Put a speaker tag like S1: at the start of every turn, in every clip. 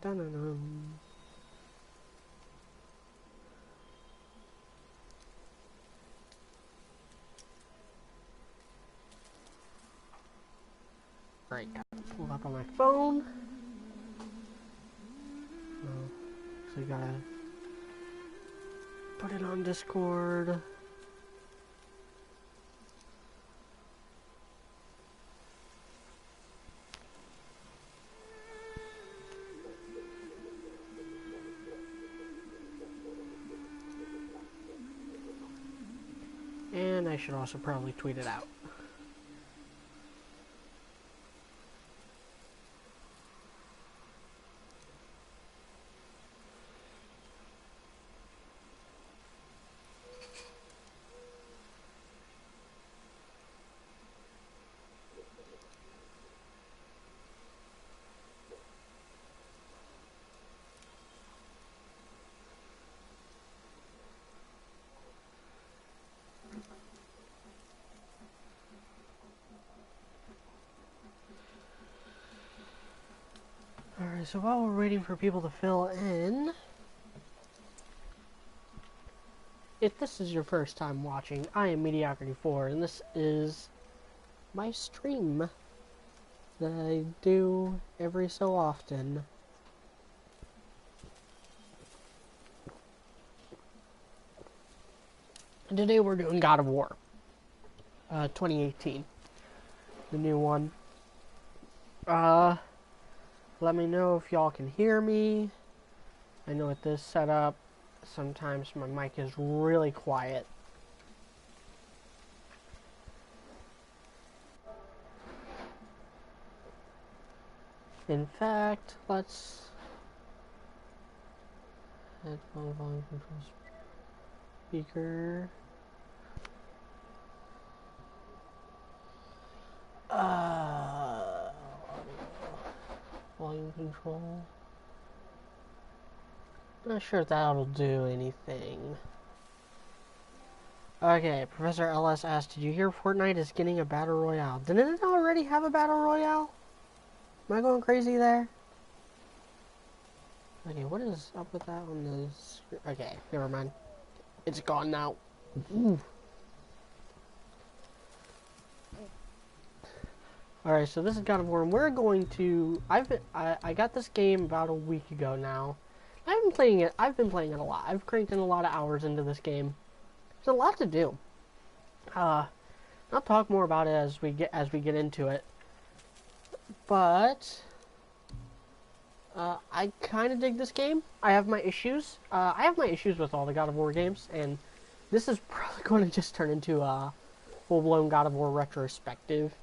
S1: Dun-dun-dun. Right, pull up on my phone. So you gotta put it on Discord. And I should also probably tweet it out. Alright, so while we're waiting for people to fill in, if this is your first time watching, I am Mediocrity4, and this is my stream that I do every so often. And today we're doing God of War 2018, the new one. Let me know if y'all can hear me. I know with this setup, sometimes my mic is really quiet. In fact, let's headphone volume control speaker. Volume control. Not sure if that'll do anything. Okay, Professor LS asked, did you hear Fortnite is getting a Battle Royale? Didn't it already have a Battle Royale? Am I going crazy there? Okay, what is up with that on the screen? Okay, never mind. It's gone now. Ooh. Alright, so this is God of War, and we're going to... I got this game about a week ago now. I've been playing it a lot. I've cranked in a lot of hours into this game. There's a lot to do. I'll talk more about it as we get into it. But I kind of dig this game. I have my issues. I have my issues with all the God of War games, and this is probably going to just turn into a full-blown God of War retrospective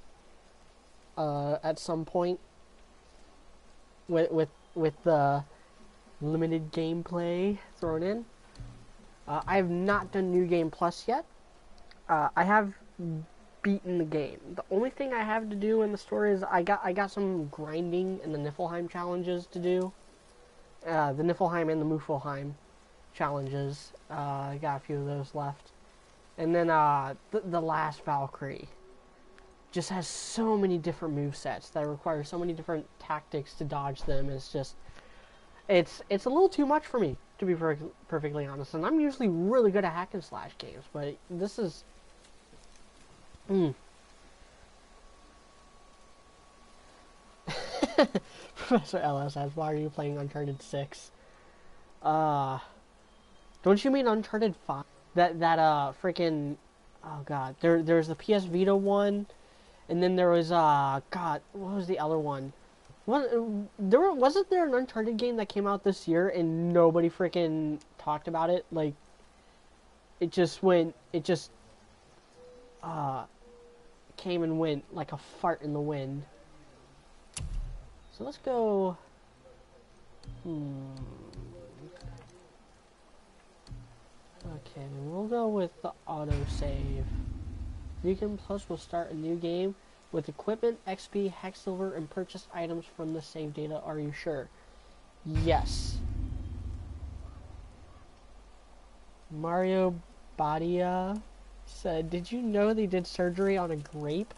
S1: at some point with the limited gameplay thrown in. I have not done New Game Plus yet. I have beaten the game. The only thing I have to do in the story is I got some grinding in the Niflheim challenges to do. The Niflheim and the Muspelheim challenges. I got a few of those left. And then the last Valkyrie just has so many different movesets that require so many different tactics to dodge them. It's just it's a little too much for me, to be perfectly honest. And I'm usually really good at hack and slash games, but this is Professor LS asks, why are you playing Uncharted 6? Don't you mean Uncharted 5? That freaking, oh god, there's the PS Vita one, and then there was god, what was the other one? Wasn't there an Uncharted game that came out this year and nobody freaking talked about it? Like, it just came and went like a fart in the wind. So let's go. Okay, then we'll go with the autosave. New Game Plus will start a new game with equipment, XP, hack silver, and purchased items from the save data. Are you sure? Yes. Mario Badia said, did you know they did surgery on a grape?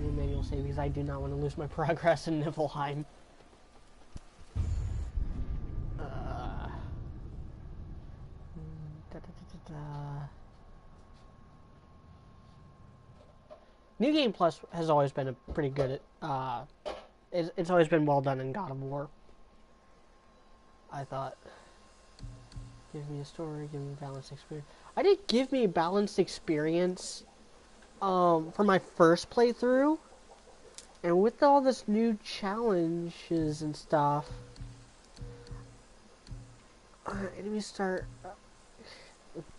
S1: starting a manual save because I do not want to lose my progress in Niflheim. New Game Plus has always been a pretty good. It's always been well done in God of War. I thought. Give me a story. Give me a balanced experience. I did give me a balanced experience. For my first playthrough, and with all this new challenges and stuff, enemies start.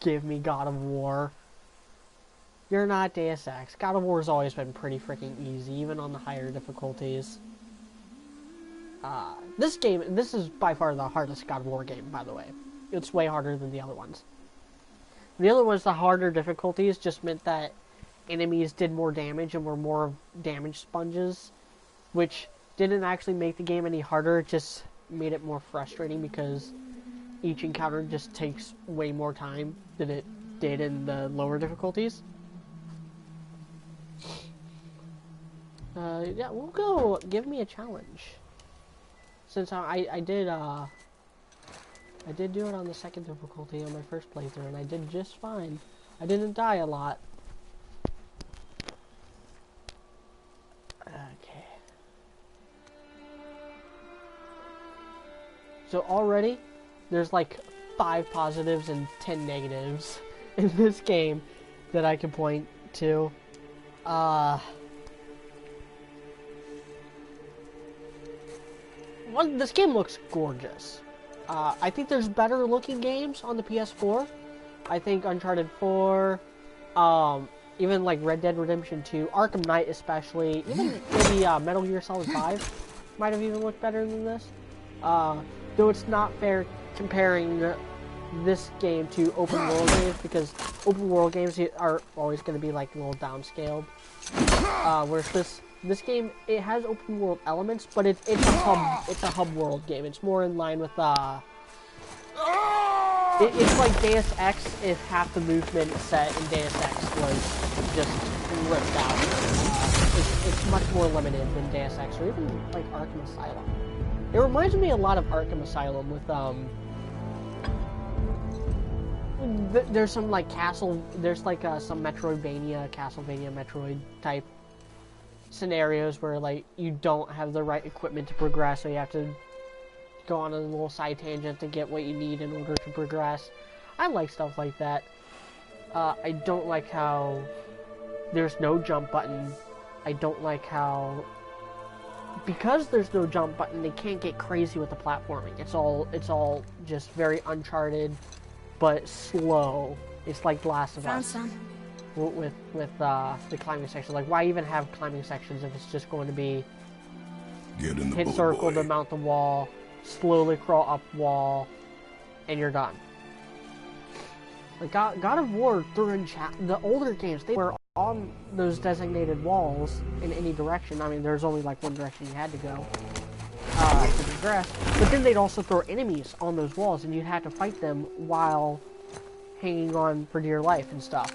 S1: Give me God of War. You're not Deus Ex. God of War has always been pretty freaking easy, even on the higher difficulties. This is by far the hardest God of War game, by the way. It's way harder than the other ones. The other ones, the harder difficulties just meant that enemies did more damage and were more damage sponges, which didn't actually make the game any harder. It just made it more frustrating because each encounter just takes way more time than it did in the lower difficulties. Yeah, we'll go. Give me a challenge. Since I did do it on the second difficulty on my first playthrough, and I did just fine. I didn't die a lot. Okay. So already, there's like 5 positives and 10 negatives in this game that I can point to. This game looks gorgeous. I think there's better looking games on the PS4. I think Uncharted 4, even like Red Dead Redemption 2, Arkham Knight especially, even maybe Metal Gear Solid 5 might have even looked better than this. Though it's not fair comparing this game to open world games, because open world games are always going to be like a little downscaled. Whereas this game, it has open world elements, but it's a hub world game. It's more in line with it's like Deus Ex if half the movement set in Deus Ex was just ripped out. It's much more limited than Deus Ex, or even like Arkham Asylum. It reminds me a lot of Arkham Asylum with there's some like there's like some Metroidvania, Castlevania, Metroid type scenarios where like you don't have the right equipment to progress, so you have to go on a little side tangent to get what you need in order to progress. I like stuff like that. I don't like how there's no jump button. I don't like how, because there's no jump button, they can't get crazy with the platforming. It's all just very Uncharted, but slow. It's like The Last of Us. With the climbing section. Like, why even have climbing sections if it's just going to be hit circle to mount the wall, slowly crawl up wall, and you're done. Like God of War during the older games, they were on those designated walls in any direction. I mean, there's only like one direction you had to go to progress, but then they'd also throw enemies on those walls, and you'd have to fight them while hanging on for dear life and stuff.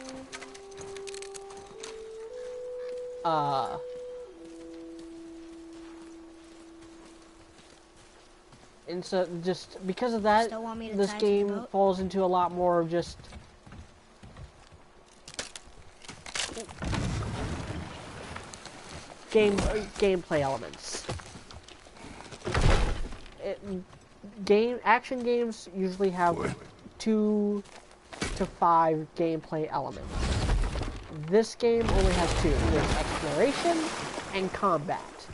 S1: And so, just because of that, this game falls into a lot more of just gameplay elements. Action games usually have 2 to 5 gameplay elements. This game only has 2. There's exploration and combat.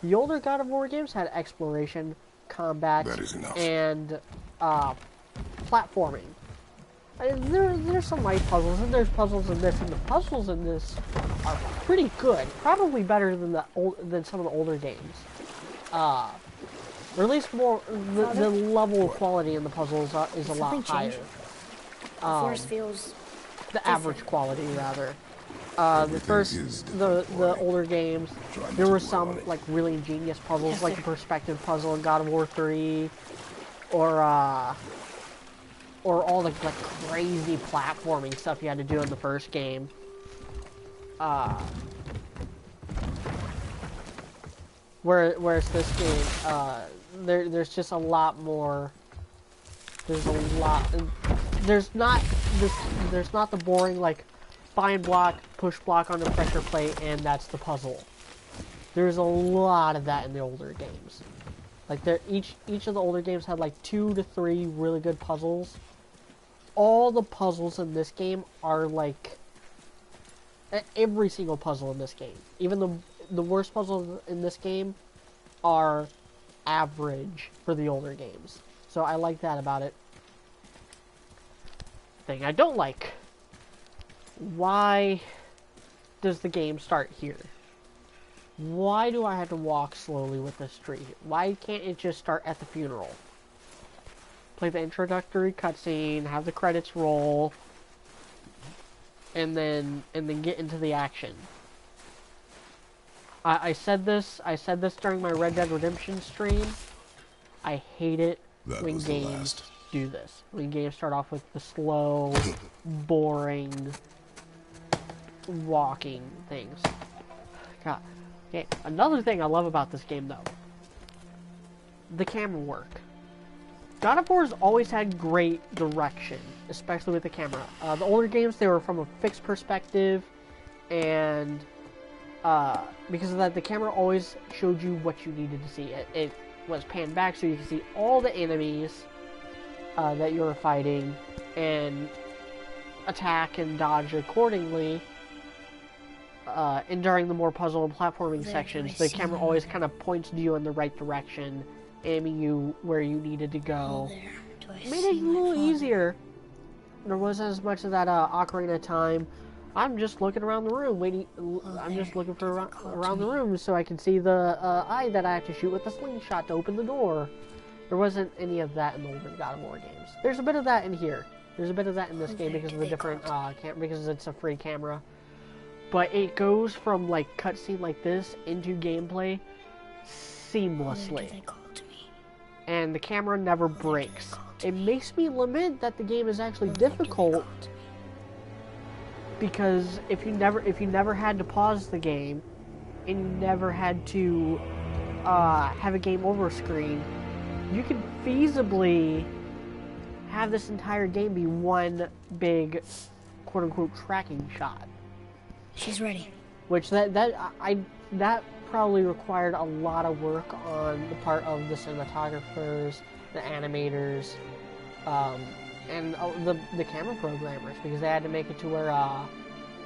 S1: The older God of War games had exploration, combat, and platforming. There's some light puzzles, and there's puzzles in this, and the puzzles in this are pretty good. Probably better than some of the older games. Or at least more, the level of quality in the puzzles is a lot higher.
S2: The force feels
S1: the average quality, rather. The older games, there were some like really ingenious puzzles, like the perspective puzzle in God of War 3, or all the like crazy platforming stuff you had to do in the first game. Whereas this game, there's just a lot more. There's a lot. There's not the boring like bind block, push block under pressure plate, and that's the puzzle. There's a lot of that in the older games. Like each of the older games had like 2 to 3 really good puzzles. All the puzzles in this game are like every single puzzle in this game. Even the worst puzzles in this game are average for the older games. So I like that about it. Thing I don't like. Why does the game start here? Why do I have to walk slowly with this tree? Why can't it just start at the funeral? Play the introductory cutscene, have the credits roll, and then get into the action. I said this during my Red Dead Redemption stream. I hate it when games do this. When games start off with the slow, boring, walking things. God. Okay, another thing I love about this game, though. The camera work. God of War's always had great direction, especially with the camera. The older games, they were from a fixed perspective, and because of that, the camera always showed you what you needed to see. It was panned back so you could see all the enemies that you were fighting, and attack and dodge accordingly. And during the more puzzle and platforming sections, the camera always kind of points you in the right direction, aiming you where you needed to go. Made it a little easier. There wasn't as much of that ocarina time. I'm just looking around the room, waiting. I'm just looking for around the room so I can see the eye that I have to shoot with the slingshot to open the door. There wasn't any of that in the older God of War games. There's a bit of that in here. There's a bit of that in this game because of the different because it's a free camera. But it goes from like cutscene like this into gameplay seamlessly. And the camera never breaks. It makes me lament that the game is actually difficult, because if you never had to pause the game and you never had to have a game over screen, you could feasibly have this entire game be one big quote-unquote tracking shot.
S2: She's ready.
S1: Which that probably required a lot of work on the part of the cinematographers, the animators, and the camera programmers, because they had to make it to where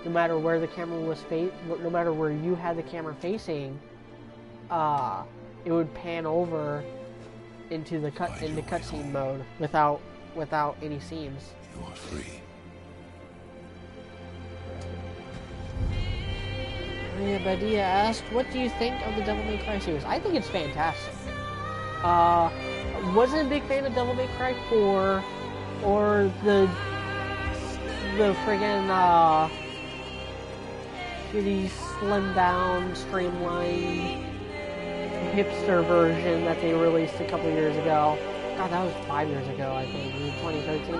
S1: no matter where the camera was no matter where you had the camera facing, it would pan over into the cutscene mode without any seams.
S3: You are free.
S1: Maria Badia asked, what do you think of the Devil May Cry series? I think it's fantastic. Wasn't a big fan of Devil May Cry 4 or the friggin' shitty slimmed down, streamlined hipster version that they released a couple years ago. God, that was 5 years ago, I think, in 2013.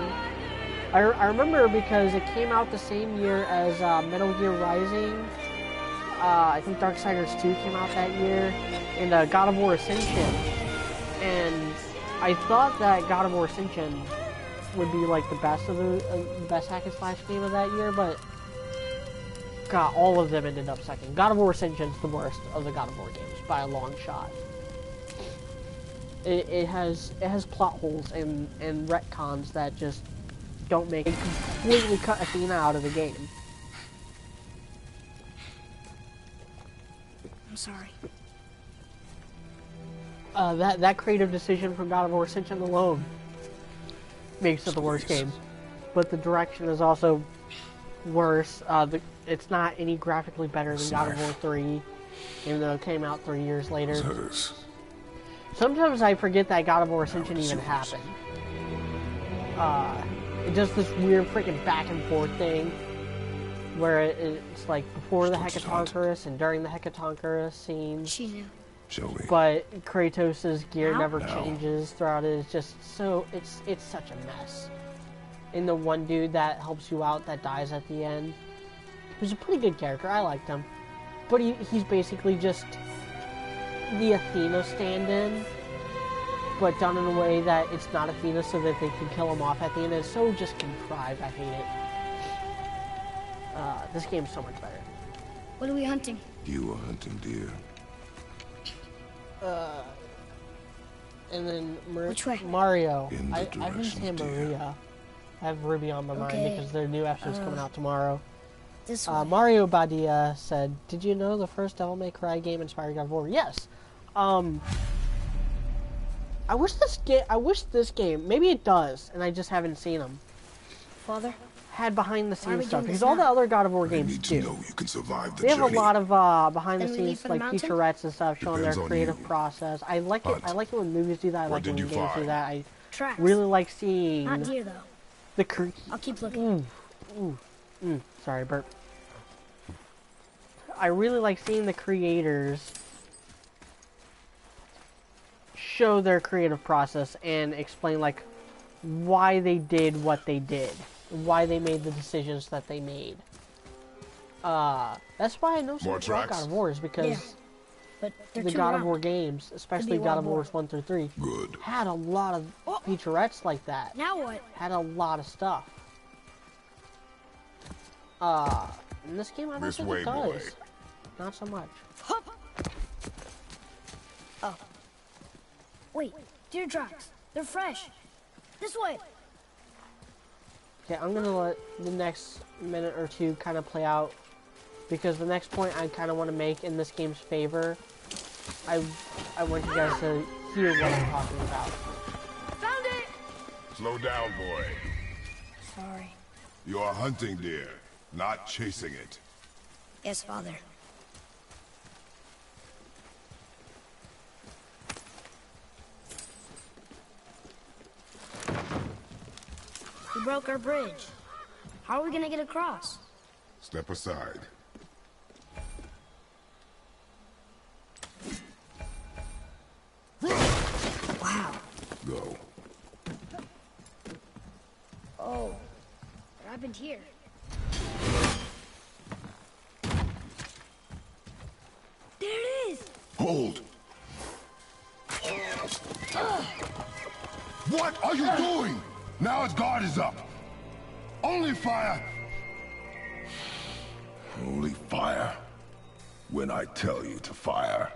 S1: I remember because it came out the same year as Metal Gear Rising. I think Darksiders 2 came out that year, and God of War Ascension. And I thought that God of War Ascension would be like the best of the best hack and slash game of that year, but God, all of them ended up second. God of War Ascension's the worst of the God of War games by a long shot. It has plot holes and retcons that just don't make it. Completely cut Athena out of the game.
S2: I'm sorry.
S1: That creative decision from God of War Ascension alone makes it the worst game. But the direction is also worse. It's not any graphically better than God of War 3, even though it came out 3 years later. Sometimes I forget that God of War Ascension even happened. It does this weird freaking back and forth thing, where it's like before the Hecatonchirus and during the Hecatonchirus scenes.
S2: She knew.
S1: But Kratos' gear never changes throughout it. It's just so it's such a mess. And the one dude that helps you out that dies at the end, who's a pretty good character, I liked him, but he's basically just the Athena stand-in, but done in a way that it's not Athena so that they can kill him off at the end. It's so just contrived. I hate it. This game's so much better.
S2: What are we hunting?
S3: You are hunting deer.
S1: And then
S2: Which way?
S1: Mario.
S3: In the
S1: I've been
S3: direction
S1: saying
S3: of deer.
S1: Maria. I have Ruby on my mind
S2: Okay.
S1: because their new episode's coming out tomorrow.
S2: This way.
S1: Mario Badia said, "Did you know the first Devil May Cry game inspired God of War?" Yes. I wish this game. Maybe it does, and I just haven't seen them.
S2: Father?
S1: Had behind the
S2: Why are
S1: scenes
S2: we
S1: stuff
S2: doing
S1: because
S2: this
S1: all the
S2: now?
S1: other God of War
S3: I
S1: games
S3: need to
S1: do.
S3: know you can survive the
S1: They have
S3: journey.
S1: a lot of behind the
S2: Then we leave
S1: scenes
S2: for the
S1: like
S2: mountain?
S1: featurettes and stuff showing their
S3: Depends on
S1: creative
S3: you.
S1: process. I like it.
S3: Hunt.
S1: I like it when movies do that. I
S3: What
S1: like it
S3: did
S1: when
S3: you
S1: games do
S3: find?
S1: that. I
S2: Tracks.
S1: really like seeing
S2: Not deer, though.
S1: the
S2: I'll keep looking.
S1: Sorry, burp. I really like seeing the creators show their creative process and explain like why they did what they did, why they made the decisions that they made. That's why I know so
S3: More
S1: much about
S3: tracks?
S1: God of War is because
S2: Yeah. But they're
S1: the
S2: too
S1: God of
S2: round.
S1: War games, especially
S2: a
S1: God
S2: lot
S1: of
S2: more.
S1: Wars 1 through 3,
S3: Good.
S1: had a lot of featurettes like that.
S2: Now what?
S1: Had a lot of stuff. In this game, I don't
S3: This
S1: think
S3: way,
S1: it does.
S3: boy.
S1: Not so much.
S2: Oh. Wait, deer tracks. They're fresh. This way.
S1: Okay, I'm gonna let the next minute or two kind of play out because the next point I kind of want to make in this game's favor, I want you guys to hear what I'm talking about.
S2: Found it!
S3: Slow down, boy.
S2: Sorry.
S3: You are hunting deer, not chasing it.
S2: Yes, Father. We broke our bridge. How are we gonna get across?
S3: Step aside.
S2: Wow.
S3: Go.
S2: Oh. What happened here? There it is!
S3: Hold. What are you doing? Now his guard is up. Only fire. Only fire. When I tell you to fire.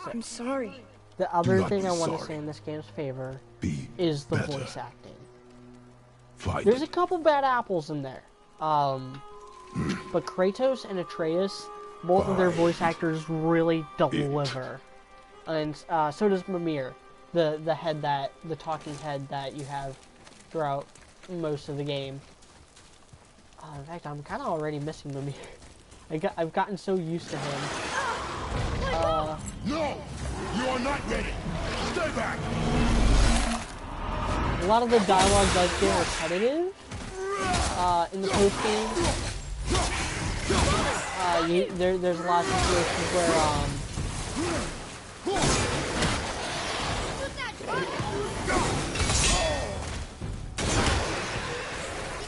S2: I'm sorry.
S1: The other
S3: not
S1: thing
S3: be
S1: I want to
S3: sorry.
S1: say in this game's favor
S3: Be
S1: is the
S3: better.
S1: voice acting.
S3: Fight
S1: There's a
S3: it.
S1: couple bad apples in there. But Kratos and Atreus, both of their voice actors really deliver. And so does Mimir, the talking head that you have throughout most of the game. In fact, I'm kind of already missing Mimir. I've gotten so used to him.
S3: No! You are not ready! Stay back!
S1: A lot of the dialogue does get repetitive in the post game. There's a lot of situations where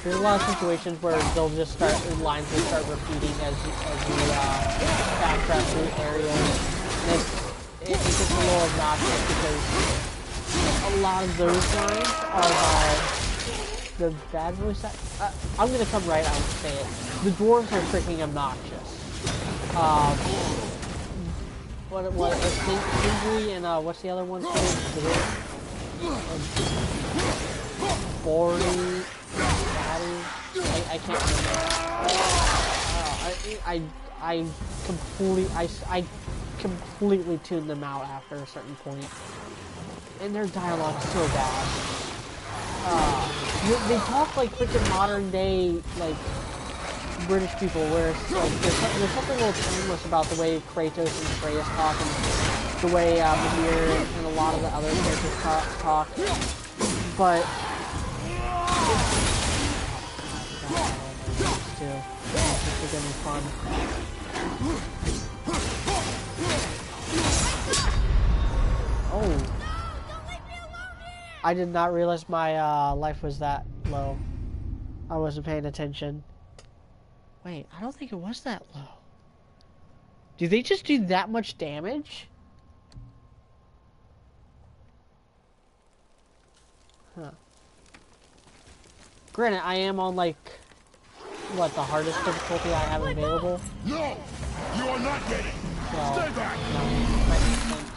S1: there's a lot of situations where they'll just lines will start repeating as you backtrack through areas. And it's just a little obnoxious because a lot of those lines are the bad voice I'm gonna come right out and say it. The dwarves are freaking obnoxious. Sindri and what's the other one's name? Bordy, Daddy, I can't remember. I completely tuned them out after a certain point. And their dialogue is so bad. They talk like freaking modern day, like, British people, where it's like, there's something a little timeless about the way Kratos and Atreus talk, and the way Mimir and a lot of the other characters talk. But this is gonna be fun. Oh. I did not realize my life was that low. I wasn't paying attention. Wait, I don't think it was that low. Do they just do that much damage? Huh. Granted, I am on, like, what, the hardest difficulty I have available?
S3: No! You are not ready!
S1: So,
S3: Stay back!
S1: no, that makes sense.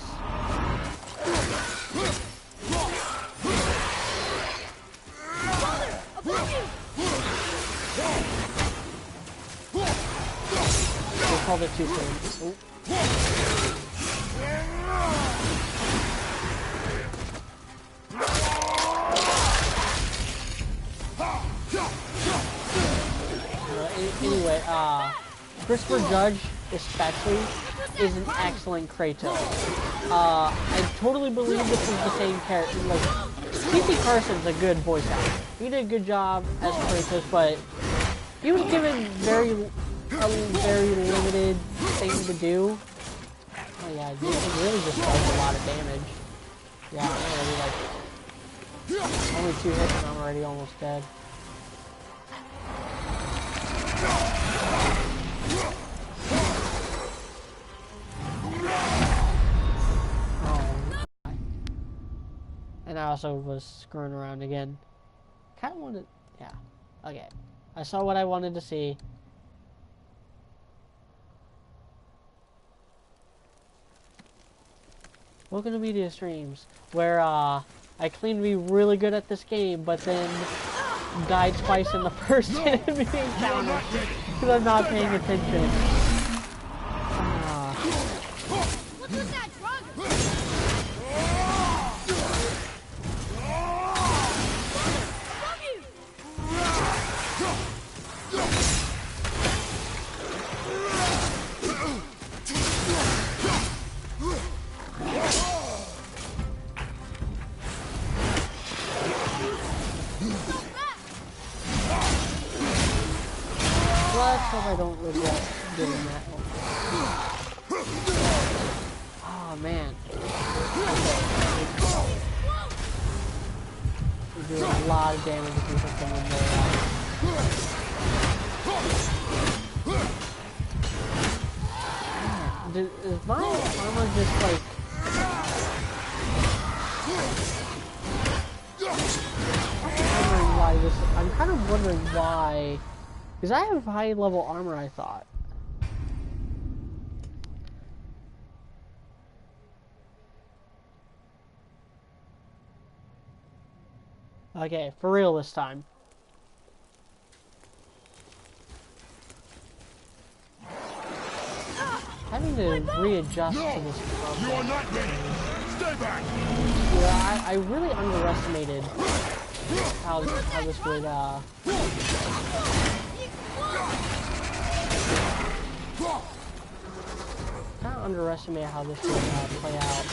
S1: We called it too soon. Ooh. Anyway, Christopher Judge, especially, is an excellent Kratos. I totally believe this is the same character. Like, P.C. Carson's a good voice actor. He did a good job as Kratos, but he was given a very limited thing to do. Oh yeah, it really just does a lot of damage. Yeah, I'm already like only 2 hits and I'm already almost dead. And I also was screwing around again. Kinda wanted, yeah, okay. I saw what I wanted to see. Welcome to Mediasreams, where I claim to be really good at this game, but then died twice in the first enemy encounter because I'm not paying attention.
S2: Look who's that drug!
S1: Let's hope I don't regret doing that. Oh man. We do a lot of damage if we hit them in there. Is my armor just like... I'm kind of wondering why... Because I have high level armor, I thought. Okay, for real this time. Having to readjust to this combat.
S3: You are not ready! Stay back!
S1: Yeah, I really underestimated how this would, kind of underestimated how this would play out.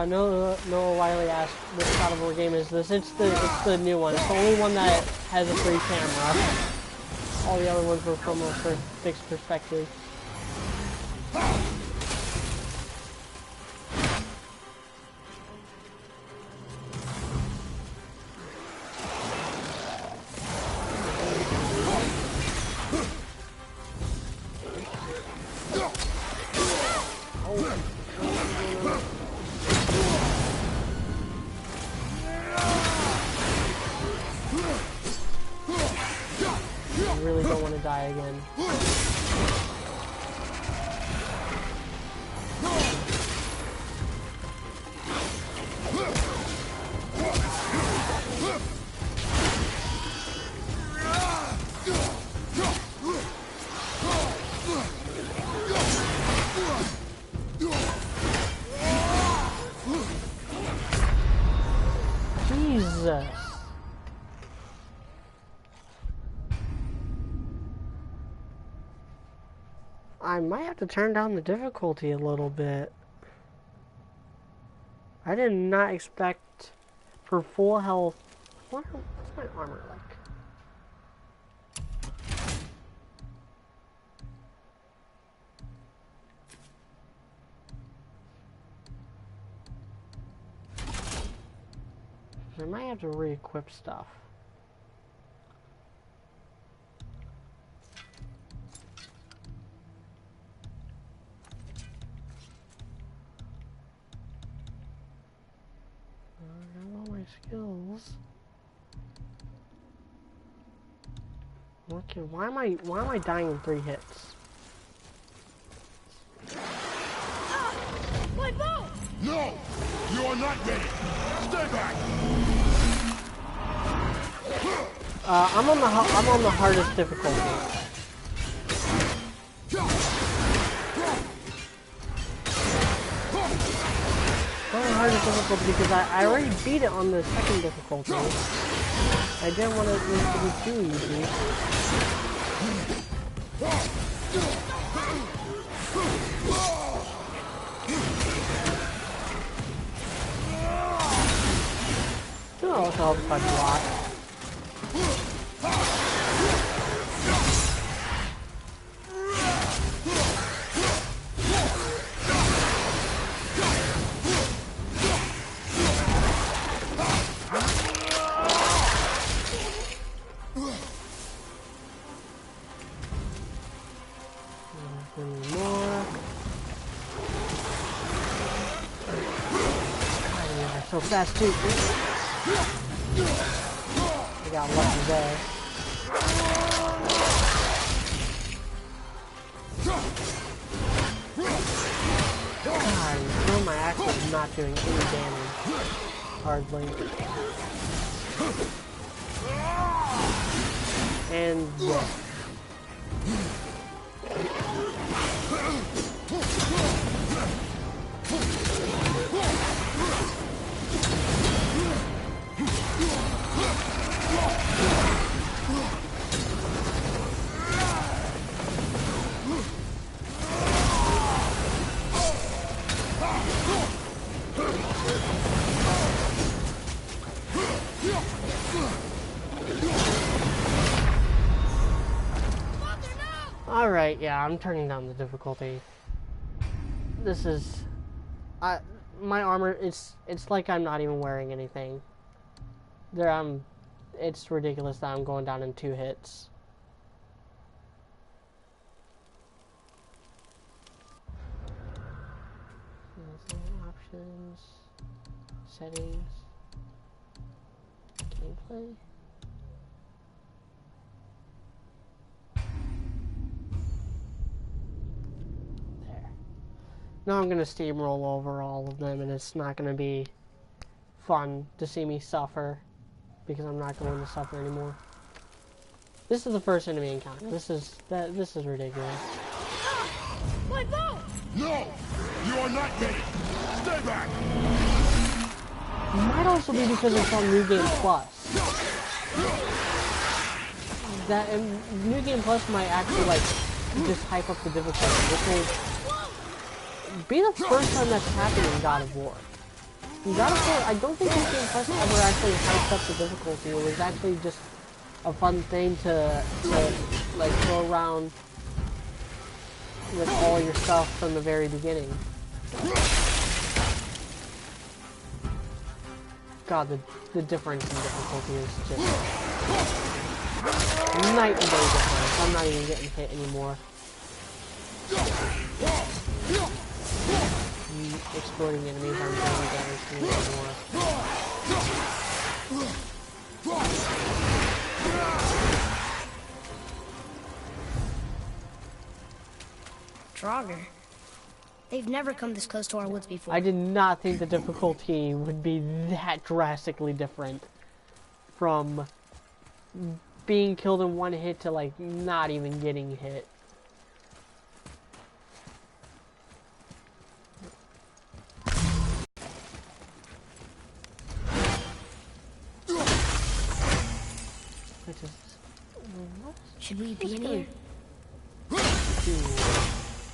S1: Noah Wiley asked, which God of War game is this? It's the new one. It's the only one that has a free camera. All the other ones were from a fixed perspective. I really don't want to die again. Jesus. I might have to turn down the difficulty a little bit. I did not expect for full health. What's my armor like? I might have to re-equip stuff. I have all my skills. Okay, why am I dying in 3 hits?
S2: My bow!
S3: No! You are not ready! Stay back!
S1: I'm on the hardest difficulty. I'm on the hardest difficulty because I already beat it on the second difficulty. I didn't want it to be too easy. Still also helps by block. So fast too. I got lucky there. God, my axe is not doing any damage. Hardly. And yeah. Alright, yeah, I'm turning down the difficulty. This is... my armor, it's like I'm not even wearing anything. It's ridiculous that I'm going down in 2 hits. Options, settings, gameplay. Now I'm gonna steamroll over all of them, and it's not gonna be fun to see me suffer, because I'm not going to suffer anymore. This is the first enemy encounter. This is ridiculous.
S2: My bow!
S3: No! You are not ready! Stay back!
S1: It might also be because it's on New Game Plus. New Game Plus might actually like just hype up the difficulty, which will be the first time that's happened in God of War. In God of War, I don't think New Game Plus ever actually hyped up the difficulty. It was actually just a fun thing to like go around with all your stuff from the very beginning. God, the difference in difficulty is just night and day difference. I'm not even getting hit anymore. Exploding enemies aren't doing damage to me anymore.
S2: Draugr. They've never come this close to our woods before.
S1: I did not think the difficulty would be that drastically different from being killed in 1 hit to like not even getting hit.
S2: Should we be in here?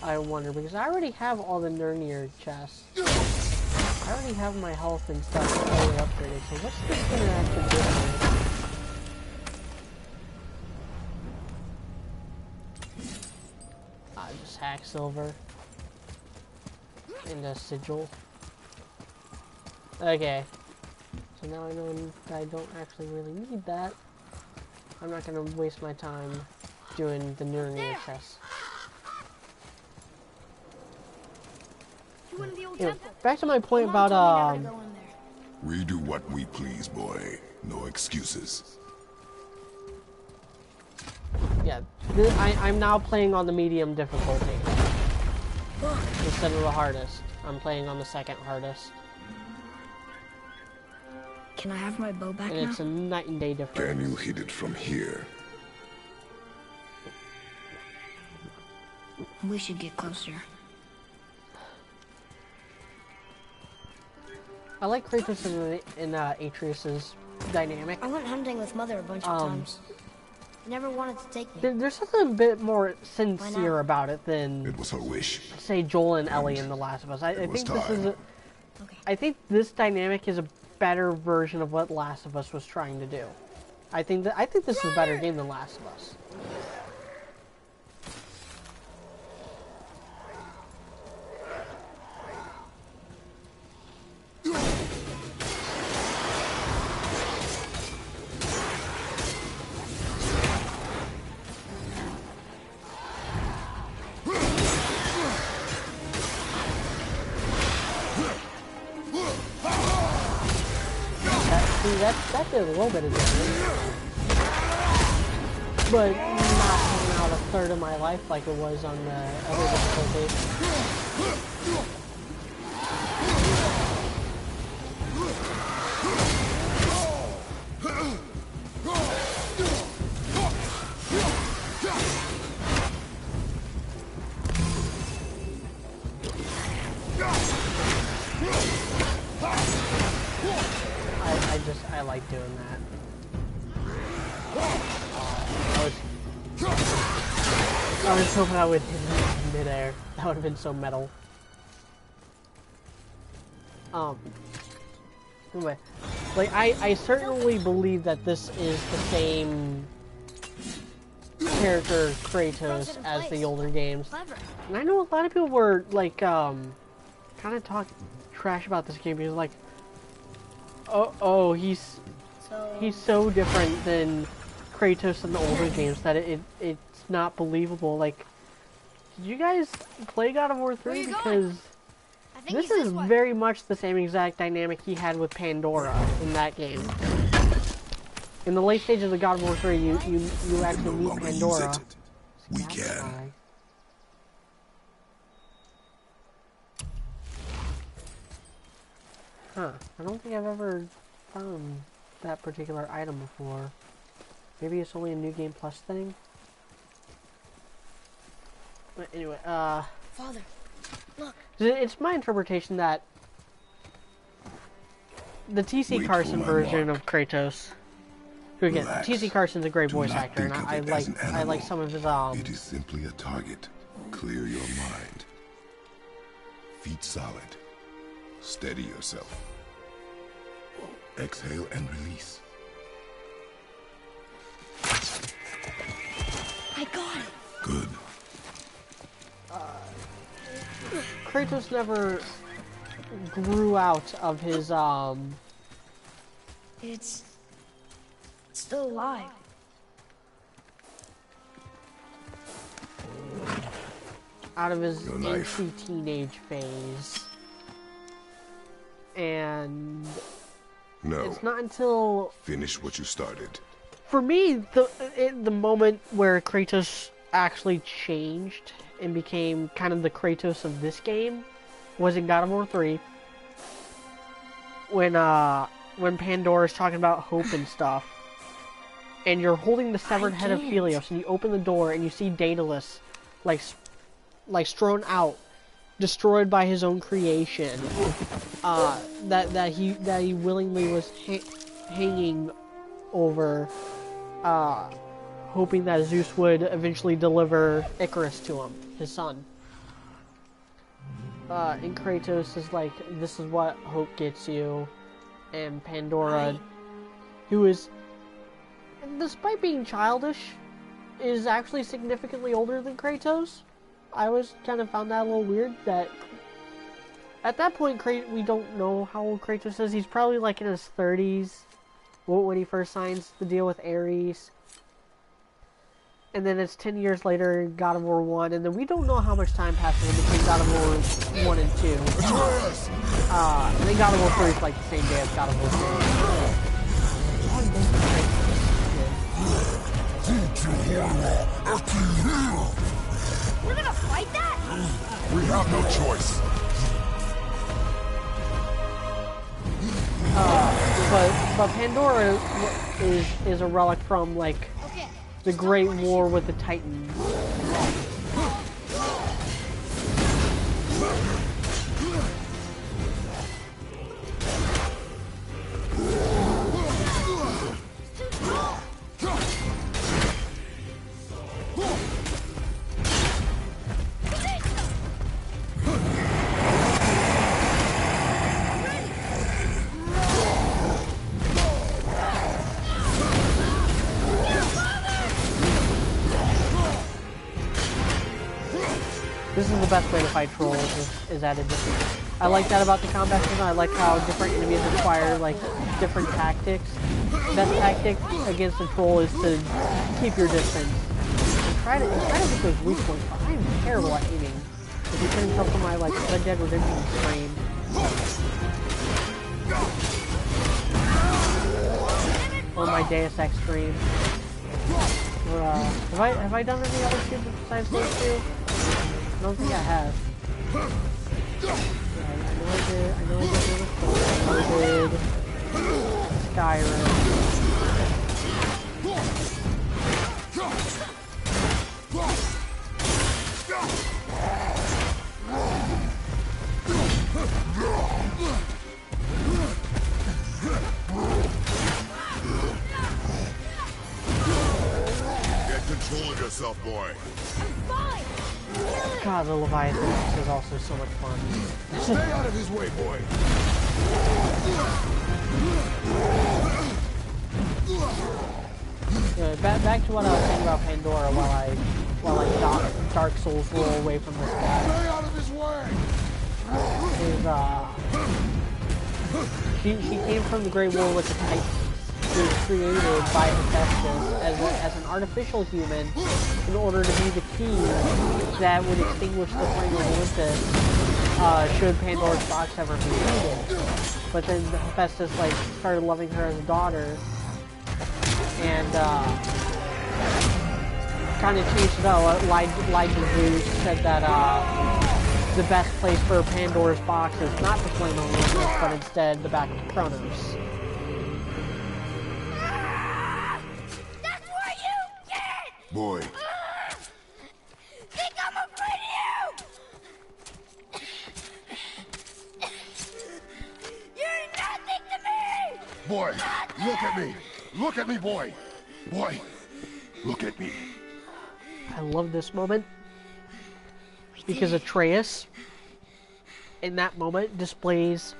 S1: I wonder, because I already have all the Nurnir chests. I already have my health and stuff already upgraded, so what's this gonna actually do to me? Just hack silver. And a sigil. Okay. So now I know I don't actually really need that. I'm not gonna waste my time doing the Nurnir chests. Anyway, back to my point about
S3: We do what we please, boy. No excuses.
S1: yeah, I'm now playing on the medium difficulty instead of the hardest. I'm playing on the second hardest.
S2: Can I have my bow back
S1: And
S2: now?
S1: it's a night and day difference.
S3: Can you hit it from here?
S2: We should get closer.
S1: I like Kratos in Atreus's dynamic.
S2: I went hunting with Mother a bunch of times. Never wanted to take me.
S1: There's something a bit more sincere about it than,
S3: It was her wish.
S1: say, Joel and Ellie in The Last of Us. I think this is
S2: Okay.
S1: I think this dynamic is a better version of what Last of Us was trying to do. I think this is a better game than Last of Us. That did a little bit of damage, but not taking out a third of my life like it was on the other difficulty. I like doing that. I was hoping I would hit it in midair. That would have been so metal. Anyway, like I certainly believe that this is the same character Kratos as the older games. And I know a lot of people were like kind of talk trash about this game because like he's so different than Kratos in the older games that it's not believable. Like, did you guys play God of War 3? Because this is very much the same exact dynamic he had with Pandora in that game. In the late stages of God of War 3, you actually meet Pandora.
S3: We can.
S1: Huh. I don't think I've ever found that particular item before. Maybe it's only a New Game Plus thing? But anyway,
S2: Father, look.
S1: It's my interpretation that the T.C. Carson version of Kratos... Who again, T.C. Carson's a great voice actor, and I like some of his,
S3: It is simply a target. Clear your mind. Feet solid. Steady yourself. Exhale and release.
S2: I got it.
S3: Good.
S1: Kratos never grew out of his,
S2: It's still alive.
S1: out of his angsty teenage phase. And
S3: No.
S1: it's not until,
S3: Finish what you started.
S1: for me, the moment where Kratos actually changed and became kind of the Kratos of this game was in God of War 3. When Pandora's talking about hope and stuff. And you're holding the severed head of Helios, and you open the door and you see Daedalus, like strewn out, destroyed by his own creation. That he willingly was hanging over, hoping that Zeus would eventually deliver Icarus to him, his son. and Kratos is like, this is what hope gets you, and Pandora, who is, despite being childish, is actually significantly older than Kratos. I always kind of found that a little weird, that at that point, we don't know how old Kratos is. He's probably like in his 30s when he first signs the deal with Ares. And then it's 10 years later in God of War 1, and then we don't know how much time passes in between God of War 1 and 2. And then God of War 3 is like the same day as God of War 2.
S2: We're gonna fight that?
S3: We have no choice.
S1: But Pandora is a relic from like the Great War with the Titans. This is the best way to fight trolls, is at a distance. I like that about the combat system. I like how different enemies require like different tactics. Best tactic against a troll is to keep your distance. And try to hit those weak points. I'm terrible at aiming. If you couldn't tell from my like Red Dead Redemption stream. Or my Deus Ex stream. Or, have I done any other shit besides those two? I don't think I have. Yeah, I know I did Skyrim.
S3: Get control of yourself, boy.
S1: God, the Leviathan is also so much fun.
S3: Stay out of his way, boy.
S1: Back to what I was saying about Pandora while I Dark Souls roll away from this guy.
S3: Stay out of his way.
S1: She came from the Great War with the Titans. She was created by Hephaestus as an artificial human in order to be the key that would extinguish the flame of Olympus should Pandora's box ever be needed. But then Hephaestus like started loving her as a daughter and kind of changed it up. Lied to Zeus, said that the best place for Pandora's box is not the flame of Olympus, but instead the back of Kronos.
S3: Boy.
S2: Think I'm afraid of you! You're nothing to me!
S3: Boy, look at me. Look at me, boy. Boy, look at me.
S1: I love this moment because Atreus in that moment displays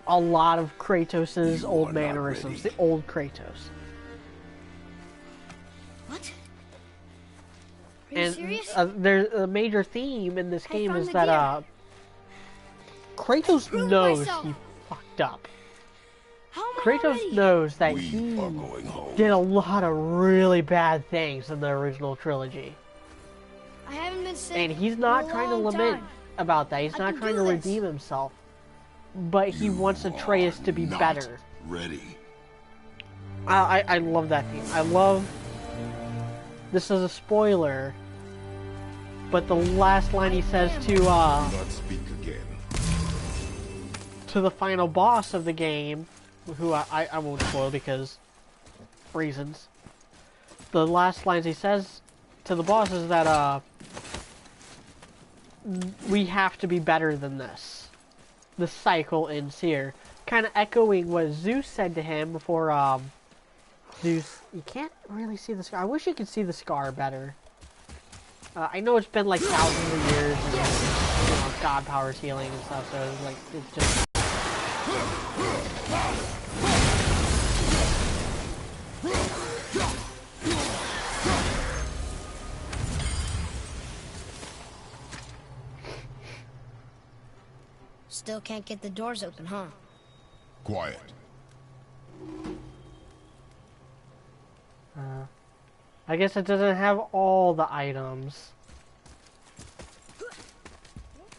S1: a lot of Kratos' old mannerisms, the old Kratos.
S2: What?
S1: And there's a major theme in this game is that Kratos knows he fucked up. Kratos knows that he did a lot of really bad things in the original trilogy.
S2: I haven't been sick
S1: And he's not trying to lament about that. He's not trying to redeem himself. But he wants Atreus to be better.
S3: Ready.
S1: I love that theme. I love... This is a spoiler, but the last line he says to
S3: Not speak again.
S1: to the final boss of the game, who I won't spoil because reasons. The last lines he says to the boss is that we have to be better than this. The cycle ends here, kind of echoing what Zeus said to him before Zeus, you can't really see the scar. I wish you could see the scar better. I know it's been like thousands of years, and, you know, god powers healing and stuff, so it's like, it's just...
S2: Still can't get the doors open, huh?
S3: Quiet.
S1: I guess it doesn't have all the items.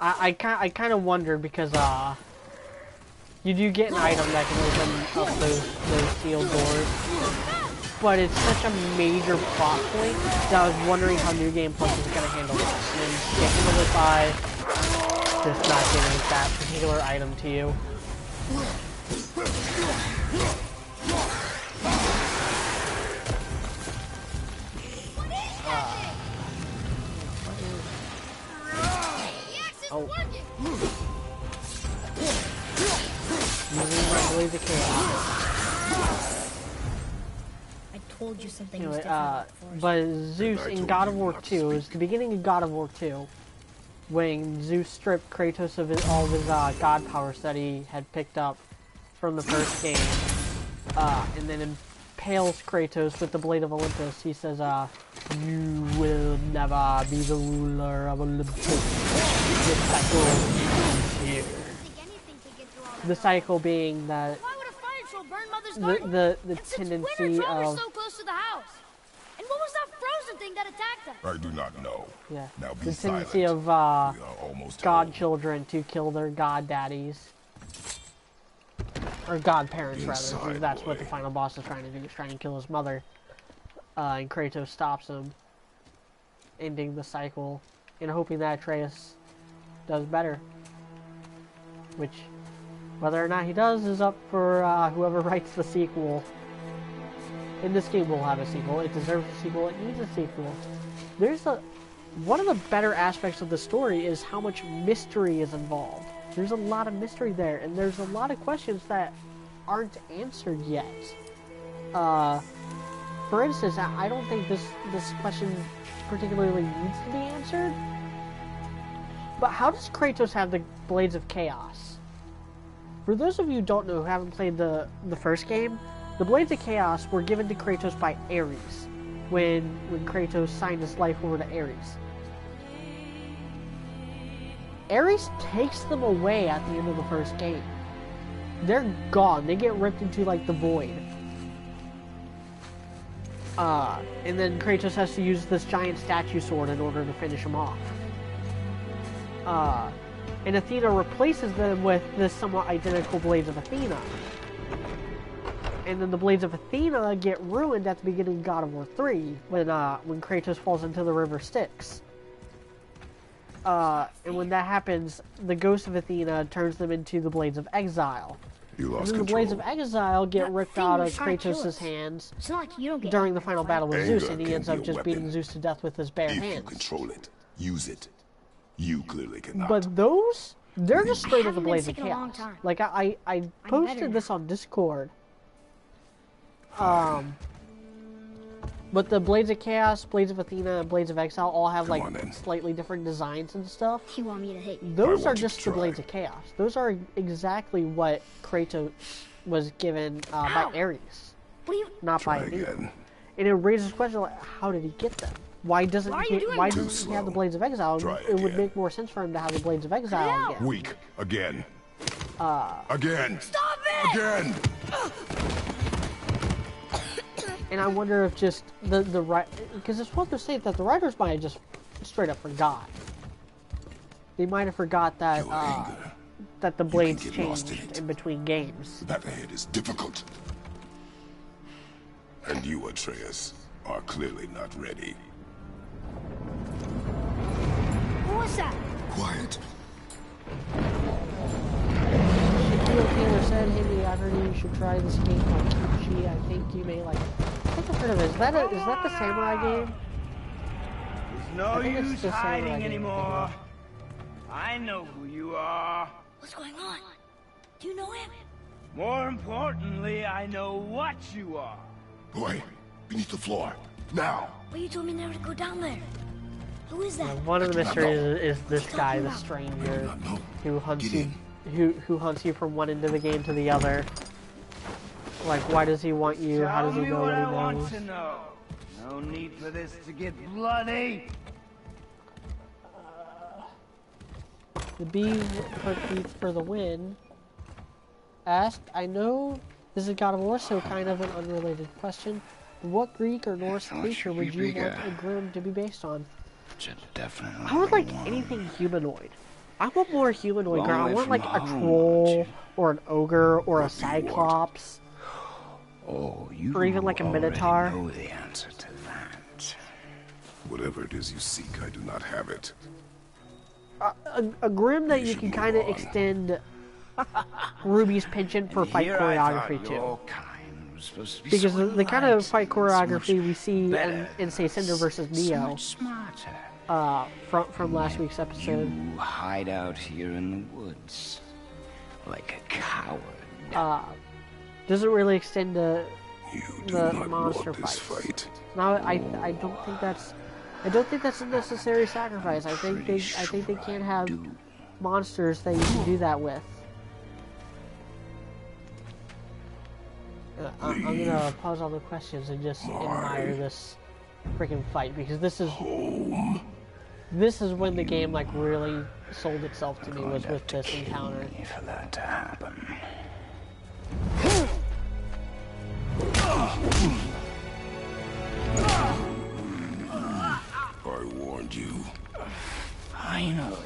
S1: I kind of wondered because you do get an item that can open up those sealed doors, but it's such a major plot point that I was wondering how New Game Plus is gonna handle that. And they handled it by just not giving that particular item to you. Oh. Using my Blades of Chaos.
S2: I told you something was
S1: Anyway,
S2: different.
S1: but Zeus in God of War 2, it was the beginning of God of War 2, when Zeus stripped Kratos of all of his god powers that he had picked up from the first game, and then impales Kratos with the Blade of Olympus. He says, "You will never be the ruler of Olympus. The cycle is here." The cycle being that
S2: Why would a fire troll burn Mother's garden?
S1: the
S2: And since
S1: tendency
S2: when are trolls
S1: of
S2: so close to the house? And what was that frozen thing that attacked us?
S3: I do not know.
S1: yeah
S3: Now be
S1: the tendency
S3: silent.
S1: of
S3: We are almost home.
S1: godchildren to kill their god daddies. Or godparents, rather,
S3: Inside,
S1: because that's what
S3: boy.
S1: the final boss is trying to do. He's trying to kill his mother. And Kratos stops him, ending the cycle, and hoping that Atreus does better. Which, whether or not he does, is up for whoever writes the sequel. And this game will have a sequel. It deserves a sequel. It needs a sequel. One of the better aspects of the story is how much mystery is involved. There's a lot of mystery there, and there's a lot of questions that aren't answered yet. For instance, I don't think this question particularly needs to be answered. But how does Kratos have the Blades of Chaos? For those of you who don't know, who haven't played the first game, the Blades of Chaos were given to Kratos by Ares when Kratos signed his life over to Ares. Ares takes them away at the end of the first game. They're gone. They get ripped into, like, the void. And then Kratos has to use this giant statue sword in order to finish him off. And Athena replaces them with the somewhat identical Blades of Athena. And then the Blades of Athena get ruined at the beginning of God of War 3 when Kratos falls into the river Styx. And when that happens, the ghost of Athena turns them into the Blades of Exile.
S3: You
S1: And
S3: lost
S1: then the
S3: control.
S1: Blades of Exile get
S2: That
S1: ripped
S2: thing
S1: out
S2: was
S1: of
S2: trying to kill
S1: Kratos'
S2: us.
S1: hands
S2: It's not like you don't get
S1: during the final battle with
S3: Anger
S1: Zeus, and he
S3: can
S1: ends
S3: be
S1: up
S3: a
S1: just beating
S3: weapon.
S1: Zeus to death with his bare
S3: If you
S1: hands.
S3: control it, use it. You clearly cannot.
S1: But those, they're just straight up the
S2: haven't been
S1: Blades of
S2: sick in a long
S1: Chaos.
S2: time.
S1: Like, I
S2: better
S1: posted this on Discord. But the Blades of Chaos, Blades of Athena, and Blades of Exile all have,
S3: Come
S1: like,
S3: on, then.
S1: slightly different designs and stuff.
S2: You want me to hate you?
S1: Those
S3: I
S1: are
S3: want you
S1: just
S3: to
S1: the Blades
S3: try.
S1: of Chaos. Those are exactly what Kratos was given by
S2: Ow!
S1: Ares,
S2: What are you...
S1: not
S3: Try
S1: by Athena.
S3: again.
S1: And it raises the question, like, how did he get them? Why doesn't
S2: Why are
S1: he?
S2: you doing
S1: Why
S2: that?
S1: doesn't he have the
S3: Too
S1: Blades of Exile?
S3: Try
S1: It would
S3: again.
S1: make more sense for him to have the Blades of Exile
S2: out.
S1: again.
S3: Weak. Again. Again.
S2: Stop it!
S3: Again.
S1: And I wonder if just the right, because it's supposed to say that the writers might have just straight up forgot. They might have forgot that
S3: Your anger.
S1: that the blades
S3: get lost in
S1: changed
S3: it.
S1: in between games.
S3: The path ahead is difficult. And you, Atreus, are clearly not ready.
S2: What was that?
S3: Quiet.
S1: Shaquille Taylor said, "Hey, I heard you should try this game called Kimchi. I think you may like it." I think I've heard of it. Is that the samurai game?
S4: There's no
S1: I think it's
S4: use
S1: the samurai
S4: hiding
S1: game.
S4: anymore. I know who you are.
S2: What's going on? Do you know him?
S4: More importantly, I know what you are.
S3: Boy, beneath the floor. Now.
S2: But you told me never to go down there. Who is that?
S1: One of the mysteries is this
S2: What are you
S1: guy,
S2: talking
S1: the
S2: about?
S1: stranger,
S3: No.
S1: who hunts
S3: Get
S1: you,
S3: in.
S1: who hunts you from one end of the game to the other. Like, why does he want you? How does he
S4: Tell me
S1: know
S4: what
S1: what he
S4: I want
S1: knows?
S4: to know. No need for this to get bloody.
S1: The bees heartbeats for the win. Asked, I know this is God of War, so kind of an unrelated question. What Greek or Norse
S5: thought
S1: creature
S5: you'd
S1: would
S5: be
S1: you want
S5: bigger.
S1: a Grim to be based on?
S5: Definitely.
S1: I would like
S5: one.
S1: anything humanoid. I want more humanoid
S5: Long
S1: girl. I
S5: way
S1: want
S5: from
S1: like a
S5: home,
S1: troll
S5: aren't you?
S1: or an ogre or a
S3: What do you want?
S1: cyclops.
S5: Oh, you
S1: Or even like a
S5: already
S1: minotaur.
S5: know the answer to that.
S3: Whatever it is you seek, I do not have it.
S1: A Grim that
S3: You
S1: you
S3: should
S1: can
S3: move
S1: kind of
S3: on.
S1: extend Ruby's penchant for
S5: And
S1: fight
S5: here I
S1: choreography
S5: thought
S1: to.
S5: your kind was supposed to be
S1: Because
S5: so
S1: the kind of
S5: enlightened,
S1: fight
S5: so
S1: choreography
S5: much
S1: we see
S5: better
S1: in say, Cinder versus
S5: so
S1: Neo,
S5: much smarter.
S1: from last week's episode,
S5: You hide out here in the woods like a coward.
S1: doesn't really extend to
S3: You do
S1: the
S3: not
S1: monster
S3: want this
S1: fights.
S3: fight.
S1: Now, I don't think that's a necessary sacrifice. I think they can't have monsters that you can do that with. I'm gonna pause all the questions and just admire this freaking fight, because this is when the game like really sold itself to me, was with this encounter.
S5: For that to happen.
S3: I warned you.
S5: Finally.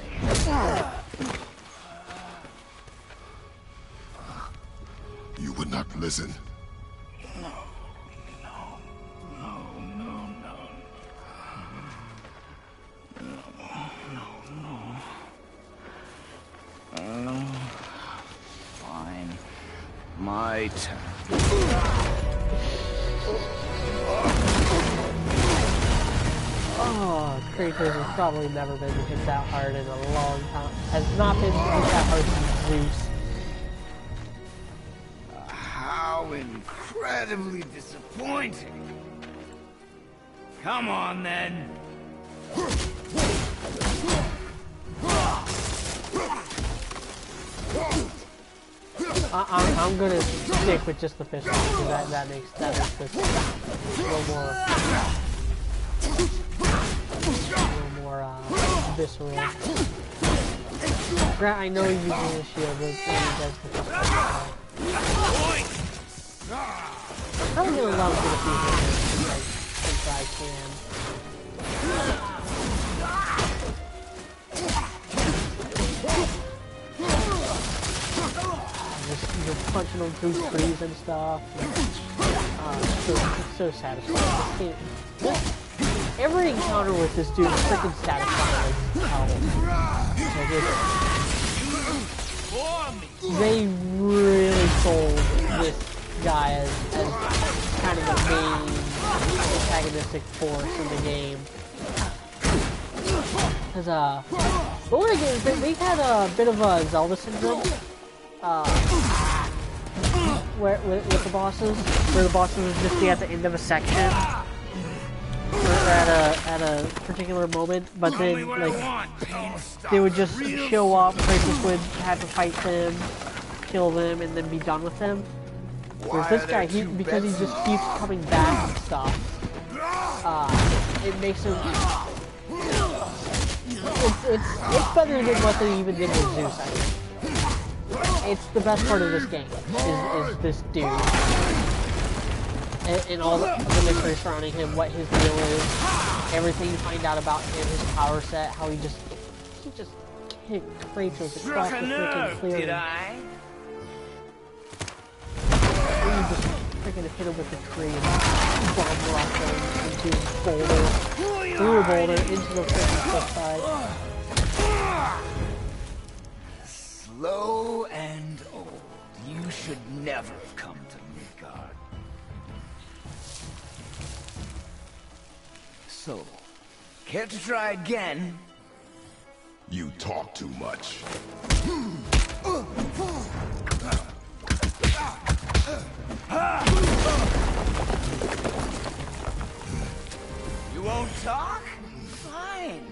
S3: You would not listen.
S5: Fine. My turn.
S1: Oh, Kratos has probably never been hit that hard in a long time. Has not been hit that hard since Zeus.
S4: How incredibly disappointing. Come on, then.
S1: I'm gonna stick with just the fist one, because that makes this a little more visceral. Grant, I know you use the shield, but he does the fist one. I'm probably gonna love to defeat him since I can. Just punching them through trees and stuff. It's so satisfying. Every encounter with this dude is freaking satisfying. They really sold this guy as kind of the main antagonistic force in the game. Because, the older games, they've had a bit of a Zelda syndrome. Where with the bosses, where the bosses would just be at the end of a section, or at a particular moment, but then like they would just show up. Kratos would have to fight them, kill them, and then be done with them. Whereas this guy, because he just keeps coming back and stuff, it makes him. It's better than what they even did with Zeus, I think. It's the best part of this game, is this dude. And all the mystery surrounding him, what his deal is, everything you find out about him, his power set, how he just kicked Kratos across the freaking clearing.
S4: Did I?
S1: And you just freaking hit him with the tree and bomb rock him into his boulder, through a boulder, into the freaking cliffside.
S5: Slow and old. You should never have come to Midgard. So, care to try again?
S3: You talk too much.
S5: You won't talk? Fine.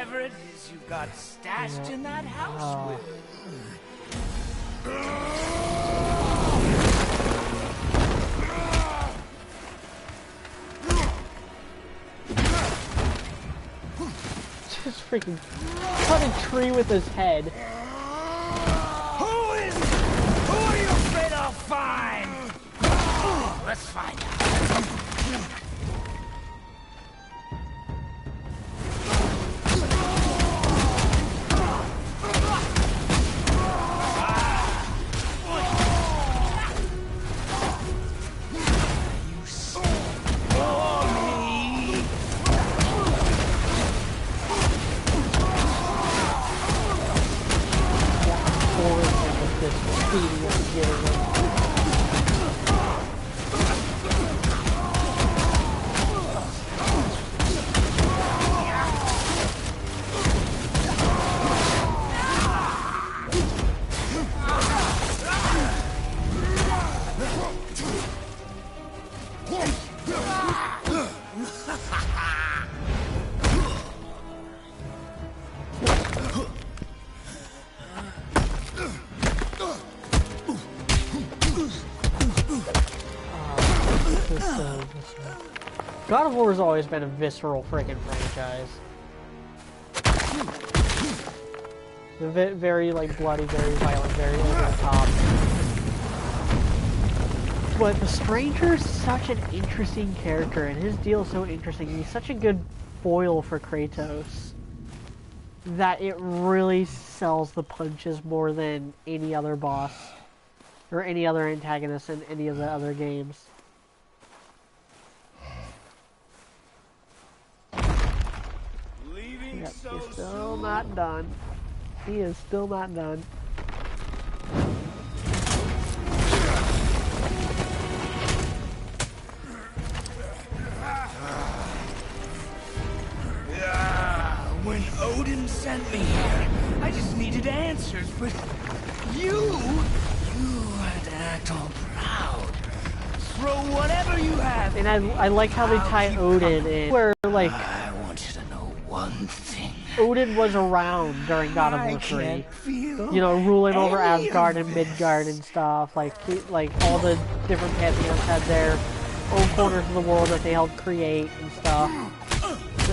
S4: whatever it is you got stashed in that house with.
S1: Just freaking cut a tree with his head.
S4: Who are you afraid I'll find? Let's find out.
S1: God of War has always been a visceral freaking franchise. Very like bloody, very violent, very over the top. But the Stranger's such an interesting character, and his deal is so interesting. He's such a good foil for Kratos that it really sells the punches more than any other boss or any other antagonist in any of the other games. Yep, he's still not done. He is still not done.
S4: When Odin sent me here, I just needed answers, but you had to act all proud. Throw whatever you have.
S1: And I like how they tie Odin in, where like
S4: I want you to know one thing.
S1: Odin was around during God of War 3. You know, ruling over Asgard and Midgard and stuff. Like all the different pantheons had their own corners of the world that they helped create and stuff.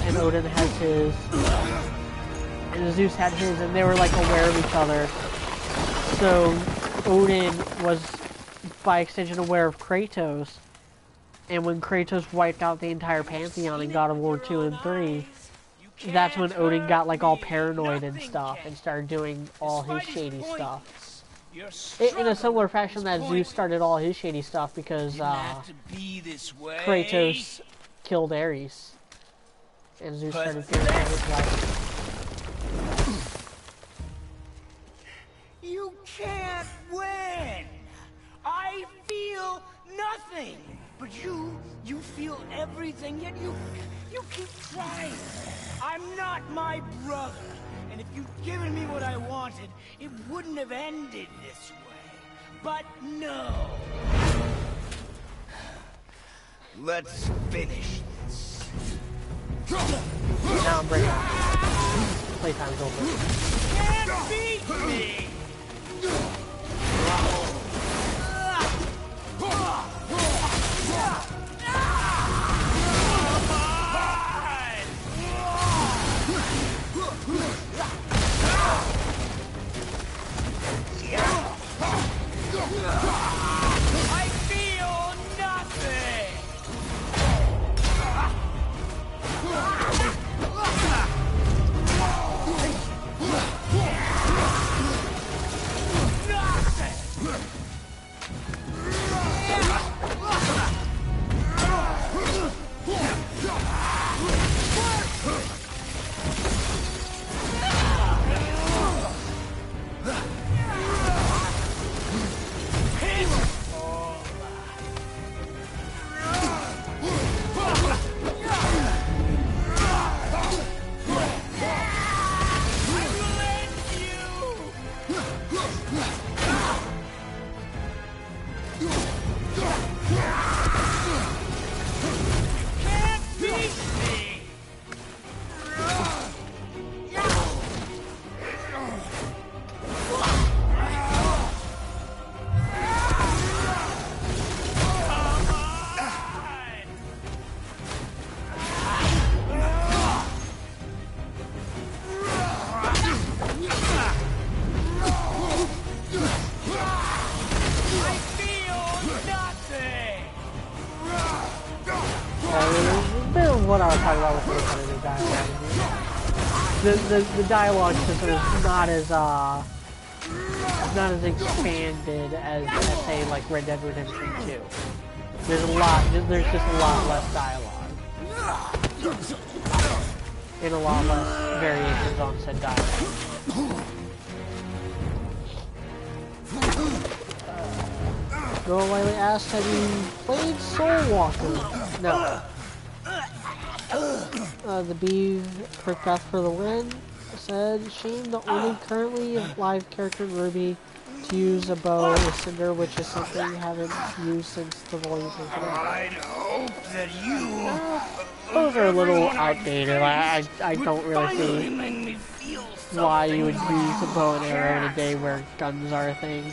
S1: And Odin has his, and Zeus had his, and they were like aware of each other. So Odin was, by extension, aware of Kratos. And when Kratos wiped out the entire pantheon in God of War 2 and 3, that's when Odin got like all paranoid and stuff and started doing all his shady stuff. In a similar fashion that Zeus started all his shady stuff because Kratos killed Ares. And Zeus started fearing for his life.
S4: You can't win! I feel nothing! But you feel everything, yet you keep trying. I'm not my brother. And if you'd given me what I wanted, it wouldn't have ended this way. But no! Let's finish this.
S1: Now I'm breaking. Playtime's over.
S4: Can't beat me! I feel nothing! No!
S1: talking about with the repetitive dialogue. The dialogue system is not as expanded as say like Red Dead Redemption 2. There's just a lot less dialogue. And a lot less variations on said dialogue. Girl Wiley asked, have you played Soul Walker? No. The Bee for Beth for the win said, Shane, the only currently live character in Ruby to use a bow is Cinder, which is something you haven't used since the volume came out.
S4: I'd hope that you...
S1: Those are a little outdated. I don't really see why you would use a bow and arrow in a day where guns are a thing.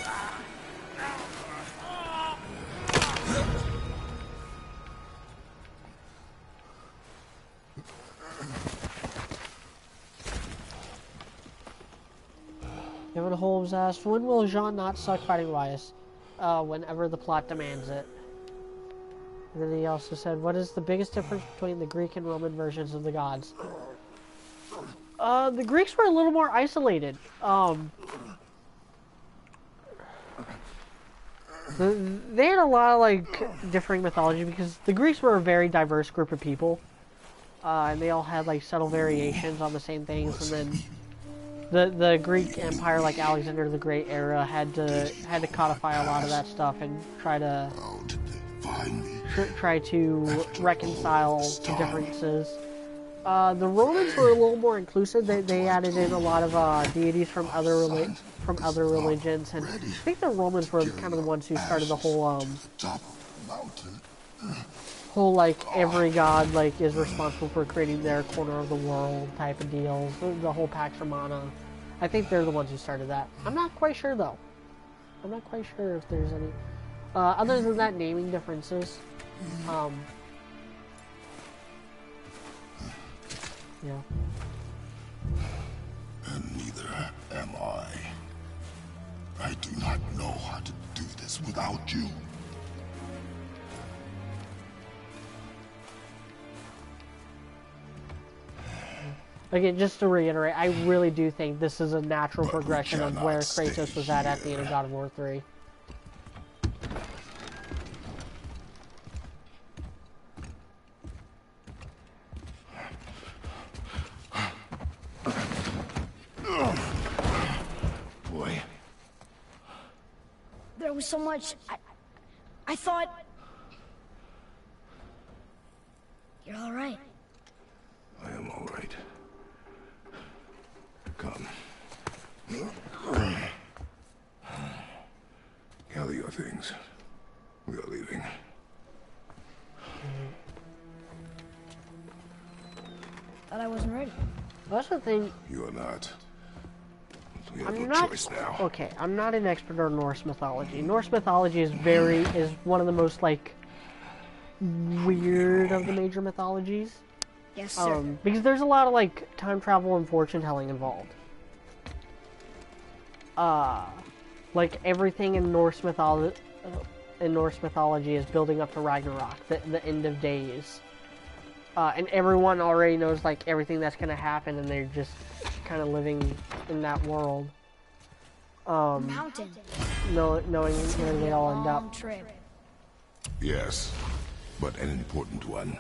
S1: Kevin Holmes asked, when will Jean not suck fighting wise? Whenever the plot demands it. And then he also said, what is the biggest difference between the Greek and Roman versions of the gods? The Greeks were a little more isolated. They had a lot of, like, differing mythology because the Greeks were a very diverse group of people. And they all had, like, subtle variations on the same things, and then the Greek Empire, like Alexander the Great era, had to codify a lot of that stuff and try to reconcile the differences. The Romans were a little more inclusive. They added in a lot of deities from other religions, and I think the Romans were kind of the ones who started the whole like every god like is responsible for creating their corner of the world type of deals. The whole Pax Romana. I think they're the ones who started that. I'm not quite sure though. I'm not quite sure if there's any other than that naming differences. Yeah.
S3: And neither am I. I do not know how to do this without you.
S1: Again, just to reiterate, I really do think this is a natural progression of where Kratos was at the end of God of War 3.
S3: Boy.
S2: There was so much... I thought... You're all right.
S3: I am all right. Come. Gather your things. We are leaving.
S2: Thought I wasn't ready.
S1: That's the thing.
S3: You are not. We have
S1: I'm
S3: no
S1: not
S3: choice now.
S1: okay. I'm not an expert on Norse mythology. Norse mythology is one of the most like weird of the major mythologies.
S2: Yes, sir.
S1: Because there's a lot of like time travel and fortune telling involved. Like everything in Norse mythology is building up to Ragnarok, the end of days. And everyone already knows like everything that's gonna happen, and they're just kind of living in that world.
S2: Mountain.
S1: Knowing where they all end up.
S2: Trip.
S3: Yes, but an important one.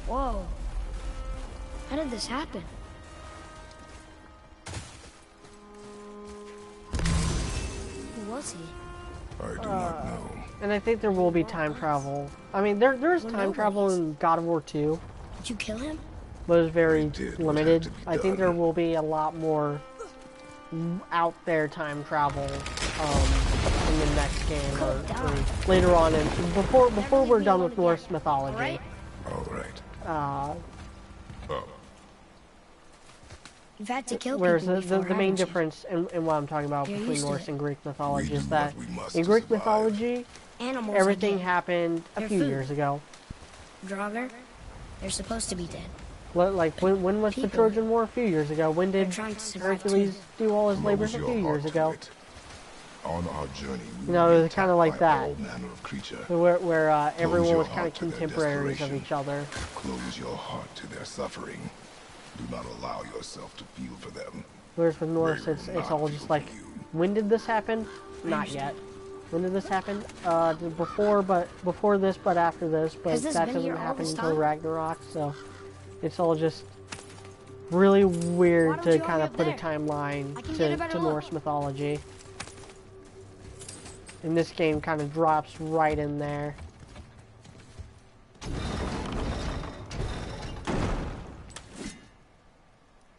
S2: Whoa. How did this happen? Who was he?
S3: I do not know.
S1: And I think there will be time travel. I mean, there's time travel in God of War 2,
S2: Did you kill him?
S1: but it's very
S3: did what
S1: limited.
S3: had to be
S1: I think
S3: done.
S1: there will be a lot more out there time travel in the next game or later on. And before we're done with Norse mythology,
S3: All right.
S1: uh,
S2: You've had to kill
S1: whereas
S2: people before,
S1: the main
S2: haven't you?
S1: difference in what I'm talking about
S2: You're
S1: between
S2: used to
S1: Norse
S2: it.
S1: and Greek mythology
S3: We
S1: is
S3: do
S1: that
S3: what we must
S1: in
S3: to
S1: Greek
S3: survive.
S1: mythology,
S2: Animals
S1: everything
S2: are dead.
S1: happened a
S2: They're
S1: few
S2: food.
S1: years ago.
S2: Draugr, they're supposed to be dead.
S1: Like when was the
S2: People.
S1: Trojan War? A few years ago. When did
S2: They're trying to survive
S1: Hercules do all his
S3: What
S1: labors?
S3: was
S1: A
S3: your
S1: few
S3: heart
S1: years
S3: to
S1: ago.
S3: it? On our journey, we
S1: You know,
S3: will
S1: it
S3: be
S1: was kind of
S3: attacked
S1: like
S3: by
S1: that.
S3: all manner of creature.
S1: Where everyone
S3: your
S1: was kind of
S3: heart to their
S1: contemporaries of
S3: desperation.
S1: each other.
S3: Close your heart to their suffering. Do not allow yourself to feel for them.
S1: Whereas with Norse,
S3: They
S1: it's
S3: will
S1: all
S3: not
S1: just
S3: feel
S1: like,
S3: for you.
S1: when did this happen? Not yet. When did this happen? Before this, but after this. But
S2: Has this
S1: that
S2: been
S1: doesn't
S2: here all
S1: happen
S2: this
S1: until
S2: time?
S1: Ragnarok, so it's all just really weird
S2: Why don't
S1: to
S2: you
S1: kind
S2: hurry
S1: of
S2: up
S1: put a
S2: there?
S1: timeline
S2: I can get a
S1: to
S2: better look.
S1: Norse mythology. And this game kind of drops right in there.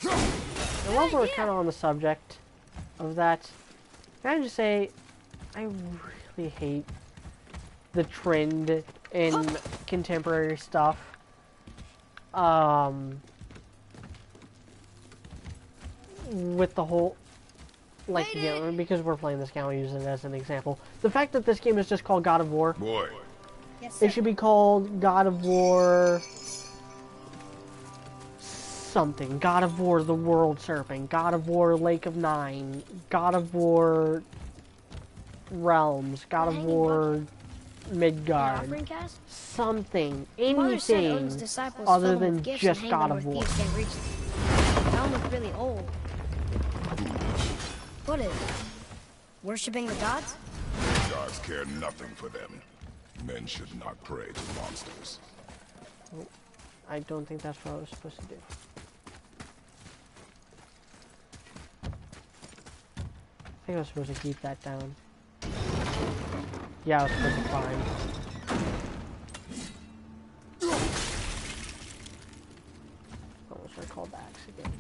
S1: And while we're kind of on the subject of that, can I just say, I really hate the trend in contemporary stuff. With the whole, like, you know, because we're playing this game, I'll use it as an example. The fact that this game is just called God of War,
S3: Boy,
S2: Yes,
S1: it should be called God of War something. God of War the World Serpent, God of War Lake of Nine, God of War Realms, God of
S2: Hanging
S1: War
S2: An
S1: Midgard.
S2: offering cast?
S1: Something,
S2: Father said
S1: anything
S2: Odin's disciples
S1: other
S2: fill them
S1: than
S2: with gifts
S1: just
S2: and hang
S1: God
S2: them
S1: of
S2: where
S1: War.
S2: thieves can't reach them. That one looked really old. What is it? Worshipping the gods?
S3: gods care nothing for them. Men should not pray to monsters.
S1: I don't think that's what I was supposed to do. I think I was supposed to keep that down. Yeah, I was supposed to climb. Almost recalled the axe again.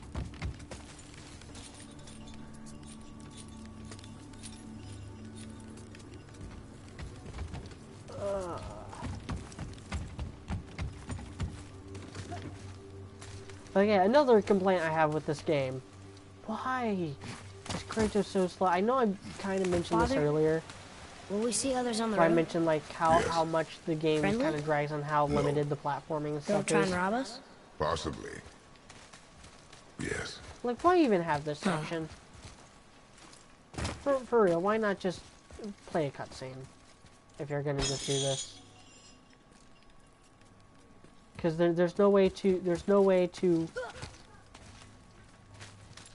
S1: Okay, another complaint I have with this game. Why is Kratos so slow? I know I kind of mentioned this
S2: Father?
S1: earlier.
S2: Will we see others on the
S1: Where I
S2: road?
S1: mentioned like how much the game
S2: Friendly?
S1: kind of drags on how limited the platforming and
S2: They'll
S1: stuff
S2: try
S1: is.
S2: and rob us?
S3: Possibly. Yes.
S1: Like, why even have this section? For real, why not just play a cutscene if you're gonna just do this? Because there's no way to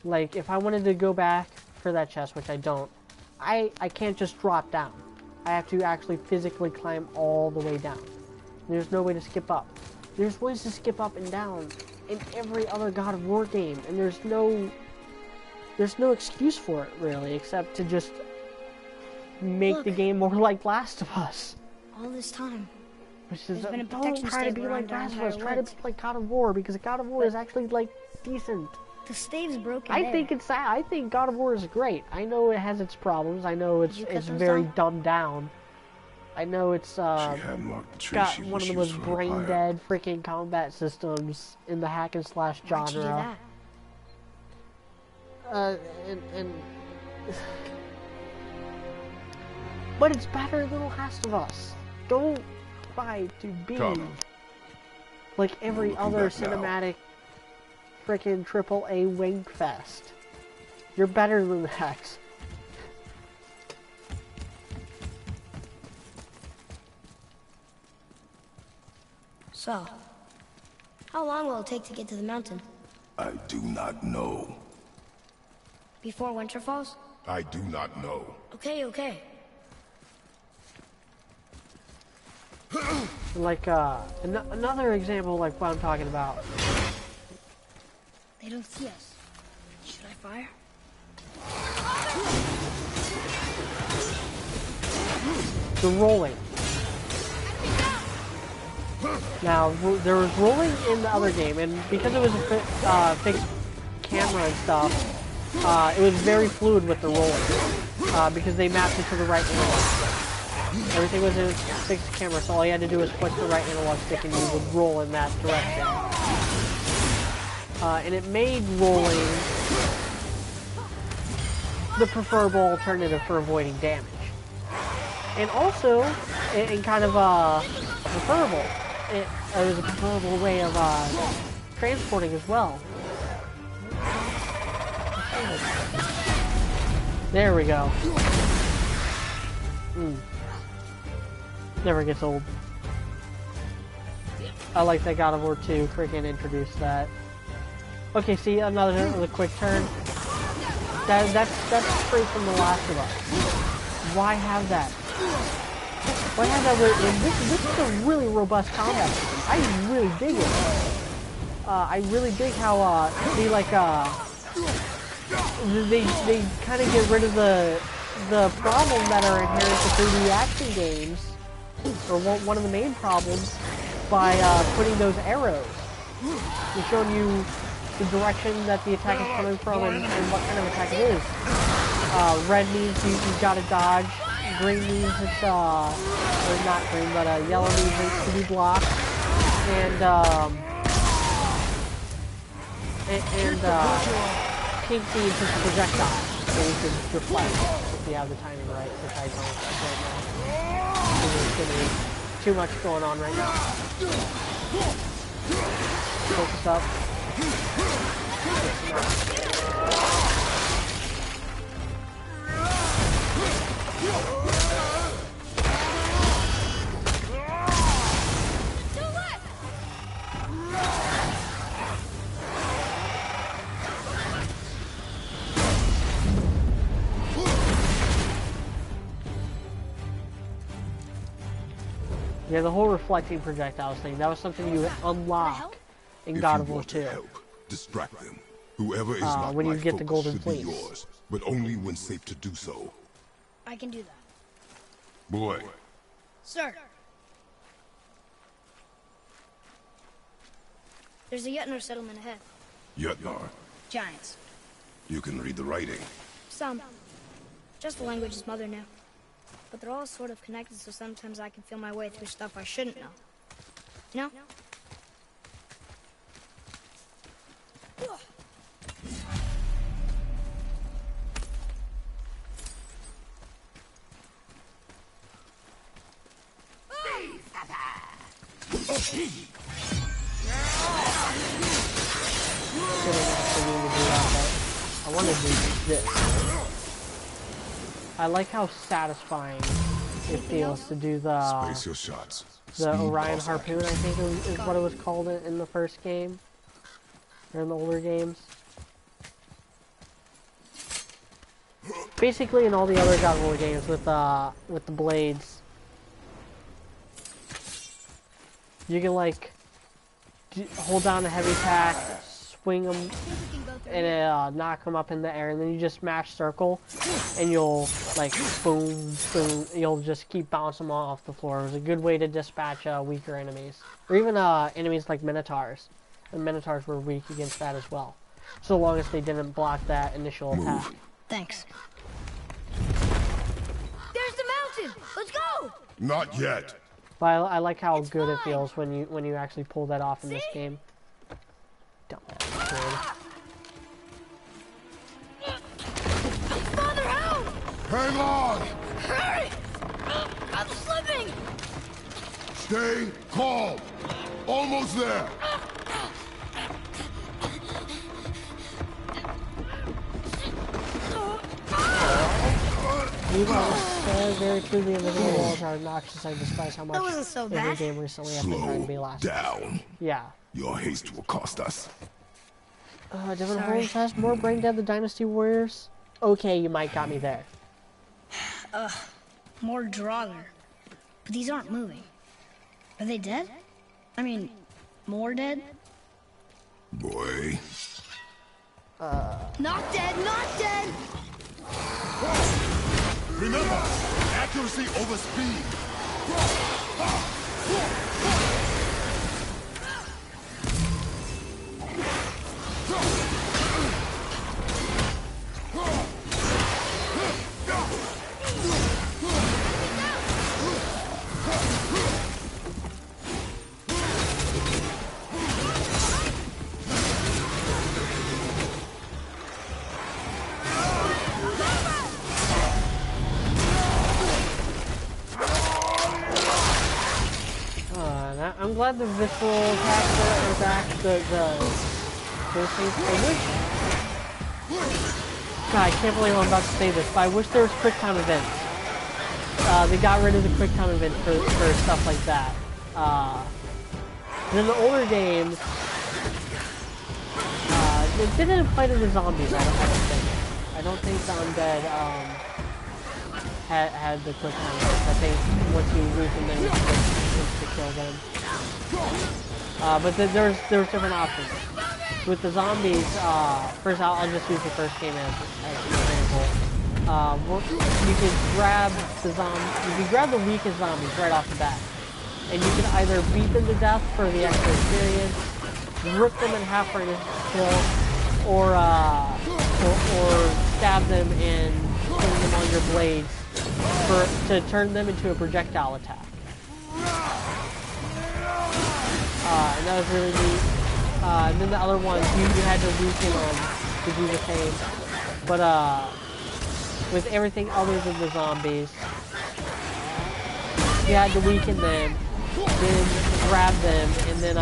S1: like, if I wanted to go back for that chest, which I don't, I can't just drop down. I have to actually physically climb all the way down. There's no way to skip up. There's ways to skip up and down in every other God of War game, and there's no excuse for it really, except to just make
S2: Look.
S1: the game more like Last of Us.
S2: All this time.
S1: Which is,
S2: There's been a
S1: don't
S2: protection
S1: try to
S2: stave
S1: be
S2: around
S1: like
S2: our
S1: Last of Us,
S2: entire
S1: try to
S2: woods.
S1: be like God of War, because God of War is actually, like, decent.
S2: The stave's broken
S1: I
S2: there.
S1: think God of War is great. I know it has its problems, I know
S2: Did you cut
S1: it's
S2: those
S1: very
S2: down?
S1: dumbed down. I know it's,
S3: She had marked the tree
S1: got
S3: she
S1: one of the
S3: wishes
S1: most
S3: for her pyre.
S1: brain-dead freaking combat systems in the hack and slash genre.
S2: Why'd you do that?
S1: And but it's better than Last of Us. Don't try to be
S3: Come.
S1: like every
S3: Looking
S1: other
S3: back now.
S1: cinematic freaking AAA wink fest. You're better than that.
S2: So, how long will it take to get to the mountain?
S3: I do not know.
S2: Before winter falls?
S3: I do not know.
S2: Okay.
S1: Like another example, like what I'm talking about.
S2: They don't see us. Should I fire?
S1: The rolling. Now, there was rolling in the other game, and because it was a fixed camera and stuff, it was very fluid with the rolling, because they mapped it to the right analog. Everything was in a fixed camera, so all you had to do was click the right analog stick and you would roll in that direction. And it made rolling the preferable alternative for avoiding damage. And also, in kind of preferable, it was a preferable way of transporting as well. There we go. Never gets old. I like that God of War 2 freaking introduced that. Okay, see, another quick turn. That's straight from The Last of Us. Why have that? Why have that? This is a really robust combat system. I really dig it. I really dig how they they kind of get rid of the problem that are inherent to 3D action games, or one of the main problems, by putting those arrows. They're showing you the direction that the attack is coming from and what kind of attack it is. Red means you've got to dodge. Green means it's, or not green, but yellow means it's to be blocked. And pink means it's a projectile. So you can reflect if you have the timing right, which I don't know. There's going to be too much going on right now. Focus up. Yeah, the whole reflecting projectiles thing, that was something you unlock in God of War 2.
S3: Distract them. Whoever is not
S1: when you
S3: my
S1: get the
S3: focus
S1: golden
S3: should be
S1: fleece.
S3: yours, but only when safe to do so.
S2: I can do that.
S3: Boy,
S2: Sir. There's a Yutner settlement ahead.
S3: Yutnar,
S2: Giants.
S3: you can read the writing.
S2: Some. Just the language his mother knew. But they're all sort of connected, so sometimes I can feel my way through stuff I shouldn't know. You know?
S1: I want to do this. I like how satisfying it feels to do
S3: Space your shots.
S1: the
S3: Speed
S1: Orion
S3: plus
S1: Harpoon, I
S3: accuracy.
S1: think is what it was called in the first game, or in the older games. Basically, in all the other God of War games with the blades, you can like hold down a heavy attack, swing them, and knock them up in the air, and then you just smash circle, and you'll like boom, boom. You'll just keep bouncing them off the floor. It was a good way to dispatch weaker enemies, or even enemies like Minotaurs. And Minotaurs were weak against that as well, so long as they didn't block that initial attack.
S2: Thanks. There's the mountain! Let's go!
S3: Not yet.
S1: But I like how good it feels when you actually pull that off in this game. Dump that
S2: Father, help!
S3: Hang on!
S2: Hurry! I'm slipping!
S3: Stay calm. Almost there.
S1: Meanwhile, very truly invisible walls are obnoxious. I despise how much
S2: That wasn't so
S1: every
S2: bad.
S1: game recently has been trying to be
S3: Slow
S1: last.
S3: down.
S1: Yeah.
S3: Your haste will cost us.
S1: Devin
S2: Sorry.
S1: Holmes has more brain dead than Dynasty Warriors. Okay, you might got me there.
S2: More Draugr. But these aren't moving. Are they dead? I mean, more dead?
S3: Boy.
S2: Not dead, not dead!
S3: Remember, accuracy over speed.
S1: I'm glad the visceral attacks are back. Those things. I wish. God, I can't believe I'm about to say this, but I wish there was quick time events. they got rid of the quick time event for stuff like that. In the older games, it didn't apply to the zombies. I don't think the undead had the quick time event. I think once you weaken them, it's to kill them. But there was different options. With the zombies, first I'll just use the first game as an example. You can grab the weakest zombies right off the bat, and you can either beat them to death for the extra experience, rip them in half for an instant kill, or stab them and swing them on your blades to turn them into a projectile attack. And that was really neat. And then the other ones, you had to weaken them to do the same. But with everything other than the zombies, you had to weaken them, then grab them, and then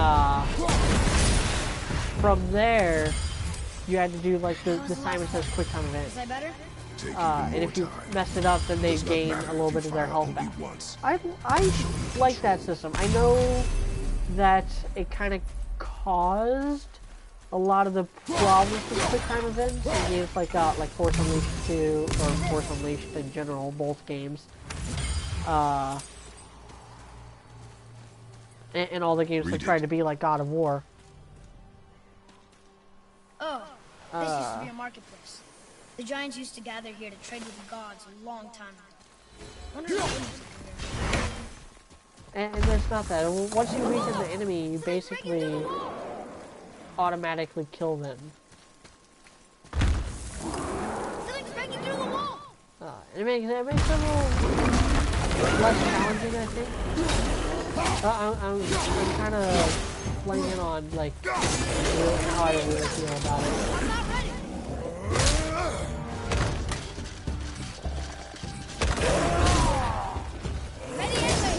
S1: from there, you had to do like the Simon Says quick time event.
S2: Is that better?
S1: And if you messed it up, then they gain a little bit of their health back. I like that system. I know that it kind of caused a lot of the problems with quick time events in games like Force Unleashed 2 or Force Unleashed in general, both games. And all the games that tried to be like God of War.
S2: Oh, this used to be a marketplace. The giants used to gather here to trade with the gods a long time ago. Wonder what they used to do there.
S1: And there's not that. Once you weaken the enemy, you basically automatically kill them.
S2: Something's breaking through the wall!
S1: It makes it a little less challenging, I think. I'm kind of playing on like how I really feel about it.
S2: I'm not ready! Ready anyway!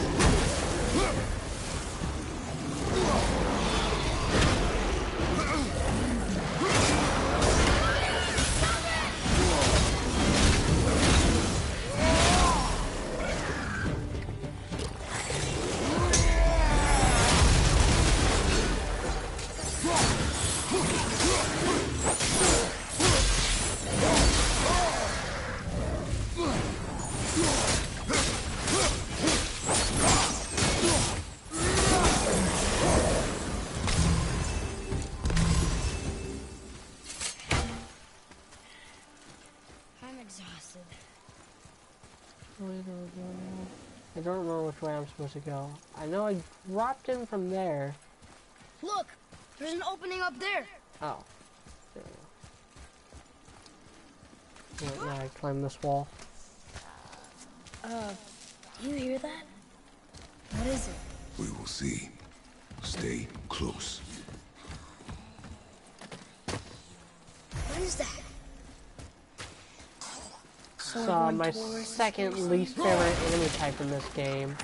S1: I don't remember which way I'm supposed to go. I know I dropped in from there.
S2: Look! There's an opening up there!
S1: Oh. There we go. Now I climb this wall.
S2: You hear that? What is it?
S3: We will see. Stay close.
S2: What is that?
S1: My second least favorite enemy type in this game.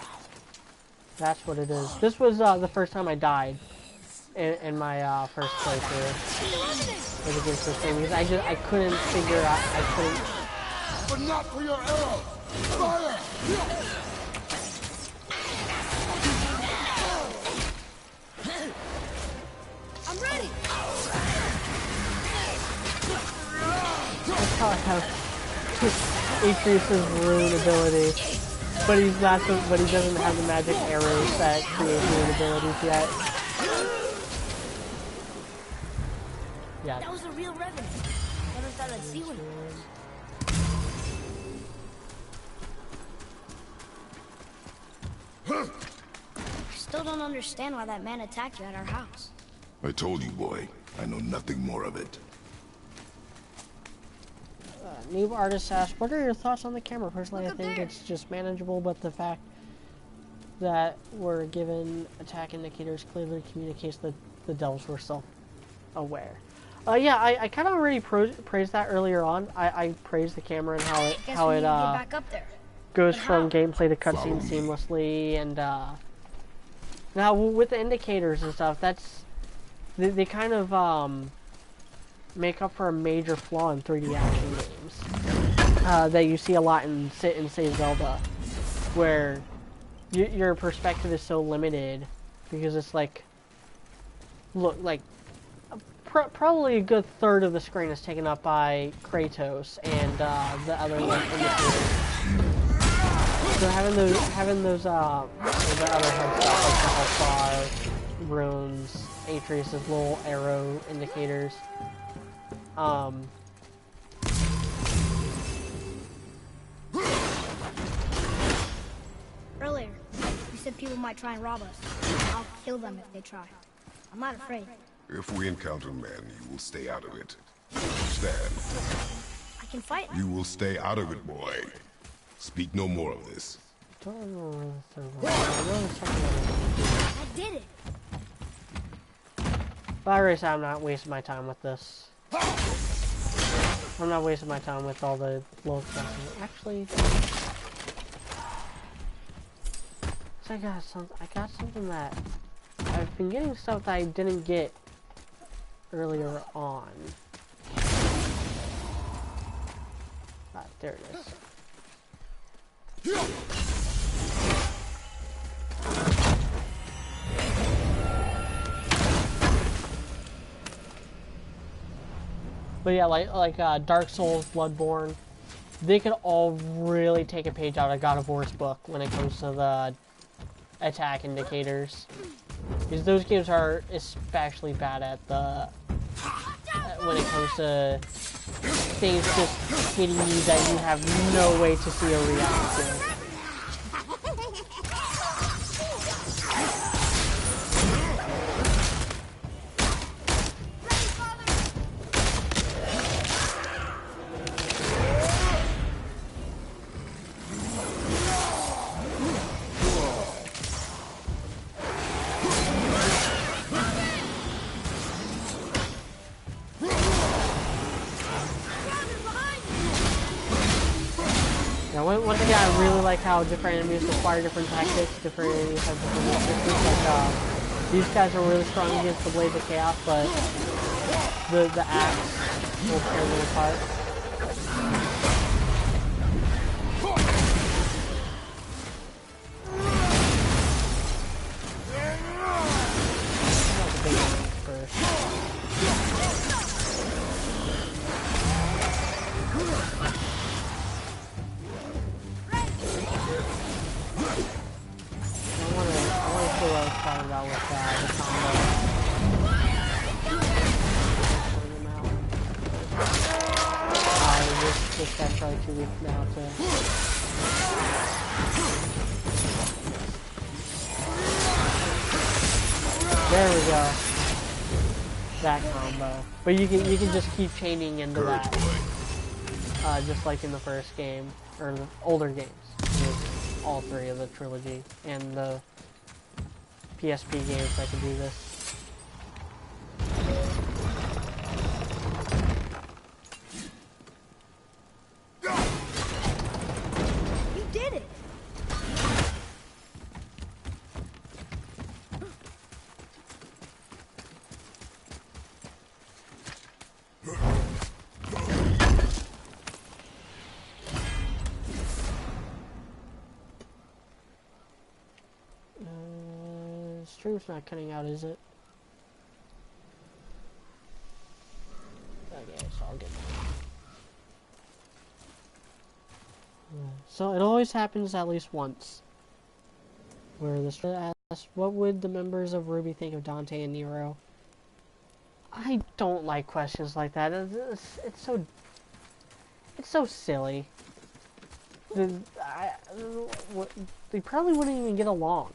S1: That's what it is. This was the first time I died in my first playthrough with against this thing, because I couldn't figure out,
S3: But not for your arrow! Fire!
S2: I'm ready!
S1: That's how I have Atreus' rune ability, but he doesn't have the magic arrows that create rune abilities yet. Yeah.
S2: That was a real revenant. Never thought I'd see one of those. I still don't understand why that man attacked you at our house.
S3: I told you, boy. I know nothing more of it.
S1: Noob Artist asks, what are your thoughts on the camera? Personally, I think it's just manageable, but the fact that we're given attack indicators clearly communicates that the devils were self-aware. Yeah, I kind of already praised that earlier on. I praised the camera and how it
S2: back up there.
S1: goes from gameplay to cutscene seamlessly, and now with the indicators and stuff, they kind of make up for a major flaw in 3D action games that you see a lot in say Zelda. where your perspective is so limited because it's like, look, like probably a good third of the screen is taken up by Kratos and the other like indicators. So having those the other head stuff like the Hellfire, runes, Atreus' little arrow indicators.
S2: Earlier, you said people might try and rob us. I'll kill them if they try. I'm not afraid.
S3: If we encounter men, you will stay out of it. Understand?
S2: I can fight.
S3: You will stay out of it, boy. Speak no more of this.
S2: I did it.
S1: But I already said I'm not wasting my time with this. I'm not wasting my time with all the little stuff. Actually, I got something that I've been getting stuff that I didn't get earlier on. Ah, there it is. But yeah, like Dark Souls, Bloodborne, they could all really take a page out of God of War's book when it comes to the attack indicators. Because those games are especially bad at the when it comes to things just hitting you that you have no way to see or react to. One thing I really like how different enemies require different tactics, different enemies have different weaknesses. Like, these guys are really strong against the Blades of Chaos, but the axe will tear them apart. This guy's probably too weak now to... There we go. That combo. But you can just keep chaining into that. Just like in the first game, or the older games. With all three of the trilogy and the PSP games that can do this. Stream's not cutting out, is it? Okay, it's all good. So it always happens at least once. Where the streamer asks, what would the members of Ruby think of Dante and Nero? I don't like questions like that. It's so silly. They probably wouldn't even get along.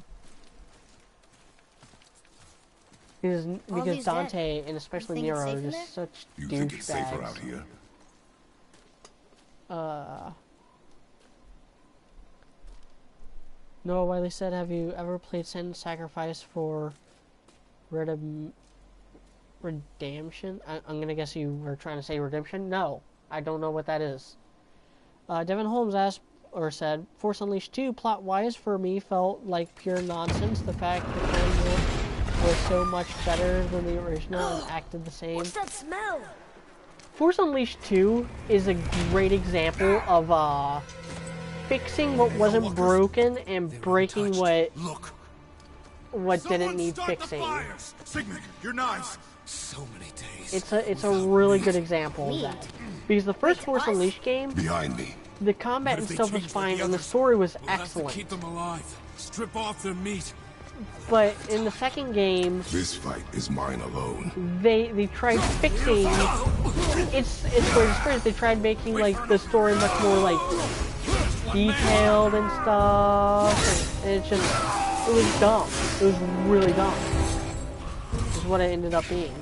S1: Because Dante and especially Nero are just such douchebags. You think it's safer out here? Noah Wiley said, have you ever played Sin Sacrifice for Redemption? I'm gonna guess you were trying to say Redemption? No, I don't know what that is. Devin Holmes asked, or said, Force Unleashed 2, plot-wise, for me, felt like pure nonsense. The fact the film was so much better than the original and acted the same.
S2: What's that smell?
S1: Force Unleashed 2 is a great example of fixing what wasn't broken and breaking what didn't need fixing.
S6: Sigmund, your knives. So many days.
S1: It's a really good example of that. Because the first Force Unleashed game,
S3: Behind me.
S1: the combat and stuff was fine and the story was excellent.
S6: Keep them alive. Strip off their meat.
S1: But in the second game,
S3: This fight is mine alone.
S1: they tried fixing. It's where it's strange. They tried making like the story much more like detailed and stuff, and it was dumb. It was really dumb. Is what it ended up being.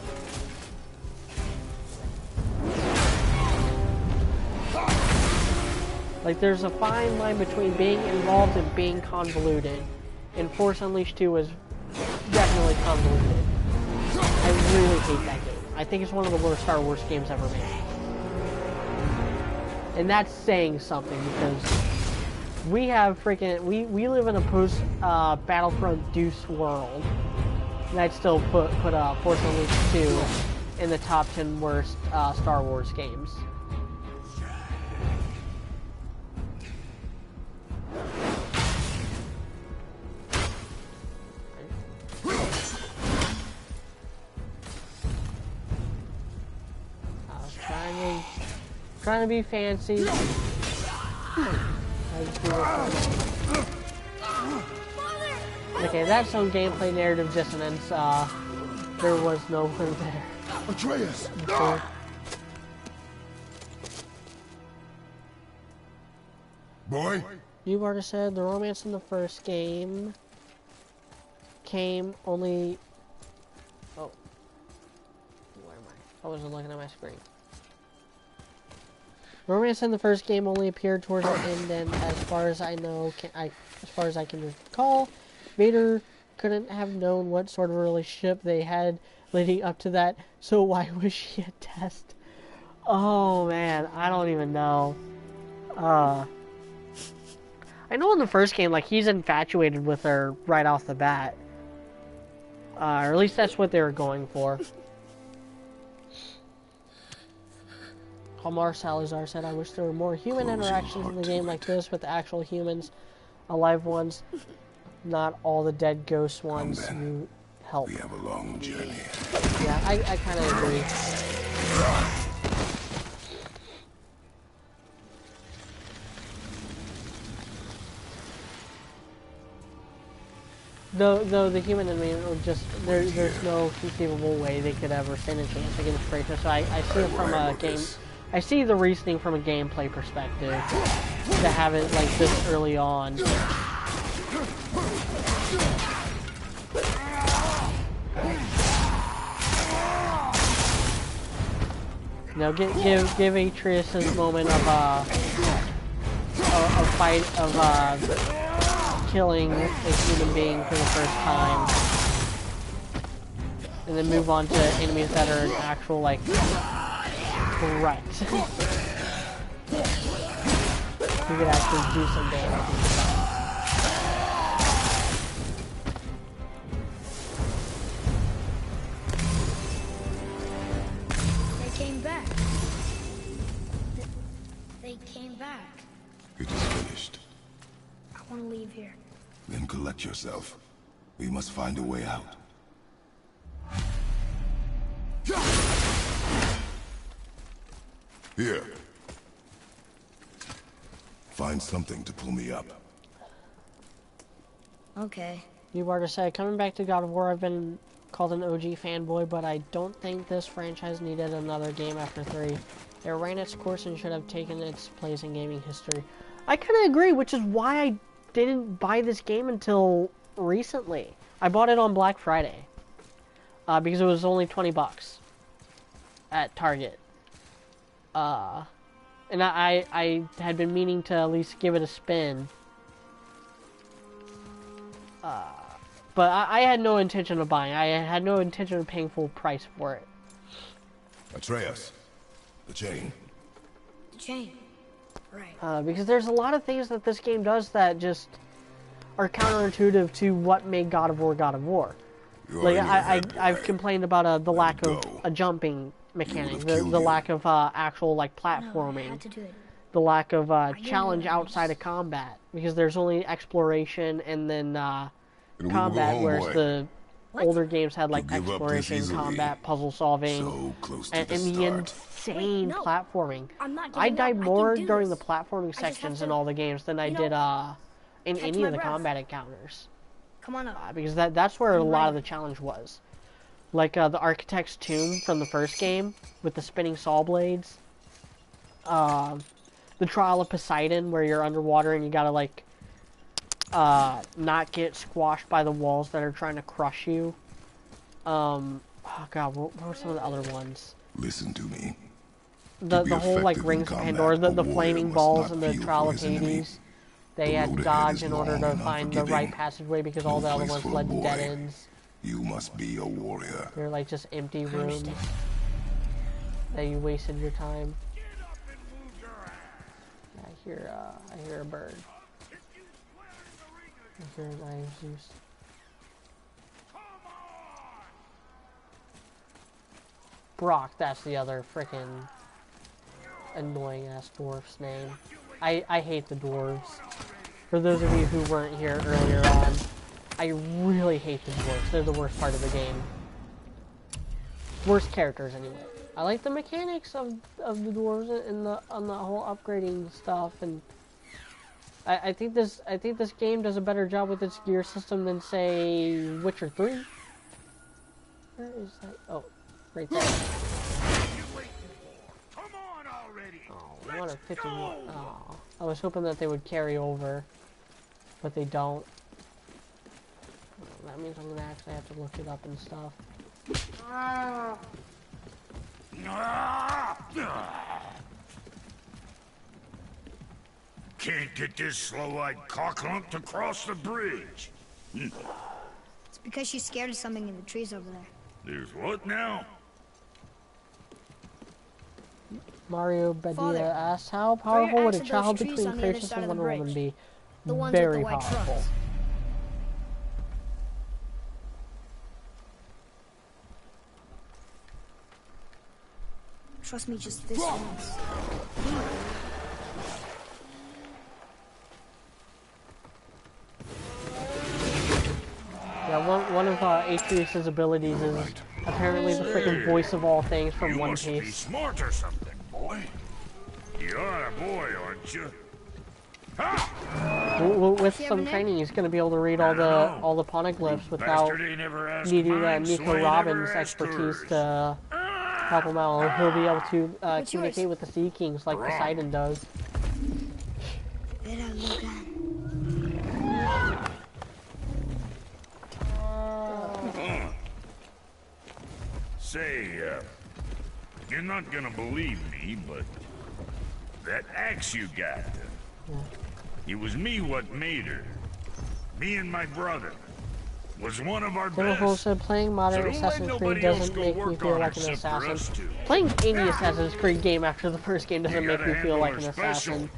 S1: Like there's a fine line between being involved and being convoluted. And Force Unleashed 2 was definitely convoluted. I really hate that game. I think it's one of the worst Star Wars games ever made. And that's saying something because we have freaking we live in a post Battlefront Deuce world. And I'd still put Force Unleashed 2 in the top 10 worst Star Wars games. Trying to be fancy. Okay, that's some gameplay narrative dissonance. There was no one there.
S3: Atreus!
S1: Okay.
S3: Boy?
S1: You already said the romance in the first game came only... Oh. Where am I? I wasn't looking at my screen. Romance in the first game only appeared towards the end, and as far as I know, as far as I can recall, Vader couldn't have known what sort of relationship they had leading up to that, so why was she a test? Oh man, I don't even know. I know in the first game, like, he's infatuated with her right off the bat. Or at least that's what they were going for. Omar Salazar said, I wish there were more human interactions in the game like this with actual humans, alive ones, not all the dead ghost ones who help.
S3: We have a long journey.
S1: Yeah, I kind of agree. Though the human enemy are just there's no conceivable way they could ever stand a chance against Kratos. So I see it from a game. I see the reasoning from a gameplay perspective to have it like this early on. You know, give Atreus his moment of a fight of killing a human being for the first time, and then move on to enemies that are an actual like threat. You could actually do some damage and stuff.
S2: They came back. They came back.
S3: It is finished.
S2: I want to leave here.
S3: Then collect yourself. We must find a way out. Here. Find something to pull me up.
S2: Okay.
S1: You already said, coming back to God of War, I've been called an OG fanboy, but I don't think this franchise needed another game after 3. It ran its course and should have taken its place in gaming history. I kind of agree, which is why I didn't buy this game until recently. I bought it on Black Friday. Because it was only 20 bucks at Target. And I had been meaning to at least give it a spin. But I had no intention of buying. I had no intention of paying full price for it.
S3: Atreus. The chain.
S2: The chain. Right.
S1: Because there's a lot of things that this game does that just are counterintuitive to what made God of War God of War. Like, I've complained about the lack of a jumping mechanic, the lack of actual like platforming, the lack of challenge outside of combat, because there's only exploration and then combat,
S3: home,
S1: whereas
S3: boy.
S1: the older games had like
S3: You'll give up this
S1: exploration,
S3: easily.
S1: combat, puzzle solving,
S3: So close to
S1: and
S3: the
S1: the
S3: start.
S1: insane
S2: Wait, no.
S1: platforming.
S2: I'm not
S1: I
S2: giving up.
S1: died
S2: I can
S1: more
S2: do
S1: during
S2: this.
S1: the platforming
S2: just have
S1: sections
S2: to,
S1: in all the games than I
S2: you know,
S1: did in
S2: catch
S1: any
S2: my
S1: of the
S2: breath.
S1: combat encounters.
S2: Come on up.
S1: Because that's where a
S2: I'm
S1: lot
S2: ready.
S1: of the challenge was. Like the Architect's Tomb from the first game with the spinning saw blades. The Trial of Poseidon, where you're underwater and you gotta like not get squashed by the walls that are trying to crush you. Oh god, what were some of the other ones?
S3: Listen to me.
S1: The
S3: be
S1: whole like
S3: effective in
S1: Rings of
S3: combat,
S1: Pandora,
S3: a
S1: the
S3: warrior
S1: flaming
S3: must
S1: balls
S3: not
S1: and the
S3: feel
S1: Trial
S3: for
S1: of
S3: his enemy.
S1: Hades. They
S3: The
S1: had
S3: road
S1: to
S3: ahead
S1: dodge
S3: is
S1: in order
S3: long
S1: to
S3: and
S1: find the right
S3: unforgiving.
S1: passageway because
S3: No
S1: all the other
S3: place
S1: ones
S3: for a
S1: led to dead
S3: boy.
S1: ends.
S3: You must be a warrior.
S1: They're like just empty
S2: I
S1: rooms
S2: understand.
S1: that you wasted your time. I hear a bird. I hear an Iron Zeus. Brock, that's the other frickin' annoying ass dwarf's name. I hate the dwarves. For those of you who weren't here earlier on, I really hate the dwarves. They're the worst part of the game. Worst characters anyway. I like the mechanics of the dwarves and on the whole upgrading stuff, and I think this game does a better job with its gear system than say Witcher 3. Where is that? Oh, right there.
S4: Come on already.
S1: Oh, 151. Oh, I was hoping that they would carry over, but they don't. That means I'm gonna actually have to look it up and stuff.
S6: Can't get this slow-eyed cocklump to cross the bridge.
S2: It's because she's scared of something in the trees over there.
S6: There's what now?
S1: Mario Badia
S2: Father,
S1: asks, how
S2: throw your
S1: powerful would a
S2: axe at those
S1: child
S2: trees
S1: between
S2: on the other
S1: Kratos
S2: side
S1: and
S2: of the
S1: Wonder Woman
S2: bridge.
S1: be?
S2: The ones with
S1: Very
S2: the white
S1: powerful.
S2: trunks. Trust me just this once.
S1: Yeah, one of Atreus' abilities is apparently the freaking voice of all things from
S6: You
S1: One
S6: must be
S1: Piece.
S6: smart or something, boy. You're a boy, aren't you? Ha!
S1: With
S2: You
S1: some
S2: have a
S1: training,
S2: name?
S1: he's gonna be able to read all the poneglyphs without
S6: Bastard ain't ever asked
S1: needing
S6: mine, so
S1: Nico
S6: ain't
S1: Robin's
S6: ever asked
S1: expertise
S6: hers.
S1: to help him out. He'll be able to
S2: What's
S1: communicate
S2: yours?
S1: with the Sea Kings like
S6: Wrong.
S1: Poseidon does.
S2: Vera Logan.
S6: Say, you're not gonna believe me, but that axe you got, it was me what made her. Me and my brother. Was one of our
S1: Liverpool
S6: best.
S1: said playing modern
S6: So don't let
S1: Assassin's Creed
S6: nobody else
S1: doesn't
S6: go
S1: make me
S6: work
S1: feel
S6: on
S1: like
S6: her
S1: an
S6: except for us
S1: assassin.
S6: two.
S1: Playing any Assassin's Creed game after the first game doesn't
S6: You
S1: make
S6: gotta
S1: me feel
S6: handle
S1: like
S6: her
S1: an
S6: special,
S1: assassin.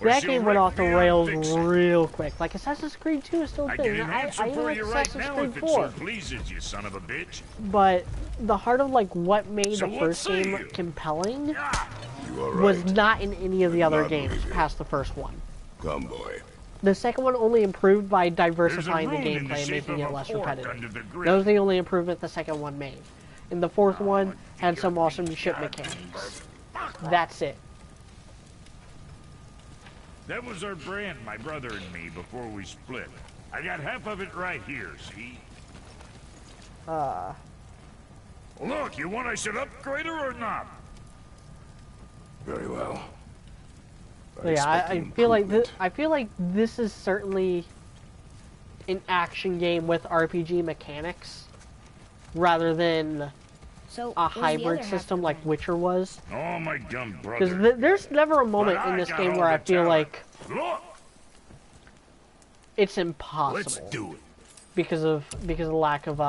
S6: or
S1: That
S6: she'll
S1: game went
S6: wreck
S1: off the
S6: me, I'll
S1: rails
S6: fix it.
S1: real quick. Like Assassin's Creed 2 is still a
S6: I
S1: thing.
S6: get an answer
S1: I even
S6: for
S1: like
S6: you right
S1: Assassin's
S6: now
S1: Creed
S6: if it
S1: 4.
S6: so pleases you, son of a bitch.
S1: But the heart of like what made
S6: So
S1: the
S6: what
S1: first
S6: say
S1: game
S6: you?
S1: compelling
S3: You are
S1: was
S3: right.
S1: not in any of the
S3: I
S1: other
S3: do not
S1: games
S3: believe you.
S1: past the first one.
S3: Come, boy.
S1: The second one only improved by
S6: There's a
S1: diversifying the
S6: rune in the
S1: gameplay,
S6: shape
S1: making
S6: of
S1: it
S6: a
S1: less
S6: fork
S1: repetitive.
S6: under the
S1: That
S6: grill.
S1: was the only improvement the second one made. And the fourth one had some awesome ship mechanics. That's it.
S6: That was our brand, my brother and me, before we split. I got half of it right here, see? Look, you want I should upgrade her or not?
S3: Very well.
S1: Yeah,
S3: expect
S1: I
S3: an
S1: feel like
S3: improvement.
S1: I feel like this is certainly an action game with RPG mechanics, rather than
S2: So,
S1: a
S2: where's the other
S1: hybrid
S2: half
S1: system
S2: of
S1: like
S2: the
S1: Witcher was.
S6: Oh, my dumb
S1: Because
S6: brother.
S1: there's never a moment
S6: But
S1: in
S6: I
S1: this
S6: got
S1: game
S6: all
S1: where I
S6: the
S1: feel
S6: talent.
S1: like
S6: Look,
S1: it's
S6: let's
S1: impossible
S6: do it.
S1: because of the lack of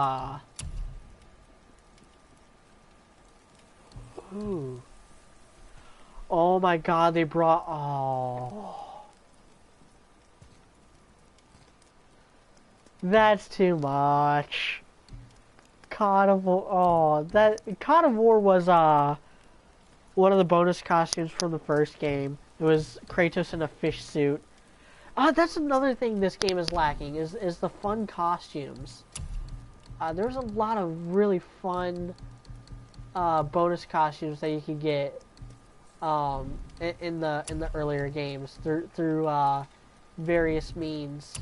S1: Ooh. Oh my god, they brought That's too much. God of War. Oh, that God of War was one of the bonus costumes from the first game. It was Kratos in a fish suit. That's another thing this game is lacking, is the fun costumes. There's a lot of really fun bonus costumes that you can get in the earlier games through various means,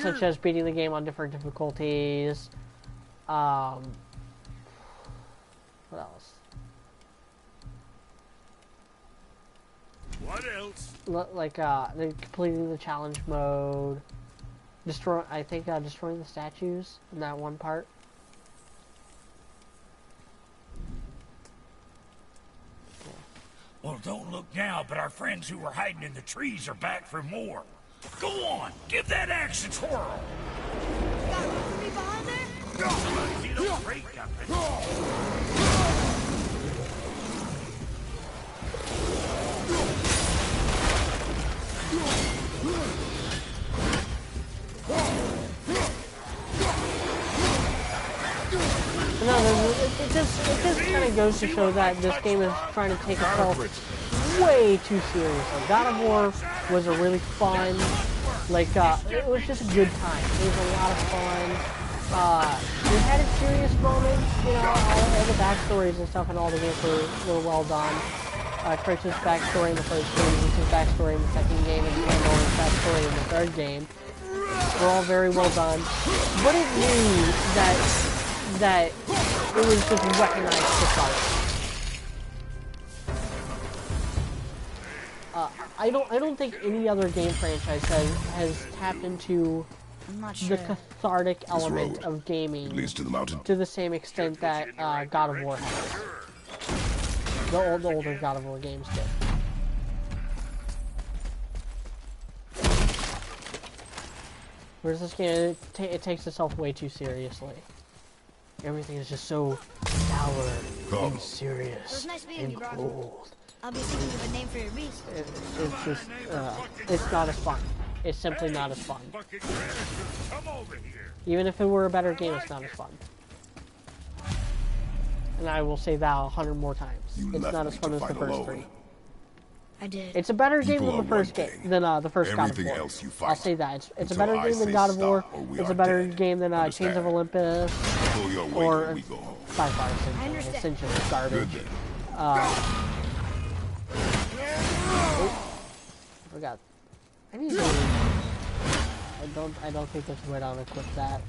S1: such as beating the game on different difficulties. What else?
S6: What else?
S1: Like completing the challenge mode, destroying the statues in that one part.
S4: Well, don't look now, but our friends who were hiding in the trees are back for more. Go on, give that axe a twirl.
S2: Got room for me behind there?
S4: You don't break nothing.
S1: No, it just kind of goes to show that this game is trying to take itself way too seriously. God of War was a really fun, it was just a good time. It was a lot of fun. It had its serious moments, all the backstories and stuff in all the games were well done. Kratos' backstory in the first game, his backstory in the second game, and Pandora's backstory in the third game were all very well done. But it knew that it was just recognized to start. I don't think any other game franchise has tapped into the cathartic element of gaming
S3: leads to the mountain.
S1: to the same extent that God of War has. The older God of War games did. Whereas this game, it takes itself way too seriously. Everything is just so sour and serious
S2: nice meeting
S1: and
S2: you, Brock.
S1: cold.
S2: I'll be thinking of a name for your beast.
S1: It's just, it's not as fun. It's simply not as fun.
S6: Come over here.
S1: Even if it were a better game, it's not as fun. And I will say that 100 more times. It's not as fun as the first three.
S2: I did.
S1: It's a better game
S3: People
S1: than the first
S3: are one
S1: game,
S3: thing.
S1: than the first God of
S3: Everything
S1: War.
S3: else you fight.
S1: I'll say that. It's a
S3: Until
S1: better
S3: I
S1: game than
S3: say
S1: God of War.
S3: stop or we
S1: It's
S3: are
S1: a better
S3: dead.
S1: game than Chains of
S3: Understand?
S1: Olympus
S3: Pull your weight
S1: or
S3: and we go home.
S1: Sci-Fi Ascension.
S2: understand.
S1: Ascension is garbage.
S3: Good then.
S1: I forgot. I need to. I don't think there's a way to unequip that.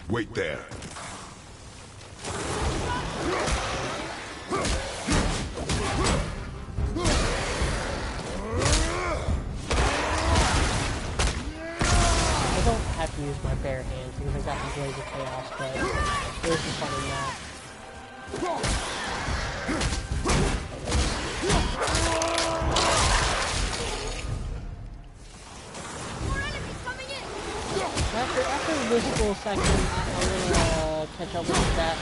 S3: Wait there.
S1: I don't have to use my bare hands because I got the Blades of Chaos, but there's some fun in that. After this full section, I'm gonna catch up with that.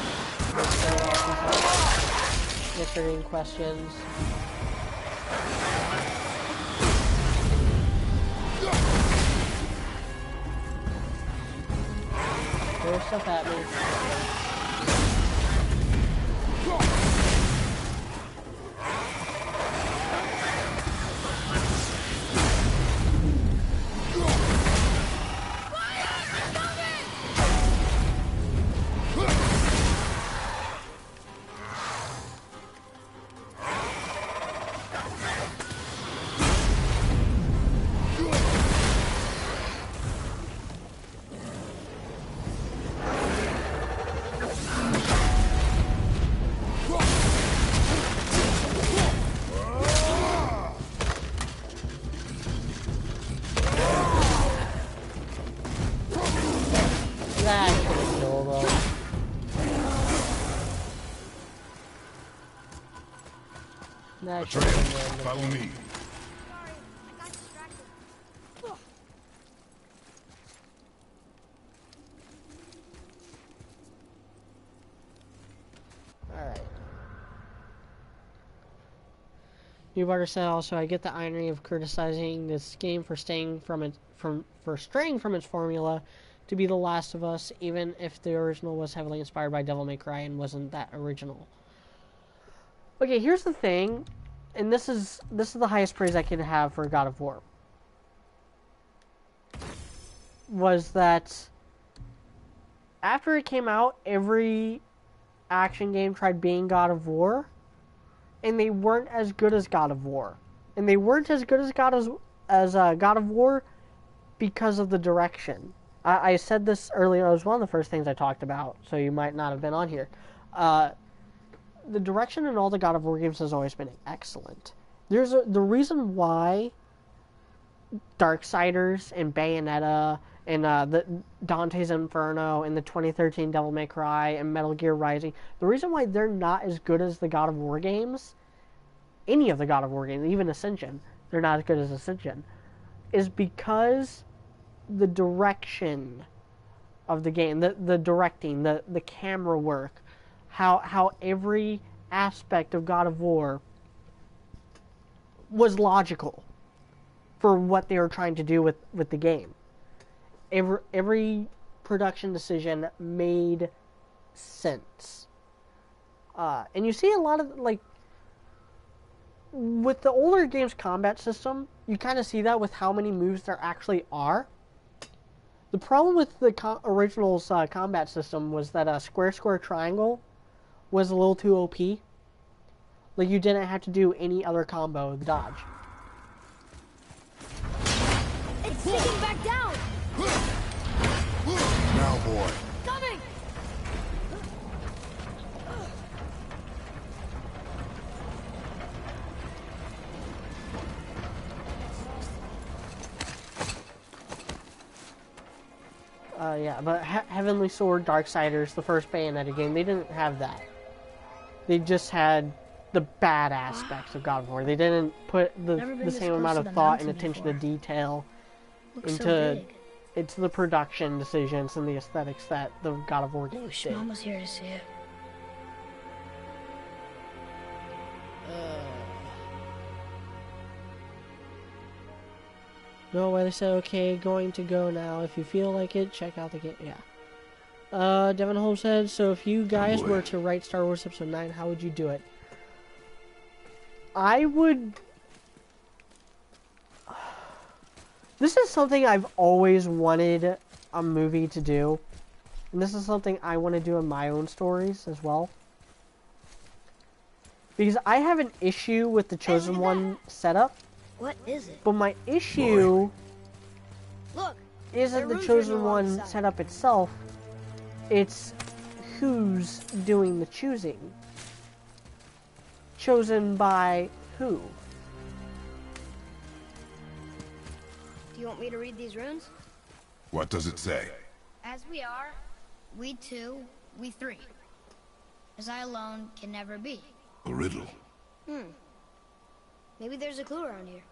S1: Answering questions. Throw stuff at me. That should have killed him. That should have
S3: Atreus,
S1: been
S3: follow me.
S1: Alright. Newbarter said also, I get the irony of criticizing this game for straying from its formula to be The Last of Us, even if the original was heavily inspired by Devil May Cry and wasn't that original. Okay, here's the thing, and this is the highest praise I can have for God of War. Was that after it came out, every action game tried being God of War, and they weren't as good as God of War. And they weren't as good as God of War because of the direction. I said this earlier. It was one of the first things I talked about, so you might not have been on here. The direction in all the God of War games has always been excellent. The reason why Darksiders and Bayonetta and the Dante's Inferno and the 2013 Devil May Cry and Metal Gear Rising, the reason why they're not as good as the God of War games, any of the God of War games, even Ascension, they're not as good as Ascension, is because the direction of the game, the directing, the camera work, how every aspect of God of War was logical for what they were trying to do with the game. Every production decision made sense. And you see a lot of, like, with the older games' combat system, you kind of see that with how many moves there actually are. The problem with the original's combat system was that a square, triangle was a little too OP. Like, you didn't have to do any other combo to dodge.
S2: It's sinking back down!
S3: Now, boy.
S2: Coming!
S1: Yeah, but Heavenly Sword, Darksiders, the first Bayonetta game, they didn't have that. They just had the bad aspects of God of War. They didn't put the same amount of thought and attention to detail into the production decisions and the aesthetics that the God of War games
S2: Wish
S1: did.
S2: Mom was here to see it.
S1: No, why they said, okay, going to go now. If you feel like it, check out the game. Yeah. Devin Holmes said, so if you guys were to write Star Wars Episode 9, how would you do it? I would... This is something I've always wanted a movie to do. And this is something I want to do in my own stories as well. Because I have an issue with the Chosen One setup.
S2: What is it?
S1: But my issue
S2: Look,
S1: isn't the Chosen One setup itself. It's who's doing the choosing. Chosen by who?
S2: do you want me to read these runes?
S3: What does it say?
S2: As we are, we two, we three. As I alone can never be.
S3: A riddle.
S2: Maybe there's a clue around here.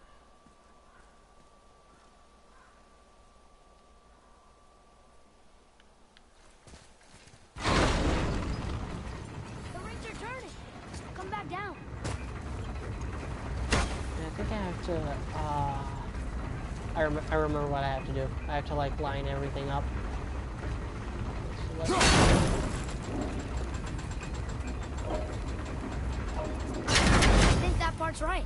S2: The rings are turning. Come back down.
S1: I think I have to, I remember what I have to do. I have to, like, line everything up. So
S2: I think that part's right.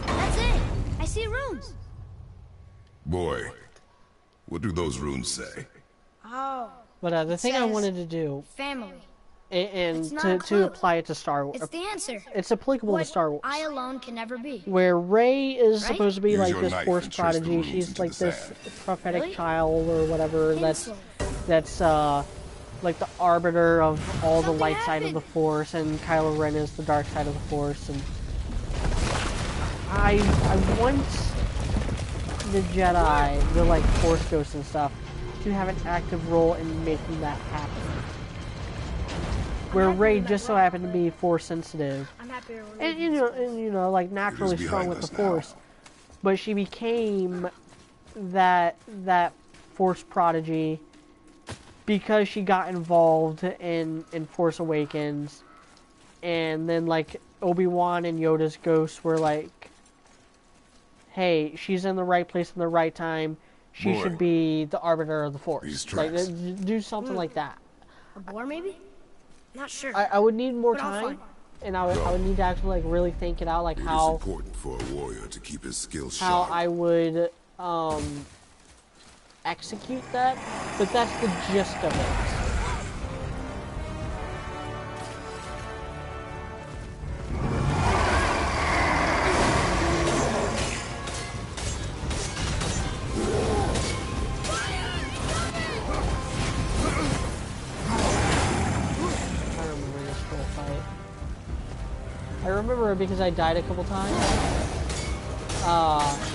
S2: That's it. I see runes.
S3: Boy, what do those runes say?
S2: Oh,
S1: But the thing I
S2: says
S1: wanted to do,
S2: family.
S1: and
S2: It's not a
S1: to
S2: clue.
S1: apply it to Star Wars,
S2: It's the answer.
S1: it's applicable to
S2: What
S1: Star Wars,
S2: I alone can never be.
S1: where Rey is
S2: Right?
S1: supposed to be
S3: Use
S1: like
S3: your
S1: this
S3: knife
S1: Force
S3: and trace the
S1: prodigy.
S3: runes
S1: She's
S3: into
S1: like
S3: the
S1: this
S3: sand.
S1: prophetic
S2: Really?
S1: child or whatever.
S2: Pencil.
S1: That's like the arbiter of all the
S2: Something
S1: light side of the
S2: happened.
S1: Force, and Kylo Ren is the dark side of the Force. And I want the Jedi, the like Force ghosts and stuff, to have an active role in making that happen. where Rey just so happened to be Force sensitive,
S2: I'm happier with
S1: and you know, like naturally strong with the Force, but she became that Force prodigy because she got involved in Force Awakens, and then like Obi-Wan and Yoda's ghosts were like, hey, she's in the right place in the right time. She should be the arbiter of the Force. Like, do something like that.
S2: A boar, maybe? Not sure.
S1: I would need more time, and I would need to actually like really think it out, like how.
S3: It is important for a warrior to keep his skills
S1: how
S3: sharp.
S1: I would execute that, but that's the gist of it. I remember it because I died a couple times.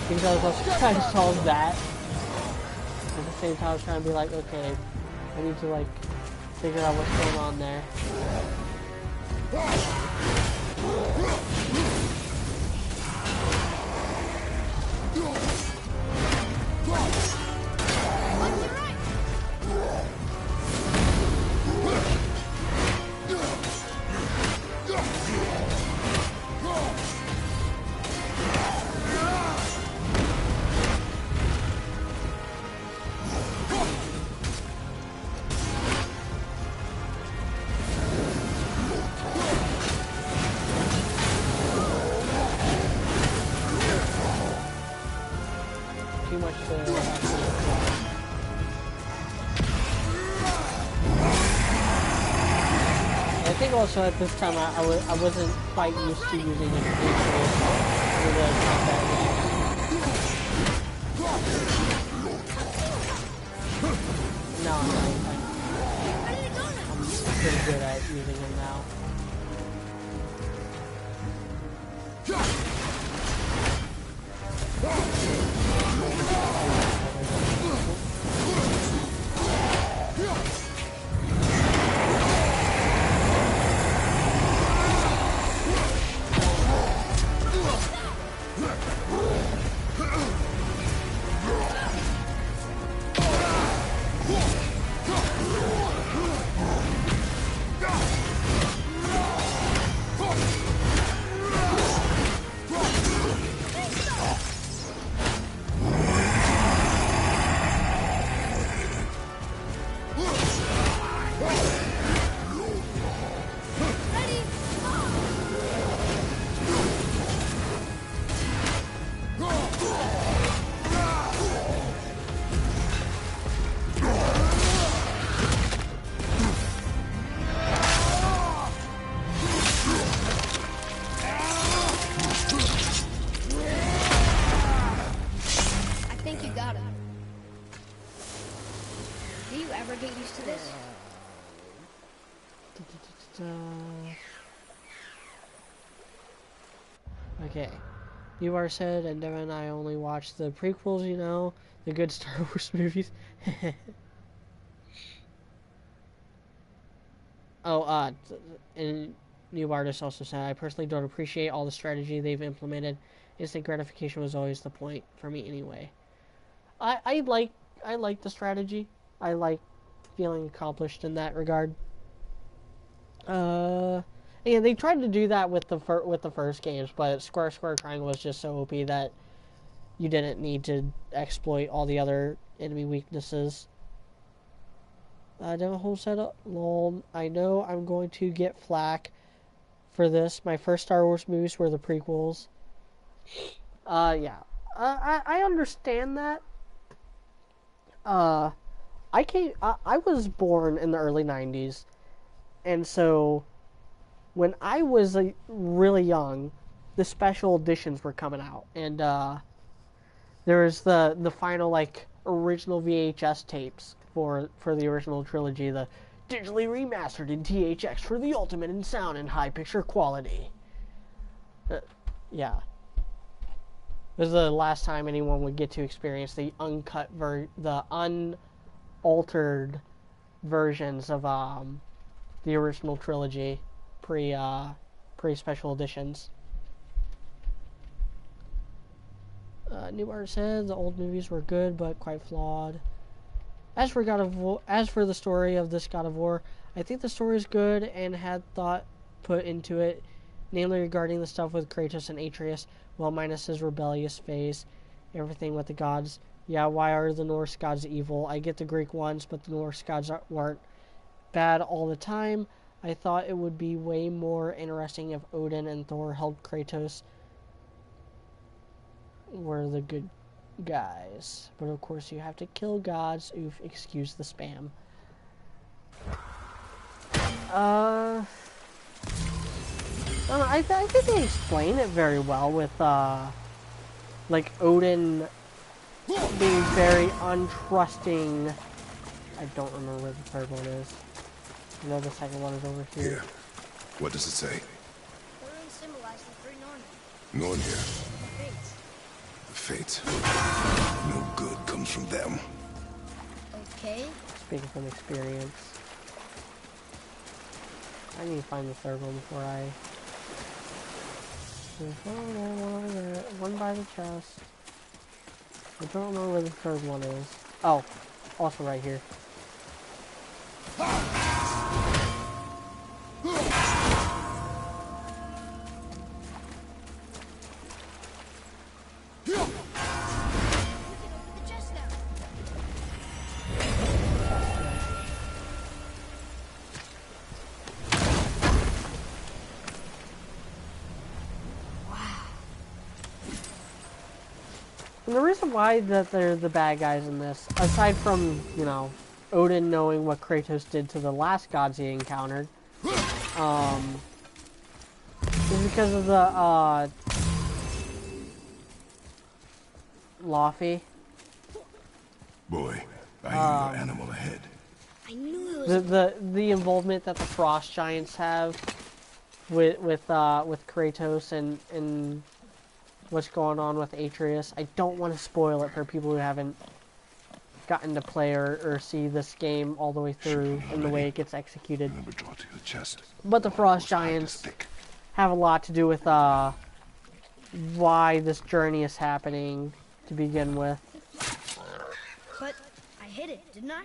S1: Because I was trying to solve that. At the same time, I was trying to be like, okay, I need to like figure out what's going on there. Too much to I think also at this time I wasn't quite used to using it for the combat game. No, I'm pretty good at using them now. Okay. You are said, and Devin and I only watched the prequels, you know, the good Star Wars movies. And New Artist also said, I personally don't appreciate all the strategy they've implemented. Instant gratification was always the point for me anyway. I like the strategy. I like feeling accomplished in that regard. Yeah, they tried to do that with the first games, but Square Triangle was just so OP that you didn't need to exploit all the other enemy weaknesses. Devil Hole said, lol, I know I'm going to get flack for this. My first Star Wars movies were the prequels. Yeah. I understand that. I was born in the early 90s, and so when I was really young, the special editions were coming out, and there was the final like original VHS tapes for the original trilogy, the digitally remastered in THX for the ultimate in sound and high picture quality. Yeah. This is the last time anyone would get to experience the the unaltered versions of the original trilogy, pre special editions. New Art said the old movies were good but quite flawed. As for the story of this God of War, I think the story is good and had thought put into it, namely regarding the stuff with Kratos and Atreus, well, minus his rebellious phase, everything with the gods. Yeah, why are the Norse gods evil? I get the Greek ones, but the Norse gods weren't bad all the time. I thought it would be way more interesting if Odin and Thor helped Kratos were the good guys. But of course you have to kill gods. Oof, excuse the spam. I think they explain it very well with, like, Odin being very untrusting. I don't remember where the third one is. I know the second one is over here.
S3: Here. What does it say?
S2: The runes symbolize the three
S3: Norn
S2: Nornen.
S3: here.
S2: The
S3: The
S2: fates.
S3: fates. No good comes from them.
S2: Okay.
S1: Speaking from experience. I need to find the third one before I... One by the chest. I don't know where the third one is. Oh, also right here. And the reason why that they're the bad guys in this, aside from, you know, Odin knowing what Kratos did to the last gods he encountered, is because of the, Laufey.
S3: Boy, I hear your animal ahead.
S2: I knew it was
S1: The involvement that the Frost Giants have with Kratos and what's going on with Atreus. I don't want to spoil it for people who haven't gotten to play or see this game all the way through and the way it gets executed.
S3: Remember, draw to your chest.
S1: But the Frost Giants have a lot to do with why this journey is happening to begin with.
S2: But I hit it, didn't I?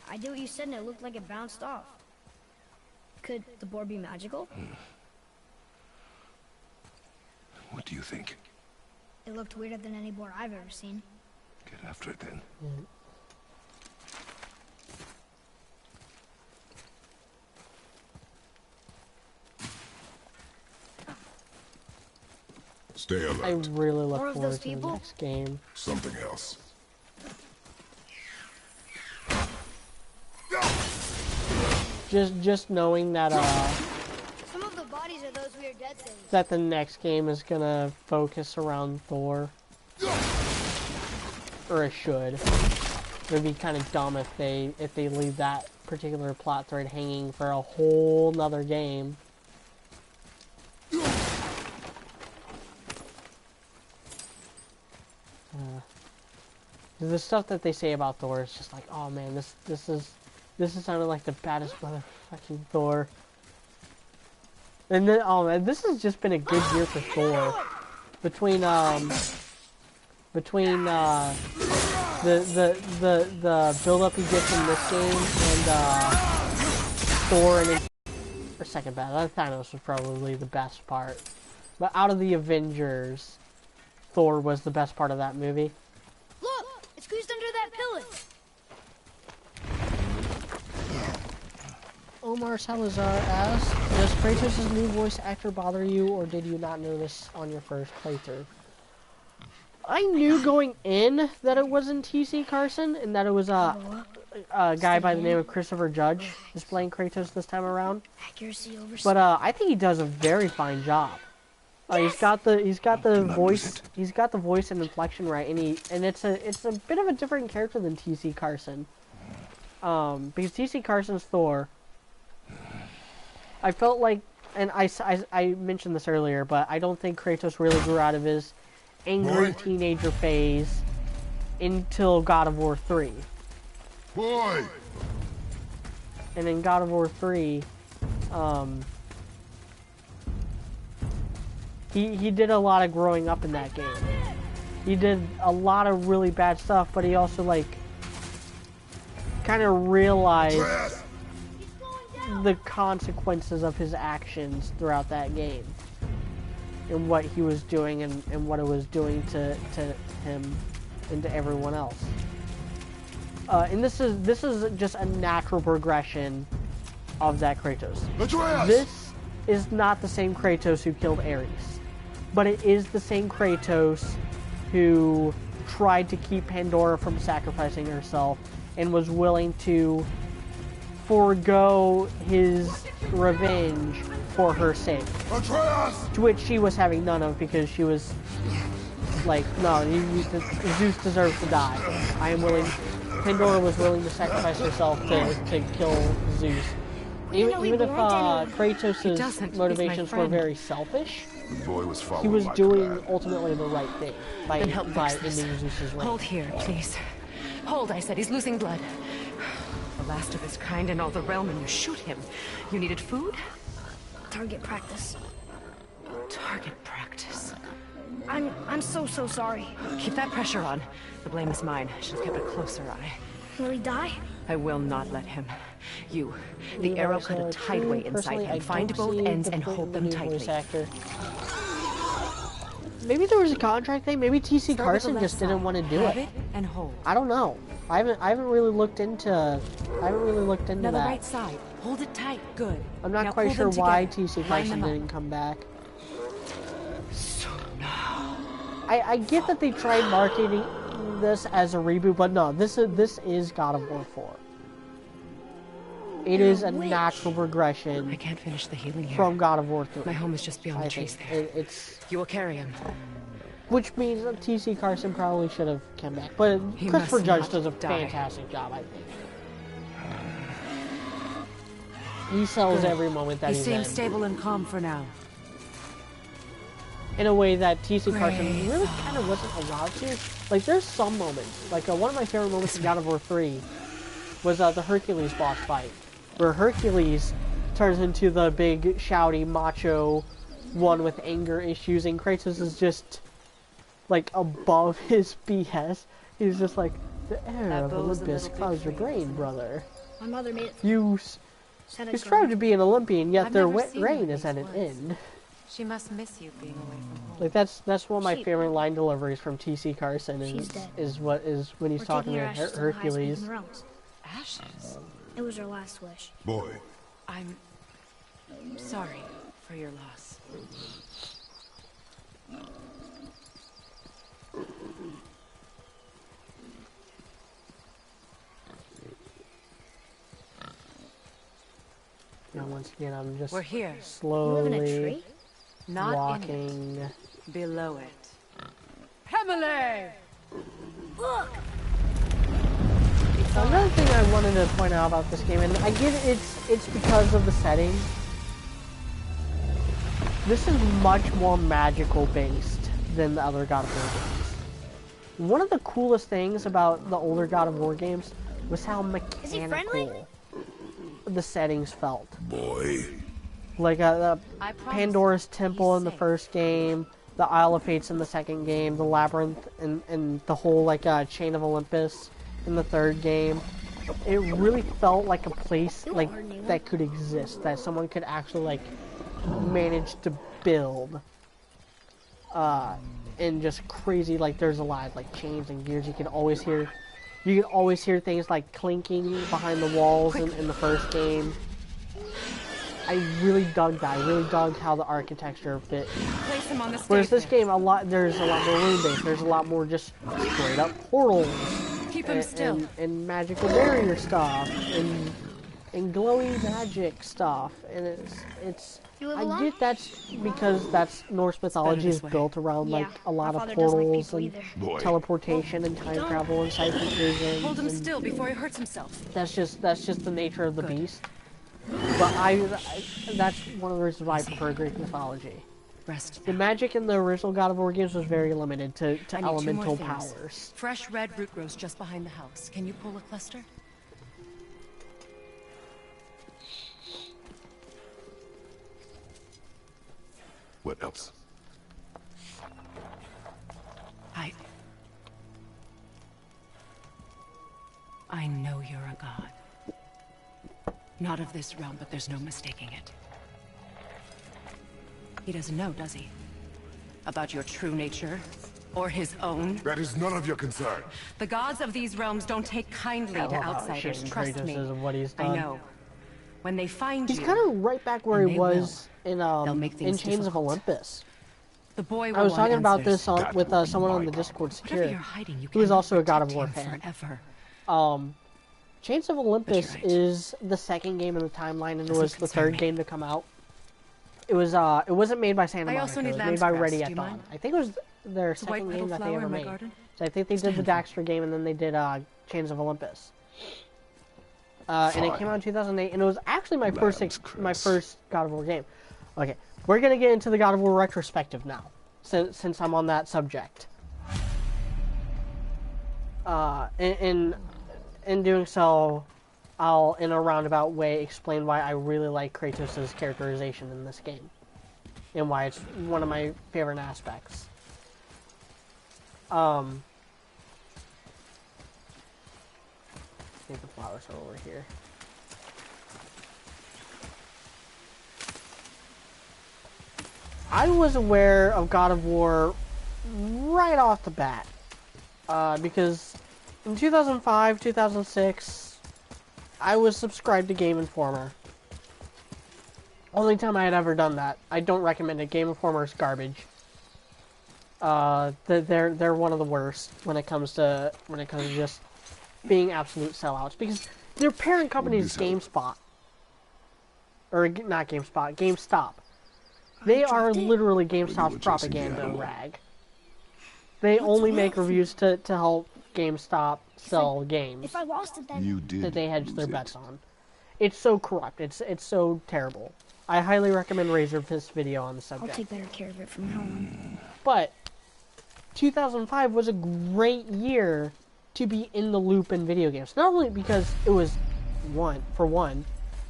S2: I did what you said and it looked like it bounced off. Could the board be magical?
S3: What do you think?
S2: It looked weirder than any board I've ever seen.
S3: Get after it then. Stay alert.
S1: I really look
S2: More of
S1: forward
S2: those
S1: to the
S2: people?
S1: next game.
S3: Something else.
S1: Just knowing that
S2: Some of the bodies are those weird dead things.
S1: that the next game is gonna focus around Thor. Or it should. It would be kind of dumb if they leave that particular plot thread hanging for a whole nother game. The stuff that they say about Thor is just like, oh man, this is sounding like the baddest motherfucking Thor. And then, oh man, this has just been a good year for Thor. Between the build up he gets in this game and Thor and or second best. Thanos was probably the best part. But out of the Avengers, Thor was the best part of that movie.
S2: Look! It's squeezed under that pillar!
S1: Omar Salazar asked, does Kratos' new voice actor bother you, or did you not notice on your first playthrough? I knew going in that it wasn't T.C. Carson, and that it was a guy by the name of Christopher Judge who's playing Kratos this time around.
S2: Accuracy over
S1: But I think he does a very fine job. He's got the voice and inflection right, and it's a bit of a different character than T.C. Carson. Because T.C. Carson's Thor, I felt like, and I mentioned this earlier, but I don't think Kratos really grew out of his angry teenager phase until God of War 3.
S3: Boy!
S1: And in God of War 3, he did a lot of growing up in that game. He did a lot of really bad stuff, but he also like kind of realized the consequences of his actions throughout that game and what he was doing and what it was doing to him and to everyone else. And this is just a natural progression of that Kratos. This is not the same Kratos who killed Ares, but it is the same Kratos who tried to keep Pandora from sacrificing herself and was willing to forego his revenge for her sake. To which she was having none of, because she was like, no, Zeus deserves to die. I am willing. Pandora was willing to sacrifice herself to kill Zeus. Even if Kratos' motivations were very selfish, he was doing ultimately the right thing by ending Zeus's reign.
S7: Hold here, please. Hold, I said. He's losing blood. The last of his kind in all the realm, and you shoot him. You needed food?
S2: Target practice.
S7: Target practice.
S2: I'm so sorry.
S7: Keep that pressure on. The blame is mine. I should have kept a closer eye.
S2: Will he die?
S7: I will not let him. You, the arrow cut a tideway inside him. Find both ends and hold them tightly.
S1: Maybe there was a contract thing. Maybe TC Carson just didn't want to do it.
S7: And hold.
S1: I don't know. I haven't really looked into
S7: Now
S1: that.
S7: the right side. Hold it tight. Good.
S1: I'm not
S7: Now
S1: quite
S7: pull
S1: sure
S7: them
S1: why
S7: together.
S1: TC
S7: Line
S1: Carson
S7: them up.
S1: didn't come back.
S7: So now.
S1: I get that they tried marketing this as a reboot, but no, this is God of War 4. It is a natural progression
S7: I can't finish the healing here.
S1: from God of War 3.
S7: My home is just beyond
S1: I
S7: the trees
S1: think
S7: there.
S1: it's
S7: You will carry him.
S1: which means that TC Carson probably should have come back, but
S7: He
S1: Christopher
S7: must
S1: Judge
S7: not
S1: does a
S7: die.
S1: fantastic job, I think. He sells every moment that
S7: He
S1: he's
S7: seems
S1: in.
S7: stable and calm for now.
S1: In a way that TC Carson really kind of wasn't allowed to. Like, there's some moments. Like, one of my favorite moments in God of War 3 was the Hercules boss fight, where Hercules turns into the big, shouty, macho one with anger issues, and Kratos is just, like, above his BS. He's just like, the air of Olympus clouds your brain, brother.
S2: My mother made it.
S1: You strive to be an Olympian, yet
S7: I've
S1: their
S7: never seen
S1: reign
S7: her
S1: is at an
S7: once.
S1: end.
S7: She must miss you being away from home.
S1: Like that's one of my
S2: She-
S1: favorite line deliveries from TC Carson
S2: She's dead.
S1: is when he's
S2: We're
S1: talking
S2: taking her
S1: to
S2: ashes to the highest peak in
S1: Hercules.
S2: the realms.
S7: Ashes?
S2: It was her last wish.
S3: Boy,
S7: I'm sorry for your loss.
S1: You know, once again, I'm just
S7: We're here.
S2: You live in a
S1: slowly
S2: tree?
S7: Not in
S1: walking.
S7: it. Below it. Emily!
S2: Look!
S1: Another thing I wanted to point out about this game, and I get it's because of the setting. This is much more magical based than the other God of War games. One of the coolest things about the older God of War games was how
S2: Is he friendly?
S1: mechanical the settings felt.
S3: boy.
S1: Like the
S7: I promise
S1: Pandora's
S7: he's
S1: Temple in the
S7: safe.
S1: first game, the Isle of Fates in the second game, the Labyrinth and the whole like Chain of Olympus in the third game. It really felt like a place like that could exist, that someone could actually like manage to build. And just crazy, like there's a lot of like chains and gears. You can always hear things like clinking behind the walls in the first game. I really dug that. I really dug how the architecture fit.
S7: Place him on the stage.
S1: Whereas this
S7: there.
S1: game, there's a lot more room-based. There's a lot more just straight up portals
S7: Keep him still.
S1: and magical barrier stuff and glowy magic stuff. And it's
S2: You live
S1: I
S2: alone?
S1: get that's because that's Norse mythology
S7: this
S1: is
S7: way.
S1: built around like
S2: Yeah,
S1: a lot
S2: my
S1: of
S2: father doesn't like
S1: portals
S2: people
S1: and
S2: either.
S3: Boy.
S1: teleportation and time travel and sight visions.
S7: Hold him
S1: and
S7: still before he hurts himself.
S1: that's just the nature of the
S7: Good.
S1: beast. But that's one of the reasons why I prefer Greek mythology.
S7: Rest.
S1: The magic in the original God of War games was very limited to
S7: I need 2 more
S1: elemental
S7: things.
S1: powers.
S7: Fresh red root grows just behind the house. Can you pull a cluster?
S3: What else?
S7: I know you're a god. Not of this realm, but there's no mistaking it. He doesn't know, does he? About your true nature? Or his own?
S3: That is none of your concern.
S7: The gods of these realms don't take kindly to outsiders, trust me.
S1: What he's done.
S7: I know. When they find
S1: He's
S7: you...
S1: kind of right back where he was in Chains
S7: difficult.
S1: of Olympus.
S7: The boy
S1: I was talking about
S7: answers.
S1: this with someone on the Discord
S7: Whatever
S1: secure,
S7: you're hiding, you
S1: who is
S7: cannot
S1: also a God of
S7: protect
S1: War
S7: him
S1: fan.
S7: forever.
S1: Chains of Olympus
S7: right.
S1: is the second game in the timeline, and it
S7: Doesn't
S1: was the
S7: concern
S1: third
S7: me.
S1: game to come out. It was it wasn't made by Santa
S7: I
S1: Monica.
S7: also
S1: It
S7: need
S1: was made
S7: lamb's
S1: by
S7: grass.
S1: Ready
S7: Do
S1: at
S7: you
S1: Dawn.
S7: mind?
S1: I think it was their
S7: It's a white
S1: second
S7: petal
S1: game that they
S7: flower
S1: ever
S7: in my
S1: made.
S7: garden.
S1: So I think they did the
S7: Stand.
S1: Daxter game, and then they did Chains of Olympus. And it came out in 2008, and it was actually my first God of War game. Okay, we're gonna get into the God of War retrospective now, since I'm on that subject. In doing so, I'll, in a roundabout way, explain why I really like Kratos' characterization in this game, and why it's one of my favorite aspects. I think the flowers are over here. I was aware of God of War right off the bat, because in 2005, 2006, I was subscribed to Game Informer. Only time I had ever done that. I don't recommend it. Game Informer is garbage. They're one of the worst when it comes to just being absolute sellouts, because their parent company is GameSpot, or not GameSpot, GameStop. They are literally GameStop's propaganda rag. They only make reviews to help GameStop sell games
S2: If I lost it, then
S3: You did
S1: that they hedge
S3: lose
S1: their
S3: it.
S1: bets on. It's so corrupt. It's so terrible. I highly recommend Razorfist's video on the
S2: I'll
S1: subject.
S2: take better care of it from now on.
S1: But 2005 was a great year to be in the loop in video games. Not only because it was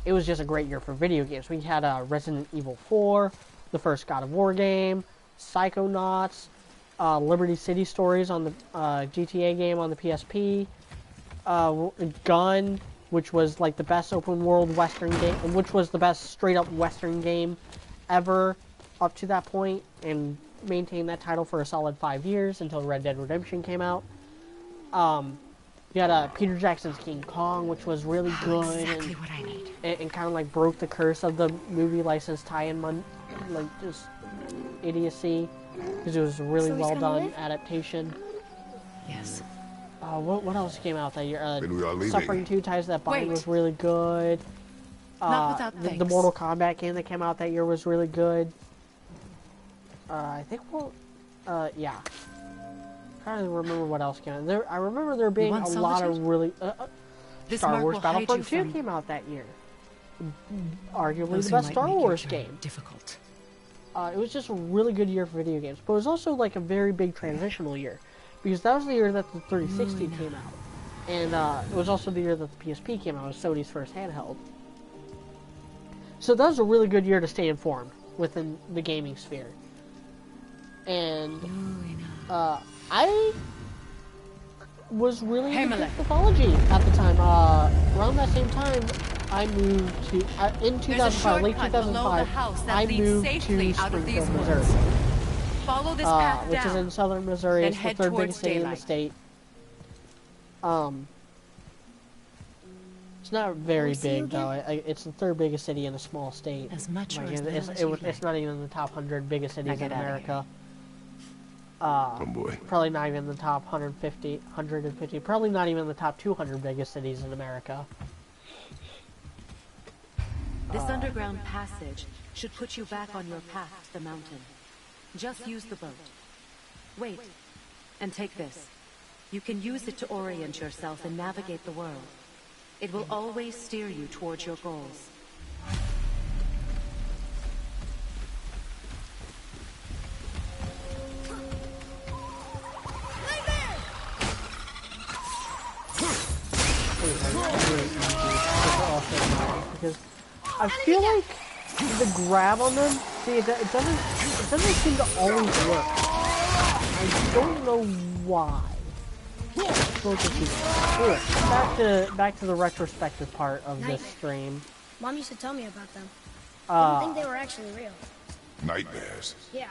S1: it was just a great year for video games. We had Resident Evil 4, the first God of War game, Psychonauts, Liberty City Stories on the GTA game on the PSP, Gun, which was like the best open world Western game, which was the best straight up Western game ever up to that point, and maintained that title for a solid 5 years until Red Dead Redemption came out. You had Peter Jackson's King Kong, which was really good,
S7: Exactly what I need.
S1: and kind of like broke the curse of the movie license tie-in, like just idiocy, because it was a really
S2: So he's
S1: well
S2: gonna
S1: done
S2: live?
S1: adaptation.
S7: Yes.
S1: What else came out that year?
S3: Then we are leaving.
S1: Suffering 2 Ties That Bind
S7: Wait.
S1: was really good.
S7: Not without
S1: the
S7: thanks.
S1: Mortal Kombat game that came out that year was really good. I think yeah. I can't remember what else came out. I remember there being
S7: want
S1: a lot of
S7: solitude?
S1: really
S7: This
S1: Star
S7: mark
S1: Wars
S7: will hide
S1: Battlefront
S7: you
S1: 2
S7: from
S1: came out that year. Arguably
S7: those
S1: the
S7: who
S1: best
S7: might
S1: Star
S7: make your
S1: Wars
S7: journey
S1: game.
S7: difficult.
S1: It was just a really good year for video games, but it was also like a very big transitional year, because that was the year that the 360 came out, and it was also the year that the PSP came out. It was Sony's first handheld. So that was a really good year to stay informed within the gaming sphere. And I was really into mythology at the time. Around that same time, I moved to in 2005, late 2005. I moved to Springfield, Missouri,
S7: Follow this path
S1: which is
S7: down.
S1: in southern Missouri.
S7: Then
S1: It's the
S7: head
S1: third
S7: towards
S1: biggest city in the
S7: daylight.
S1: state. It's not very
S2: see you
S1: big though. It's the third biggest city in a small state.
S7: As much or
S1: Like,
S7: as little as
S1: it's
S7: you'd
S1: it's
S7: like.
S1: not even in the top 100 biggest cities in
S7: get outta here.
S1: America.
S3: Homeboy.
S1: Probably not even the top 150, probably not even the top 200 biggest cities in America.
S7: This underground passage should put you back on your path to the mountain. Just use the boat. Wait, and take this. You can use it to orient yourself and navigate the world. It will always steer you towards your goals.
S1: Because I feel like the grab on them See, it doesn't seem to always work. I don't know why. So anyway, back to the retrospective part of this stream.
S2: Mom used to tell me about them. I didn't think they were actually real.
S3: Nightmares.
S2: Yeah.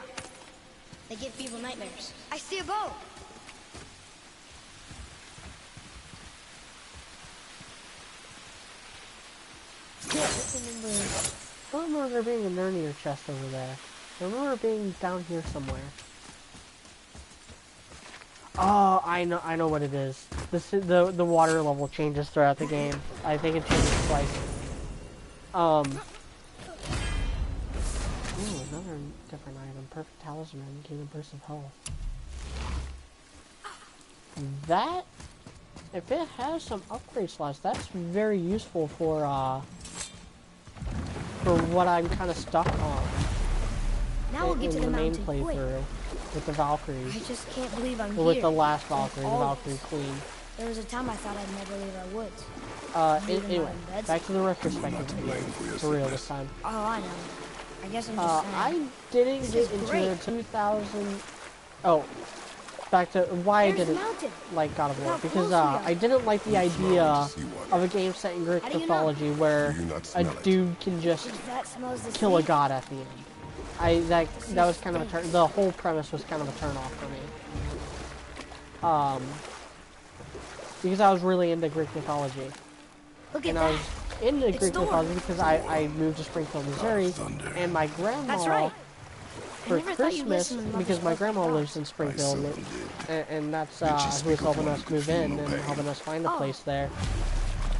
S2: They give people nightmares. I see a boat.
S1: I don't remember there being a Nernier chest over there. I remember it being down here somewhere. Oh, I know what it is. The water level changes throughout the game. I think it changes twice. Ooh, another different item. Perfect talisman. Gain a burst of health. That, if it has some upgrade slots, that's very useful for what I'm kind of stuck on.
S2: Now we'll get to the
S1: main
S2: mountain.
S1: playthrough with the Valkyries.
S2: I just can't believe I'm
S1: Or
S2: here.
S1: with the last Valkyrie, the
S2: All
S1: Valkyrie Queen.
S2: There was a time I thought I'd never leave our woods.
S1: Anyway, back to the retrospective again. For real this time.
S2: Oh, I know. I guess I'm just saying.
S1: I didn't get into
S2: great.
S1: 2000. Oh, back to why
S2: There's
S1: I
S2: the
S1: didn't
S2: mountain.
S1: like God of War.
S2: Look how
S1: Because
S2: close we are.
S1: I didn't like the idea of a game set in Greek
S2: How do you know?
S1: mythology where
S3: Do you not
S1: a
S3: smell it?
S1: dude can just
S2: That smells the
S1: kill a
S2: same.
S1: god at the end. That was kind of a turn. The whole premise was kind of a turn off for me. Because I was really into Greek mythology,
S2: Look at
S1: and I was
S2: that.
S1: into
S2: It's
S1: Greek
S2: storm.
S1: mythology because I moved to Springfield, Missouri,
S3: Thunder.
S1: and my grandma
S2: That's right.
S1: for
S2: never thought you'd
S1: Christmas,
S2: listen to Mother's
S1: because my
S2: Perfect
S1: grandma
S2: Dogs.
S1: lives in Springfield,
S3: seldom
S1: and that's
S3: Bitches
S1: who was
S3: speak of
S1: helping
S3: one
S1: us
S3: could
S1: move
S3: feel
S1: in
S3: no
S1: and
S3: pain.
S1: helping us find a
S2: Oh.
S1: place there.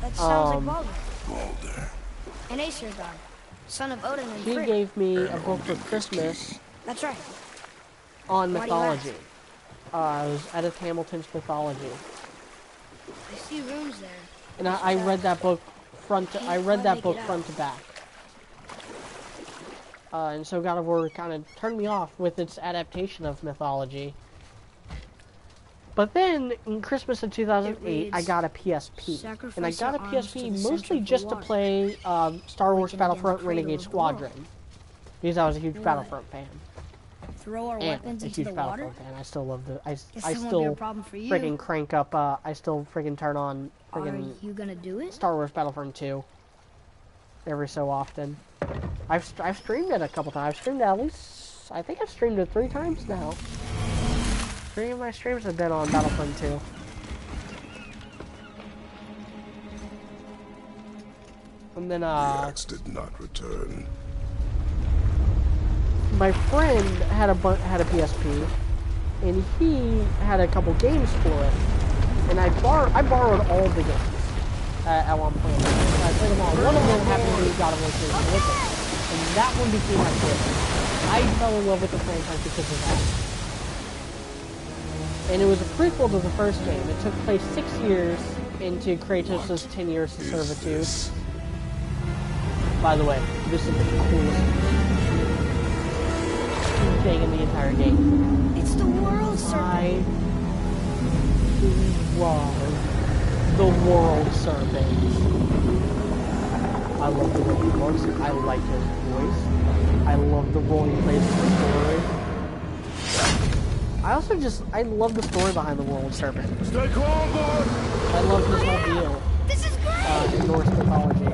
S2: That sounds like
S1: Um,
S2: Baldur.
S3: Baldur.
S2: An Aesir god. Son of Odin and
S1: He
S2: Frigg.
S1: gave me a book for Christmas
S2: That's right.
S1: on
S2: Why do you ask?
S1: mythology. It was Edith Hamilton's mythology.
S2: I see runes there.
S1: And I read that book front to, I read that book
S2: Make it
S1: front to back. And so God of War kind of turned me off with its adaptation of mythology. But then, in Christmas of 2008, I
S2: reads,
S1: got a PSP. And I
S2: "Sacrifice
S1: got a
S2: your arms to
S1: PSP
S2: the
S1: mostly
S2: center of
S1: just
S2: the
S1: to
S2: water.
S1: play Star Wars
S2: Awaken
S1: Battlefront
S2: again the cradle
S1: Renegade
S2: of the
S1: Squadron. Because I was a huge
S2: What?
S1: Battlefront fan.
S2: Throw our
S1: And
S2: weapons
S1: a
S2: into
S1: huge
S2: the water?
S1: Battlefront fan. I still love the... I
S2: Guess that won't be a
S1: still
S2: problem for you.
S1: friggin' crank up... I still friggin' turn on
S2: Are
S1: friggin'
S2: you gonna do it?
S1: Star Wars Battlefront 2 every so often. I've streamed it a couple times. I've streamed it at least... I think I've streamed it 3 times now. 3 of my streams have been on Battlefront 2. And then,
S3: The axe did not return.
S1: my friend had a PSP, and he had a couple games for it. And I borrowed all of the games at one point. I played them all. One of them happened to be God of War 3 with it. And that one became my favorite. I fell in love with the franchise because of that. And it was a prequel to the first game. It took place 6 years into Kratos' 10 years of servitude.
S3: This?
S1: By the way, this is the coolest thing in the entire game.
S2: It's the world
S1: I
S2: serpent.
S1: love the world serpent. I love the way he looks. I like his voice. I love the role he plays in the story. I love the story behind the world serpent.
S6: Stay calm, boy!
S1: I love his whole deal
S2: This is great!
S1: in Norse mythology.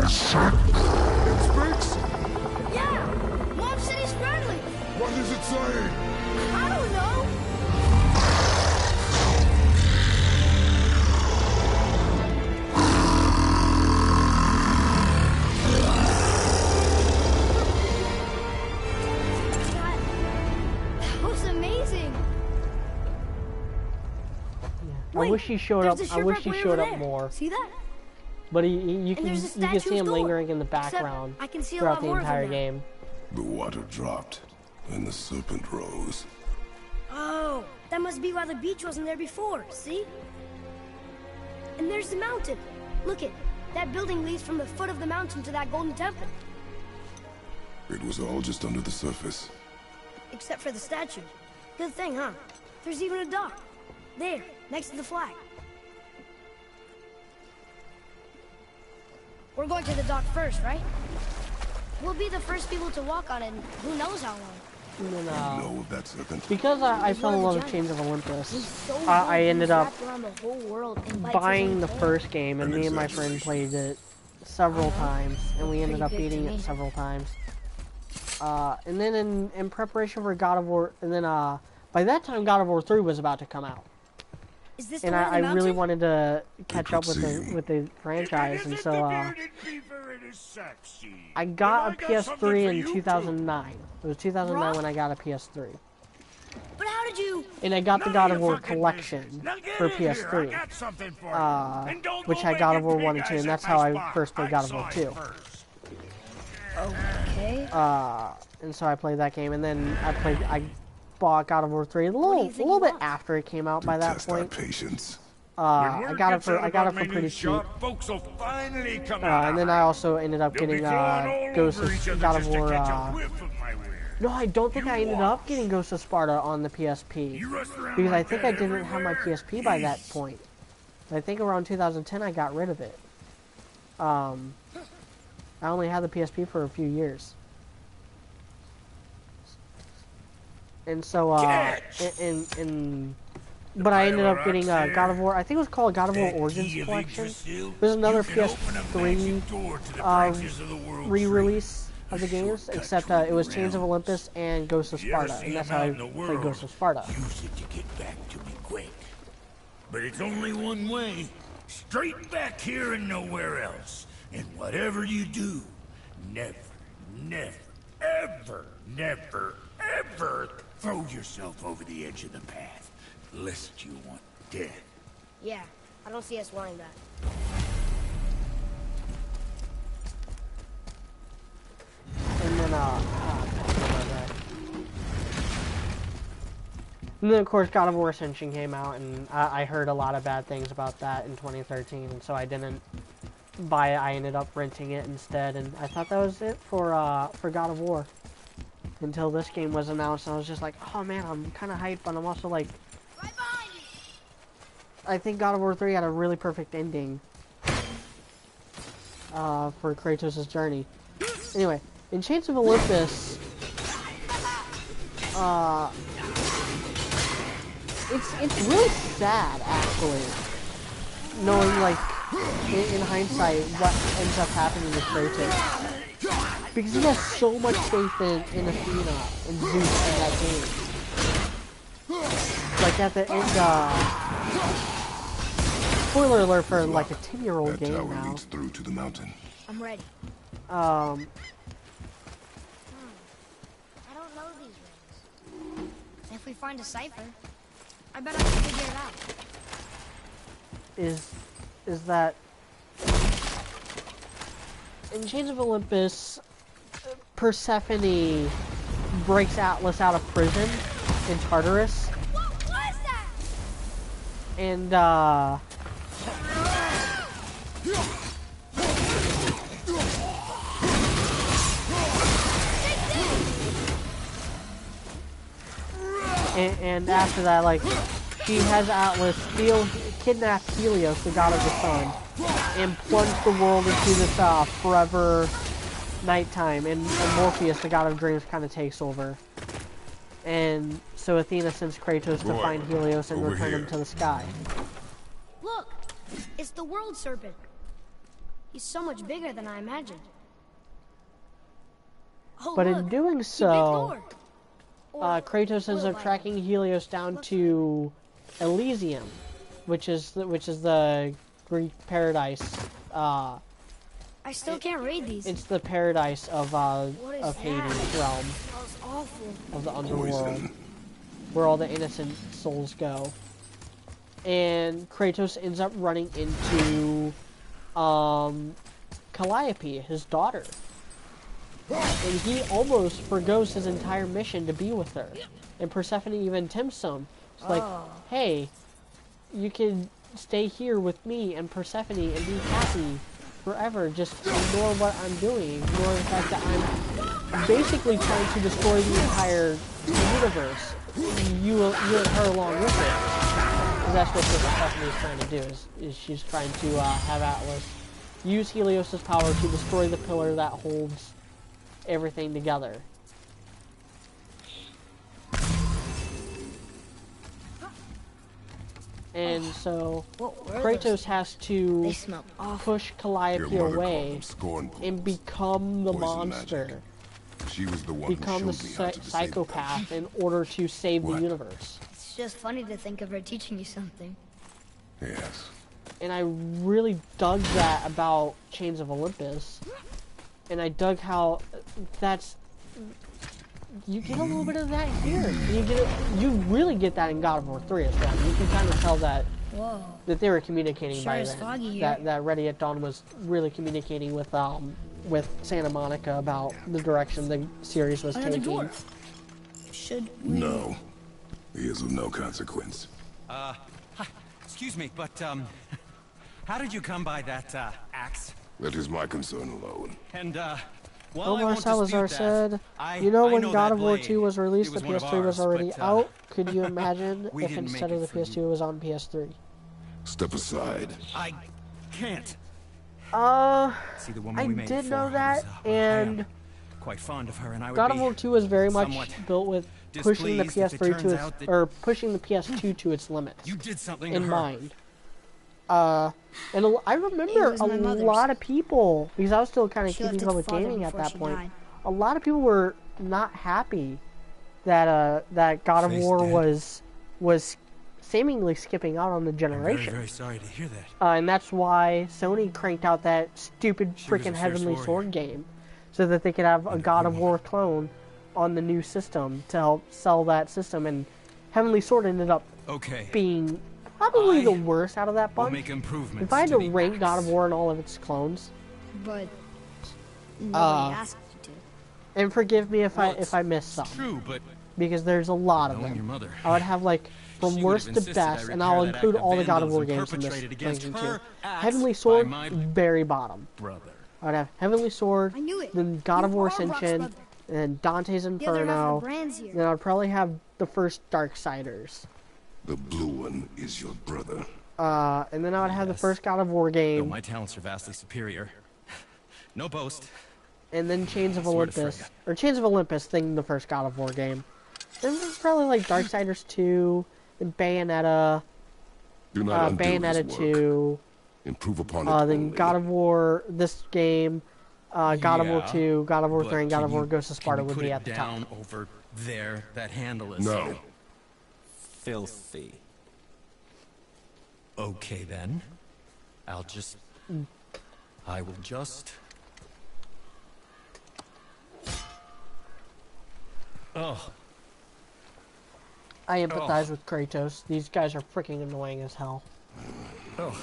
S3: It speaks?
S2: Yeah! Mom said he's friendly!
S3: What is it saying?
S2: I don't know! That was amazing!
S1: I
S2: Wait,
S1: wish he showed up.
S2: there's a
S1: I wish
S2: shipwreck
S1: he
S2: way
S1: showed
S2: over
S1: up
S2: there.
S1: more.
S2: See that?
S1: But you can
S2: there's a
S1: see him
S2: statue's door.
S1: lingering in the
S2: Except
S1: background
S2: I can see a
S1: throughout
S2: lot
S1: the
S2: more of
S1: entire
S2: him now.
S1: game.
S3: The water dropped, and the serpent rose.
S2: Oh, that must be why the beach wasn't there before, see? And there's the mountain. Look it. That building leads from the foot of the mountain to that golden temple.
S3: It was all just under the surface.
S2: Except for the statue. Good thing, huh? There's even a dock. There, next to the flag. We're going to the dock first, right? We'll be the first people to walk on it, and who knows how long.
S1: And then,
S3: No, that's nothing.
S1: because I
S2: He's
S1: fell in
S2: one
S1: love
S2: of
S1: with
S2: the
S1: Chains of
S2: He's
S1: Olympus,
S2: so big,
S1: I
S2: he
S1: ended
S2: was
S1: up
S2: wrapped around the whole world and bites his
S1: buying
S2: own
S1: the
S2: tail.
S1: first game, and
S3: An
S1: me and my friend
S3: exaggeration.
S1: played it several
S2: Uh-huh.
S1: times, and we ended
S2: Pretty
S1: up
S2: big to
S1: beating it
S2: me.
S1: several times. And then in preparation for God of War, and then by that time God of War 3 was about to come out,
S2: Is this the
S1: and
S2: way to the
S1: I really
S2: mountain?
S1: wanted to catch up with
S3: could
S1: the franchise, and so I
S6: Well,
S1: got a
S6: I got something
S1: PS3
S6: for
S1: in
S6: you, too.
S1: 2009. It was 2009
S2: Bruh?
S1: when I got a PS3,
S2: But how did you...
S1: and I got the
S6: None
S1: God
S6: of
S1: of
S6: your
S1: War
S6: fucking
S1: collection
S6: business. Now get
S1: for
S6: in here. I
S1: PS3.
S6: got something for you. And don't
S1: Which
S6: go
S1: had God of War
S6: making
S1: 1
S6: big
S1: and 2,
S6: eyes
S1: and
S6: at
S1: that's
S6: my
S1: how I
S6: spot.
S1: first played God of War
S6: saw it
S1: 2.
S6: first.
S2: Okay.
S1: And so I played that game, and then I bought God of War 3 a
S2: What do you
S1: little
S2: think
S1: bit
S2: you want?
S1: after it came out. By that
S3: Test our
S1: point,
S3: patience.
S6: When
S1: I
S6: word
S1: got it
S6: gets
S1: for
S6: out
S1: I got it
S6: about my
S1: for
S6: new
S1: pretty cheap.
S6: shop, folks will finally come out.
S1: And then I also ended up
S6: They'll be
S1: getting
S6: flying all
S1: Ghost
S6: over each
S1: of
S6: other
S1: God of
S6: just to
S1: War.
S6: catch a whiff of my wares.
S1: No, I don't think
S6: You
S1: I ended up
S6: watch.
S1: getting Ghost of Sparta on the PSP,
S6: You rush around
S1: because I
S6: like
S1: think
S6: that
S1: I didn't have my
S6: everywhere.
S1: PSP by that
S6: Yeesh.
S1: point. I think around 2010 I got rid of it. I only had the PSP for a few years. And so, but I ended up getting God of War. I think it was called God of War Origins Collection. There's another PS3 re-release of the games, except it was Chains of Olympus and Ghost of Sparta, and that's how I played Ghost of Sparta.
S6: Use it to get back to me quick. But it's only one way. Straight back here and nowhere else. And whatever you do, never, ever throw yourself over the edge of the path, lest you want death.
S2: Yeah, I don't see us wanting that.
S1: And then, and then of course God of War Ascension came out, and I heard a lot of bad things about that in 2013, and so I didn't buy it. I ended up renting it instead, and I thought that was it for God of War. Until this game was announced, and I was just like, oh man, I'm kind of hyped, but I'm also like,
S2: Right behind you!
S1: I think God of War 3 had a really perfect ending for Kratos' journey. Anyway, in Chains of Olympus, it's really sad, actually, knowing, like, in hindsight, what ends up happening with Kratos. Because he has so much faith in Athena and Zeus in that game. Like, at the end, spoiler alert for, like, a 10-year-old
S3: That
S1: game
S3: tower
S1: now.
S3: leads through to the mountain.
S2: I'm ready.
S1: Um,
S2: I don't know these rings. If we find a cipher, I bet I can figure it out.
S1: is that in Chains of Olympus, Persephone breaks Atlas out of prison in Tartarus,
S2: What was that?
S1: and and after that, like, she has Atlas kidnap Helios, the god of the sun, and plunge the world into this forever nighttime, and Morpheus, the god of dreams, kind of takes over. And so Athena sends Kratos to
S3: Roy,
S1: find Helios and
S3: over
S1: return him
S3: here.
S1: to the sky.
S2: Look! It's the world serpent. He's so much bigger than I imagined. Oh,
S1: But
S2: look,
S1: in doing
S2: he bit
S1: so,
S2: Thor. Or
S1: Kratos ends
S2: will
S1: up
S2: by
S1: tracking Helios down to Elysium, which is the Greek paradise.
S2: I still can't read these.
S1: It's the paradise of
S2: is
S1: Hades
S2: that?
S1: realm,
S2: Smells awful.
S1: of the underworld,
S3: Poison.
S1: where all the innocent souls go. And Kratos ends up running into Calliope, his daughter. And he almost forgoes his entire mission to be with her. And Persephone even tempts him. It's like, hey, you can stay here with me and Persephone and be happy forever. Just ignore what I'm doing. Ignore the fact that I'm basically trying to destroy the entire universe. You and her along with it. Because that's what Persephone is trying to do. Is she's trying to have Atlas use Helios's power to destroy the pillar that holds everything together. And so Kratos has to push Calliope away and become the monster,
S3: She was the one
S1: become the psychopath in order to save the universe.
S2: It's just funny to think of her teaching you something.
S3: Yes.
S1: And I really dug that about Chains of Olympus. And I dug how you get a little bit of that here. You really get that in God of War 3 as well. You can kind of tell that they were communicating by then. That Ready at Dawn was really communicating with Santa Monica about the direction the series was taking.
S2: Dwarf. Should we...
S3: No. He is of no consequence.
S8: Hi. Excuse me, but how did you come by that axe?
S3: That is my concern alone.
S8: And
S1: Omar Salazar said, you know, when God of War 2 was released, the PS3 was already out. Could you imagine if instead of the PS2 it was on PS3?
S3: Step aside.
S8: I can't.
S1: I did know that, and
S8: quite fond of her, and I would
S1: God of War 2 was very much built with pushing the PS3 to its, or pushing the PS2 to its limits.
S8: You did something
S1: in mind. And I remember a lot of people, because I was still kind of keeping up with gaming at that point. A lot of people were not happy that that God of War was seemingly skipping out on the generation.
S8: I'm very sorry to hear that.
S1: And that's why Sony cranked out that stupid freaking Heavenly Sword game, so that they could have a God of War clone on the new system to help sell that system. And Heavenly Sword ended up being probably the worst out of that bunch. If I had to rank God of War and all of its clones,
S2: but nobody asked you to.
S1: And forgive me if I miss some,
S8: true, but
S1: because there's a lot of them. I would have like from worst to best, and I'll include all the God of War games in this ranking too. Heavenly Sword, very bottom. I would have Heavenly Sword, then God of War Ascension, and Dante's Inferno. Then I'd probably have the first Darksiders.
S3: The blue one is your brother.
S1: And then I would have the first God of War game.
S8: Though my talents are vastly superior. No boast.
S1: And then Chains of Olympus. Or Chains of Olympus, thing the first God of War game. Then there's probably like Darksiders 2, and Bayonetta.
S3: Do not undo
S1: Bayonetta
S3: his
S1: 2.
S3: Work. Improve upon it
S1: then
S3: only.
S1: God of War, this game, God of War 2, God of War 3, and God of War Ghost of Sparta would be at the top.
S8: Over there, that handle is
S3: no.
S8: Filthy. Okay then. I will just... Oh.
S1: I empathize with Kratos. These guys are freaking annoying as hell.
S8: Oh.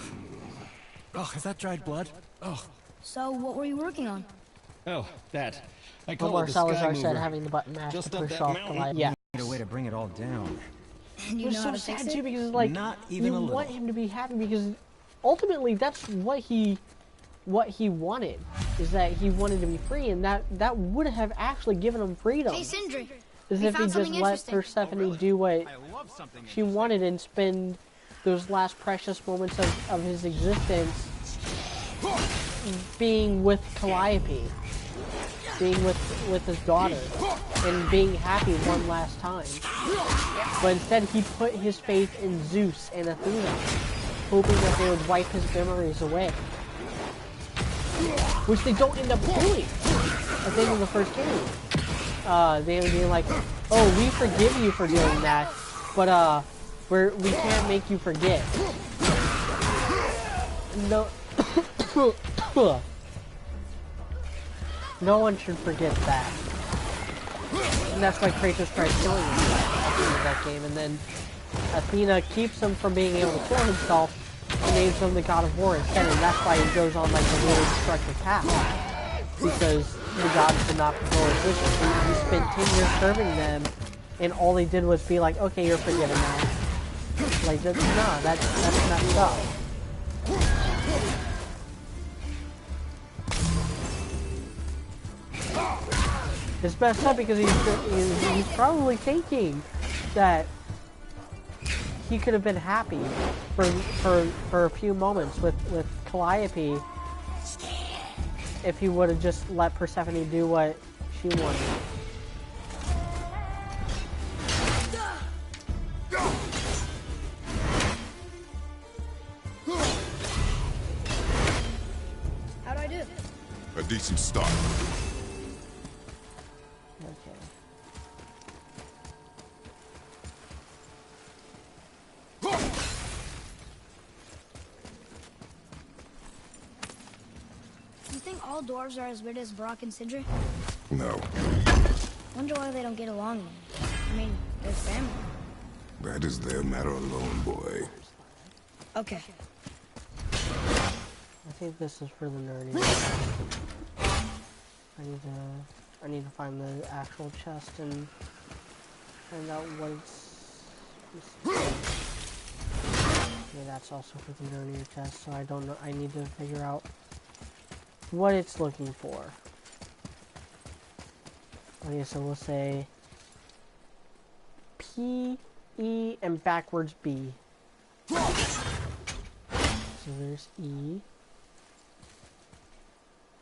S8: Oh, is that dried blood? Oh.
S2: So, what were you working on?
S8: Oh, that. I call
S1: Omar
S8: it the
S1: Salazar
S8: sky
S1: said
S8: mover.
S1: having the button mashed
S8: Just
S1: to
S8: up
S1: push
S8: that
S1: off
S8: mountain.
S1: the light. Yeah.
S5: Need a way to bring it all down.
S2: And you
S1: It was
S2: know
S1: so
S2: how to fix
S1: sad
S2: it?
S1: too, because like
S8: Not even
S1: you
S8: a
S1: want
S8: little.
S1: him to be happy, because ultimately that's what he wanted, is that he wanted to be free, and that would have actually given him freedom.
S2: Hey, Sindri.
S1: As if he just let Persephone do what she wanted and spend those last precious moments of his existence being with Calliope, being with his daughter, and being happy one last time. But instead he put his faith in Zeus and Athena, hoping that they would wipe his memories away. Which they don't end up doing at the end of the first game. They would be like, oh, we forgive you for doing that, but we can't make you forget. No, no one should forget that. And that's why Kratos tries killing him at the end of that game, and then Athena keeps him from being able to kill himself and names him the God of War instead, and that's why he goes on like the really destructive path. Because the gods did not control his wishes. He spent 10 years serving them, and all they did was be like, okay, you're forgiven now. Like, that's messed up. It's messed up because he's probably thinking that he could have been happy for a few moments with Calliope if he would have just let Persephone do what she wanted.
S2: How'd I do?
S3: A decent start.
S1: Okay.
S2: You think all dwarves are as weird as Brock and Sindri?
S3: No,
S2: Wonder why they don't get along anymore. I mean, they're family.
S3: that is their matter alone, boy.
S2: Okay.
S1: I think this is for the nerdy. I need to find the actual chest and find out what it's. Yeah, that's also for the nerdier chest. So I don't know. I need to figure out what it's looking for. Okay, so we'll say P, E, and backwards B. So there's E.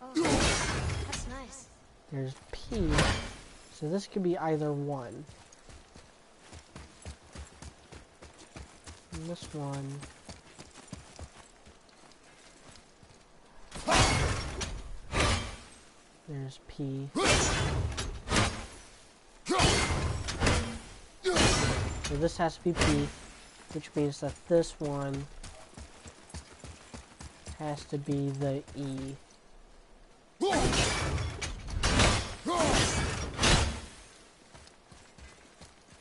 S2: Oh, that's nice.
S1: There's P. So this could be either one. And this one. There's P. So this has to be P, which means that this one has to be the E.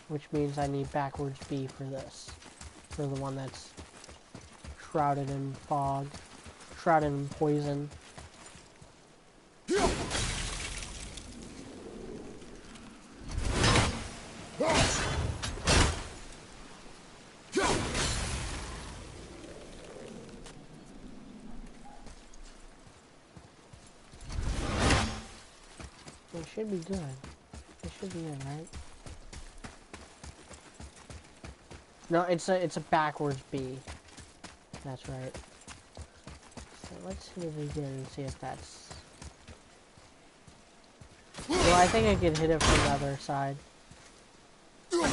S1: Which means I need backwards B for this. For the one that's shrouded in fog. Shrouded in poison. It should be good. It should be in, right? No, it's a backwards B. That's right. So let's hit it again and see if that's... Well, I think I can hit it from the other side. I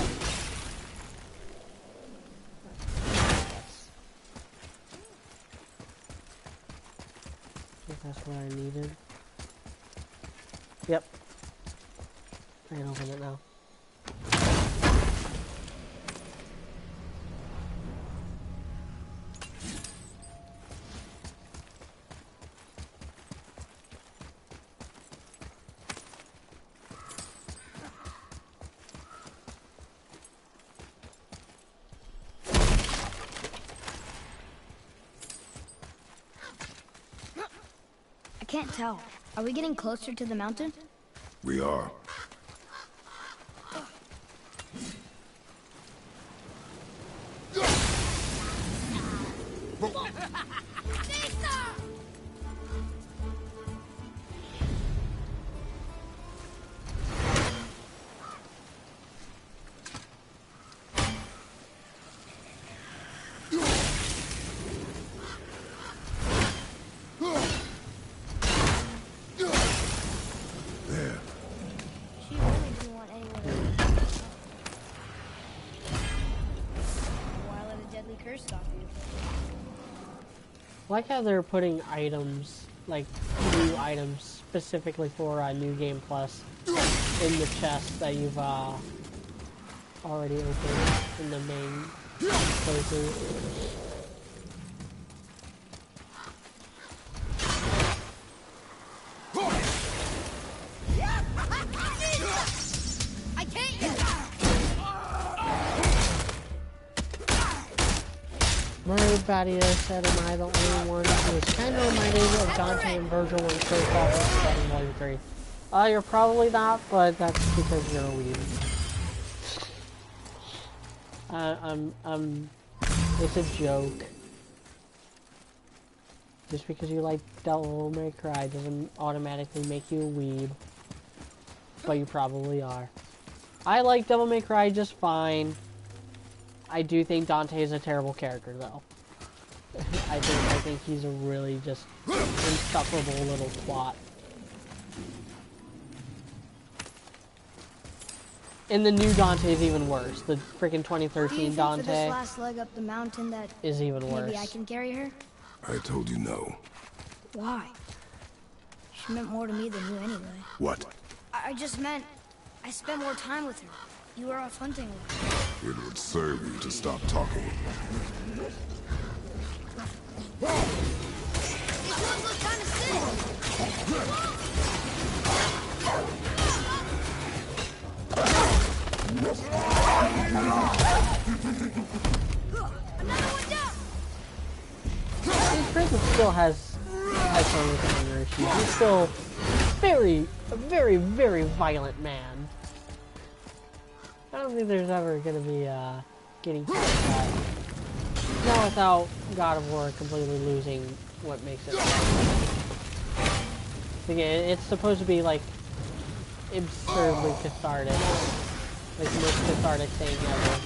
S1: think that's what I needed. Yep. I can open it now.
S2: I can't tell. Are we getting closer to the mountain?
S3: We are.
S2: She really didn't want anyone to why let a deadly curse stop you?
S1: I like how they're putting items, like new items, specifically for New Game Plus in the chest that you've already opened in the main playthrough.
S2: I can't yet!
S1: Murray Badia said, am I the only one who is kind of reminded of Dante and Virgil when first off in Volume 3? You're probably not, but that's because you're a weeb. It's a joke. Just because you like Devil May Cry doesn't automatically make you a weeb. But you probably are. I like Devil May Cry just fine. I do think Dante is a terrible character, though. I think he's a really just insufferable little twat. And the new Dante is even worse. The freaking 2013 Dante
S2: for this last leg up the mountain that
S1: is even worse.
S2: maybe I can carry her?
S3: I told you no.
S2: Why? She meant more to me than you anyway.
S3: What?
S2: I just meant I spent more time with her. You were off hunting with her.
S3: It would serve you to stop talking.
S2: This one looks kind of sick. Another one down.
S1: His prison still has some anger issues. He's still a very, very violent man. I don't think there's ever gonna be getting past that. Not without God of War completely losing what makes it. Again, it's supposed to be like absurdly cathartic, like the most cathartic thing ever.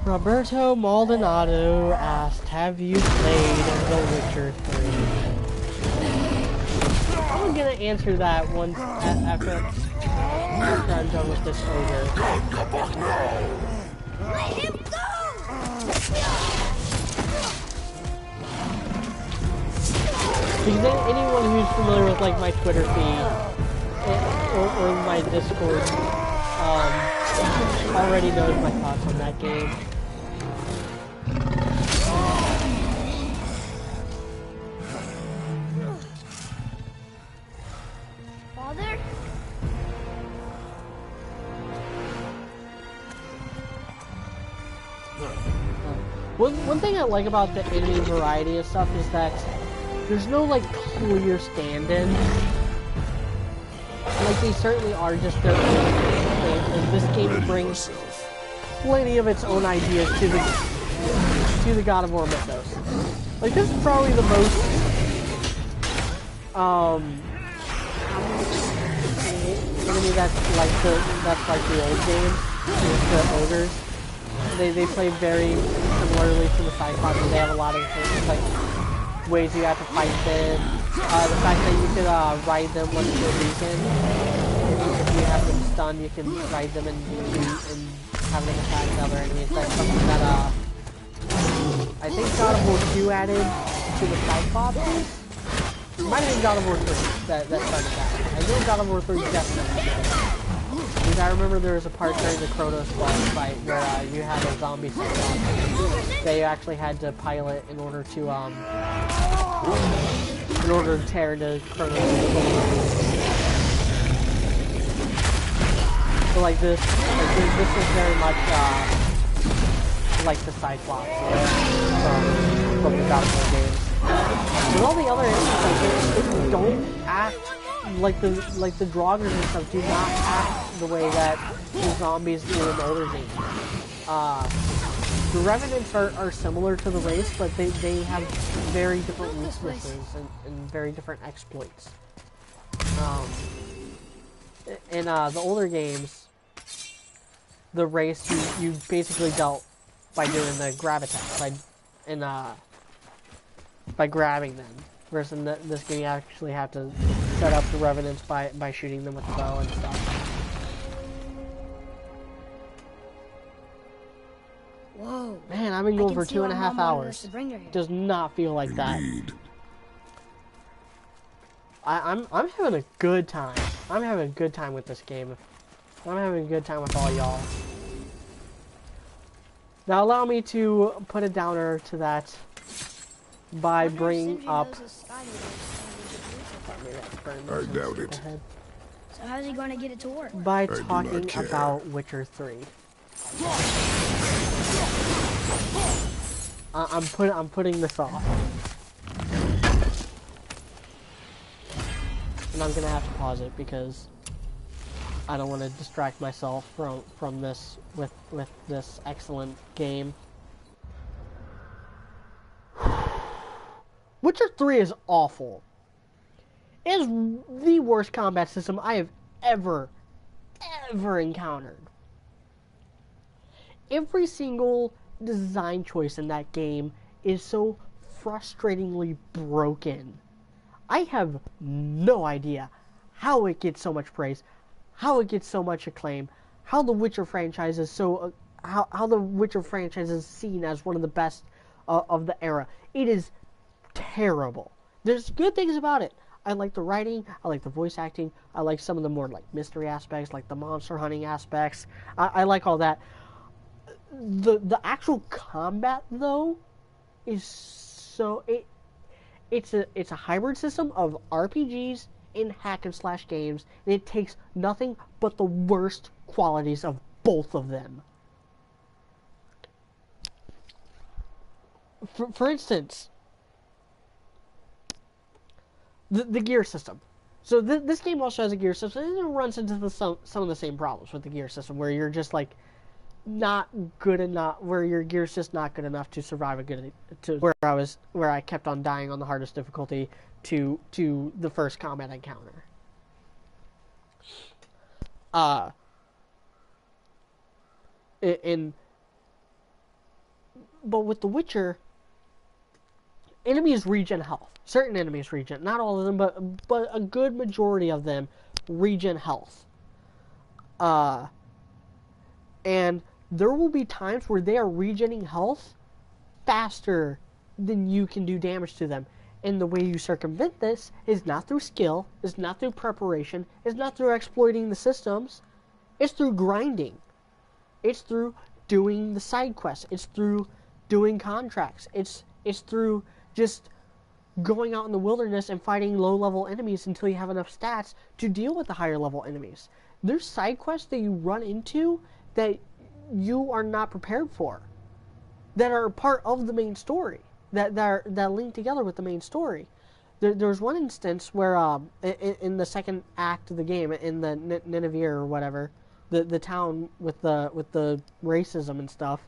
S1: Roberto Maldonado asked, have you played The Witcher 3? I'm gonna answer that once after I'm done with this ogre.
S2: Let him go!
S1: Because anyone who's familiar with like my Twitter feed or my Discord already knows my thoughts on that game.
S2: Father?
S1: One thing I like about the enemy variety of stuff is that there's no like clear stand-in. Like they certainly are just their own thing, and this game brings plenty of its own ideas to the God of War mythos. Like this is probably the most enemy that's like the old game, the ogres. They play very similarly to the Cyclops. They have a lot of things, like ways you have to fight them. The fact that you can ride them once they're weakened. If you have them stunned, you can ride them and have them attack other enemies. That's something that I think God of War 2 added to the Cyclops. It might have been God of War 3 that started that. I know God of War 3 definitely did. Because I remember there was a part during the Kronos boss fight where you had a zombie Cyclops that you actually had to pilot in order to tear into Kronos. So like this is very much like the Cyclops from the God of War games. But all the other enemies they don't act like the Draugrs and stuff do not act the way that the zombies do in the older games. The Revenants are similar to the race, but they have very different weaknesses and very different exploits. In the older games, the race you basically dealt by doing the grab attack, by grabbing them. Whereas in this game, you actually have to set up the Revenants by shooting them with the bow and stuff.
S2: Whoa.
S1: Man, I've been going for 2.5 hours. Does not feel like that. I'm having a good time. I'm having a good time with this game. I'm having a good time with all y'all. Now allow me to put a downer to that by bringing up...
S3: I doubt it.
S2: So how's he going to get it to work?
S1: By talking about Witcher 3. I'm putting this off. And I'm gonna have to pause it because I don't want to distract myself from this with this excellent game. Witcher 3 is awful. It is the worst combat system I have ever encountered. Every single design choice in that game is so frustratingly broken. I have no idea how it gets so much praise, how it gets so much acclaim, how the Witcher franchise is so how the Witcher franchise is seen as one of the best of the era. It is terrible. There's good things about it. I like the writing, I like the voice acting, I like some of the more like mystery aspects, like the monster hunting aspects. I like all that. The actual combat though is so it's a hybrid system of RPGs and hack and slash games, and it takes nothing but the worst qualities of both of them. For instance, the gear system. So this game also has a gear system, and it runs into some of the same problems with the gear system, where you're just like not good enough, where your gear's just not good enough to survive where I kept on dying on the hardest difficulty to the first combat encounter. But with The Witcher, enemies regen health. Certain enemies regen, not all of them, but a good majority of them regen health. And there will be times where they are regenerating health faster than you can do damage to them. And the way you circumvent this is not through skill, is not through preparation, is not through exploiting the systems. It's through grinding. It's through doing the side quests. It's through doing contracts. It's through just going out in the wilderness and fighting low-level enemies until you have enough stats to deal with the higher-level enemies. There's side quests that you run into that you are not prepared for, that are part of the main story, that link together with the main story. There's one instance where in the second act of the game, in the Nineveh or whatever, the town with the racism and stuff,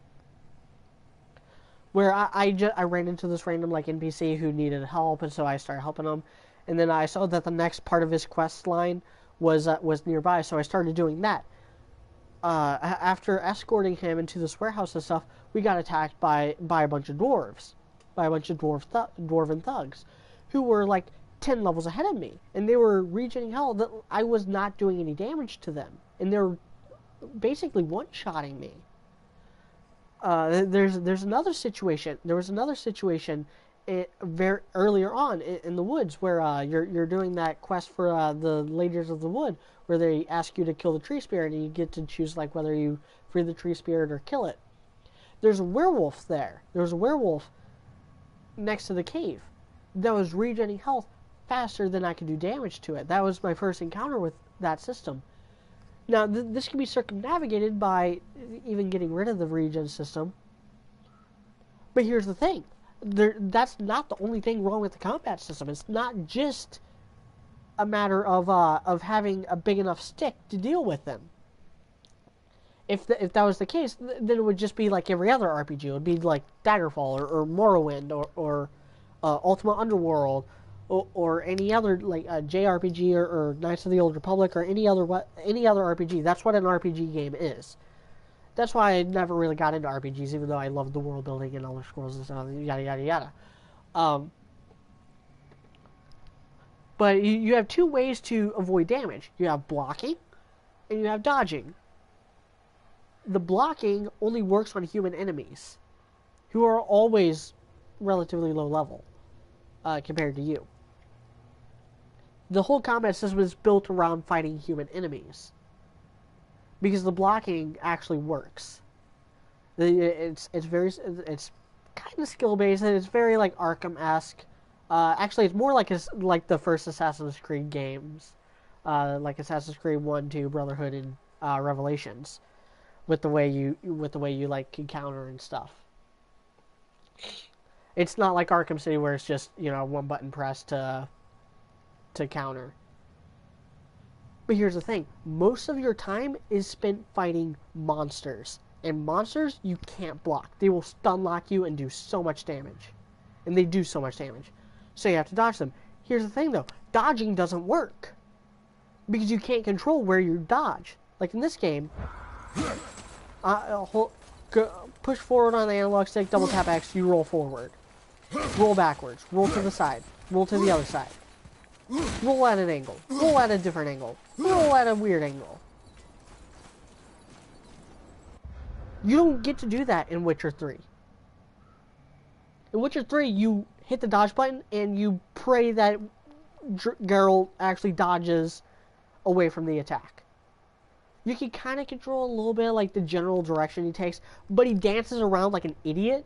S1: where I ran into this random like NPC who needed help, and so I started helping him, and then I saw that the next part of his quest line was nearby, so I started doing that. After escorting him into this warehouse and stuff, we got attacked by a bunch of dwarves, by a bunch of dwarven thugs, who were like 10 levels ahead of me, and they were regenerating health that I was not doing any damage to them, and they're basically one-shotting me. There's another situation. There was another situation very earlier on in the woods where you're doing that quest for the Ladies of the Wood, where they ask you to kill the tree spirit, and you get to choose like whether you free the tree spirit or kill it. There's a werewolf there. There's a werewolf next to the cave that was regenerating health faster than I could do damage to it. That was my first encounter with that system. Now, this can be circumnavigated by even getting rid of the regen system. But here's the thing. That's not the only thing wrong with the combat system. It's not just a matter of having a big enough stick to deal with them. If that was the case, then it would just be like every other RPG. It would be like Daggerfall or Morrowind or Ultima Underworld or any other like JRPG or Knights of the Old Republic or any other RPG. That's what an RPG game is. That's why I never really got into RPGs, even though I loved the world building and Elder Scrolls and stuff, yada yada yada. But you have two ways to avoid damage. You have blocking, and you have dodging. The blocking only works on human enemies, who are always relatively low level compared to you. The whole combat system is built around fighting human enemies, because the blocking actually works. It's kind of skill based, and it's very like Arkham-esque. Actually, it's more like the first Assassin's Creed games, like Assassin's Creed 1, 2, Brotherhood, and Revelations, with the way you like can counter and stuff. It's not like Arkham City where it's just, you know, one button press to counter. But here's the thing. Most of your time is spent fighting monsters. And monsters, you can't block. They will stun lock you and do so much damage. And they do so much damage. So you have to dodge them. Here's the thing, though. Dodging doesn't work. Because you can't control where you dodge. Like in this game, push forward on the analog stick, double tap X, you roll forward. Roll backwards. Roll to the side. Roll to the other side. Roll at an angle. Roll at a different angle. Roll at a weird angle. You don't get to do that in Witcher 3. In Witcher 3, you hit the dodge button and you pray that Geralt actually dodges away from the attack. You can kind of control a little bit like the general direction he takes, but he dances around like an idiot.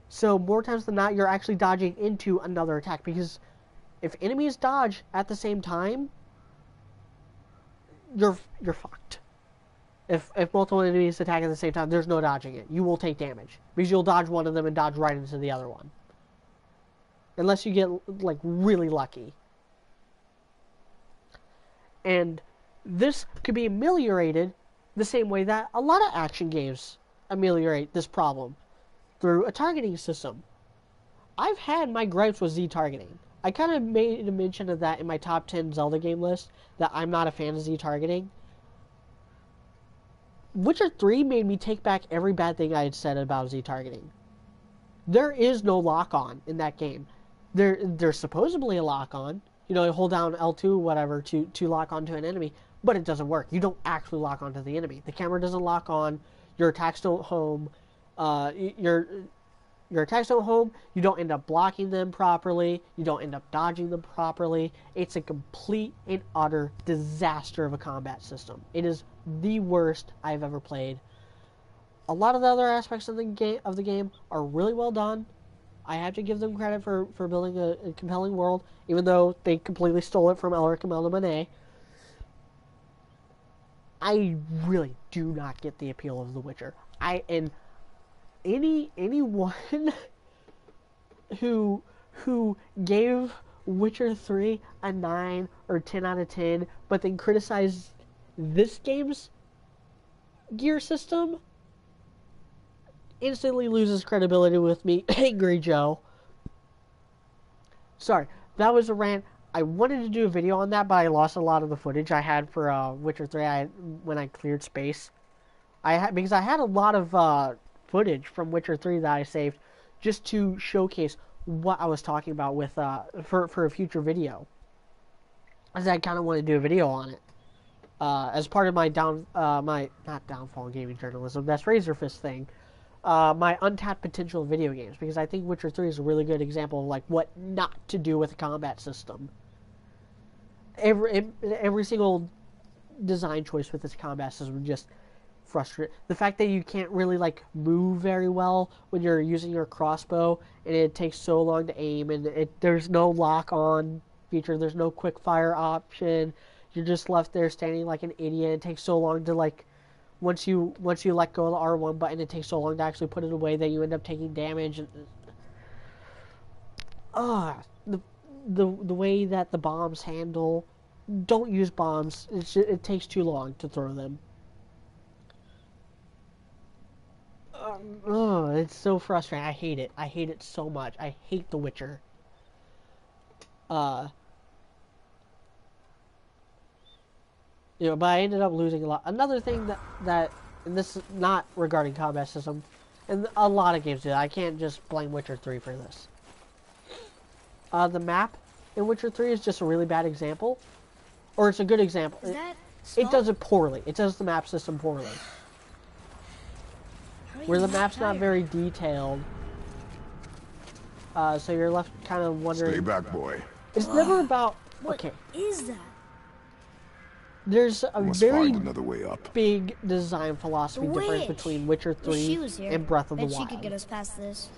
S1: So more times than not, you're actually dodging into another attack, because if enemies dodge at the same time, you're fucked. If multiple enemies attack at the same time, there's no dodging it. You will take damage, because you'll dodge one of them and dodge right into the other one. Unless you get, like, really lucky. And this could be ameliorated the same way that a lot of action games ameliorate this problem, through a targeting system. I've had my gripes with Z-targeting. I kind of made a mention of that in my top 10 Zelda game list, that I'm not a fan of Z-targeting. Witcher 3 made me take back every bad thing I had said about Z-targeting. There is no lock-on in that game. There's supposedly a lock-on. You know, you hold down L2 whatever to lock onto an enemy, but it doesn't work. You don't actually lock onto the enemy. The camera doesn't lock on. Your attacks don't home. Your attacks don't home. You don't end up blocking them properly. You don't end up dodging them properly. It's a complete and utter disaster of a combat system. It is the worst I've ever played. A lot of the other aspects of the game are really well done. I have to give them credit for building a compelling world, even though they completely stole it from Elric and Melniboné. I really do not get the appeal of The Witcher. Anyone who gave Witcher 3 a 9 or 10 out of 10, but then criticized this game's gear system, instantly loses credibility with me. Angry Joe. Sorry, that was a rant. I wanted to do a video on that, but I lost a lot of the footage I had for Witcher 3 when I cleared space. Because I had a lot of footage from Witcher 3 that I saved just to showcase what I was talking about with for a future video. As I kind of want to do a video on it. As part of my not downfall gaming journalism, that's Razor Fist thing. My untapped potential of video games, because I think Witcher 3 is a really good example of like what not to do with a combat system. Every single design choice with this combat system just frustrating. The fact that you can't really like move very well when you're using your crossbow, and it takes so long to aim, and there's no lock-on feature, there's no quick fire option. You're just left there standing like an idiot. It takes so long to like once you let go of the R1 button, it takes so long to actually put it away that you end up taking damage. And the way that the bombs handle, don't use bombs. It takes too long to throw them. It's so frustrating. I hate it. I hate it so much. I hate The Witcher. But I ended up losing a lot. Another thing that and this is not regarding combat system, and a lot of games do that. I can't just blame Witcher 3 for this. The map in Witcher 3 is just a really bad example. Or it's a good example. It does it poorly. It does the map system poorly. Where the map's not very detailed. So you're left kind of wondering...
S3: Stay back, boy.
S1: It's never about... Okay.
S2: What is that?
S1: There's a
S3: Must
S1: very
S3: find another way up.
S1: big design philosophy difference between Witcher 3 and Breath of the Wild.
S2: She could get us past this.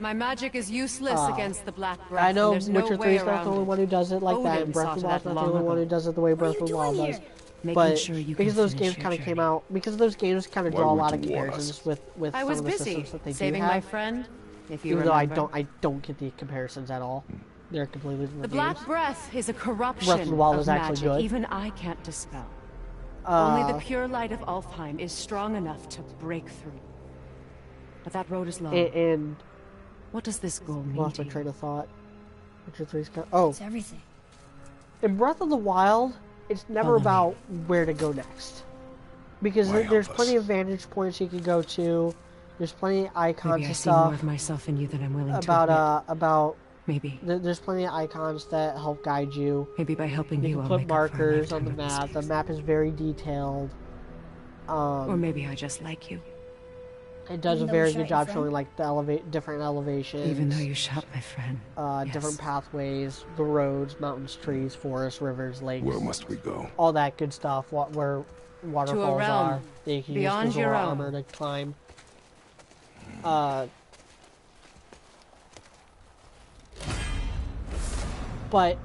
S7: My magic is useless against the Black Breath.
S1: I know
S7: There's
S1: Witcher
S7: no
S1: 3 is
S7: way
S1: not the only one who does it like that, and Breath of the Wild is not the only one who does it the way Breath of the Wild does. But because those games kind of came out, because those games kind of draw a lot of comparisons with some of the systems that they do have.
S7: Saving my friend. if you
S1: Even though
S7: remember.
S1: I don't get the comparisons at all. They're completely different
S7: The
S1: games.
S7: Black Breath is a corruption
S1: Breath of the Wild
S7: of
S1: is actually
S7: magic
S1: good.
S7: even I can't dispel. Only the pure light of Alfheim is strong enough to break through. But that road is long.
S1: And
S7: What does this goal mean
S1: lost
S7: to
S1: my
S7: you?
S1: train of thought. Witcher 3's oh,
S2: It's everything.
S1: in Breath of the Wild, it's never
S7: Follow me.
S1: about where to go next. Because
S3: Why
S1: there's
S3: help
S1: plenty
S3: us?
S1: of vantage points you can go to. There's plenty of icons
S7: Maybe I
S1: and
S7: see more
S1: stuff
S7: of myself in you than I'm willing to
S1: about
S7: admit. Maybe.
S1: there's plenty of icons that help guide you.
S7: Maybe by helping
S1: You
S7: you,
S1: can
S7: I'll
S1: put
S7: make up for a
S1: markers on the
S7: lifetime of
S1: map. The
S7: mistakes.
S1: map is very detailed.
S7: Or maybe I just like you.
S1: It does a
S2: Even though
S1: very
S2: you
S1: good
S2: shot
S1: job
S2: your friend?
S1: showing like the different elevations.
S7: Even though you shot my friend. Yes.
S1: Different pathways, the roads, mountains, trees, forests, rivers, lakes,
S3: Where must we go?
S1: all that good stuff. Where waterfalls
S7: realm
S1: are, that you can
S7: beyond
S1: use the
S7: your
S1: Zora
S7: own.
S1: armor to climb. But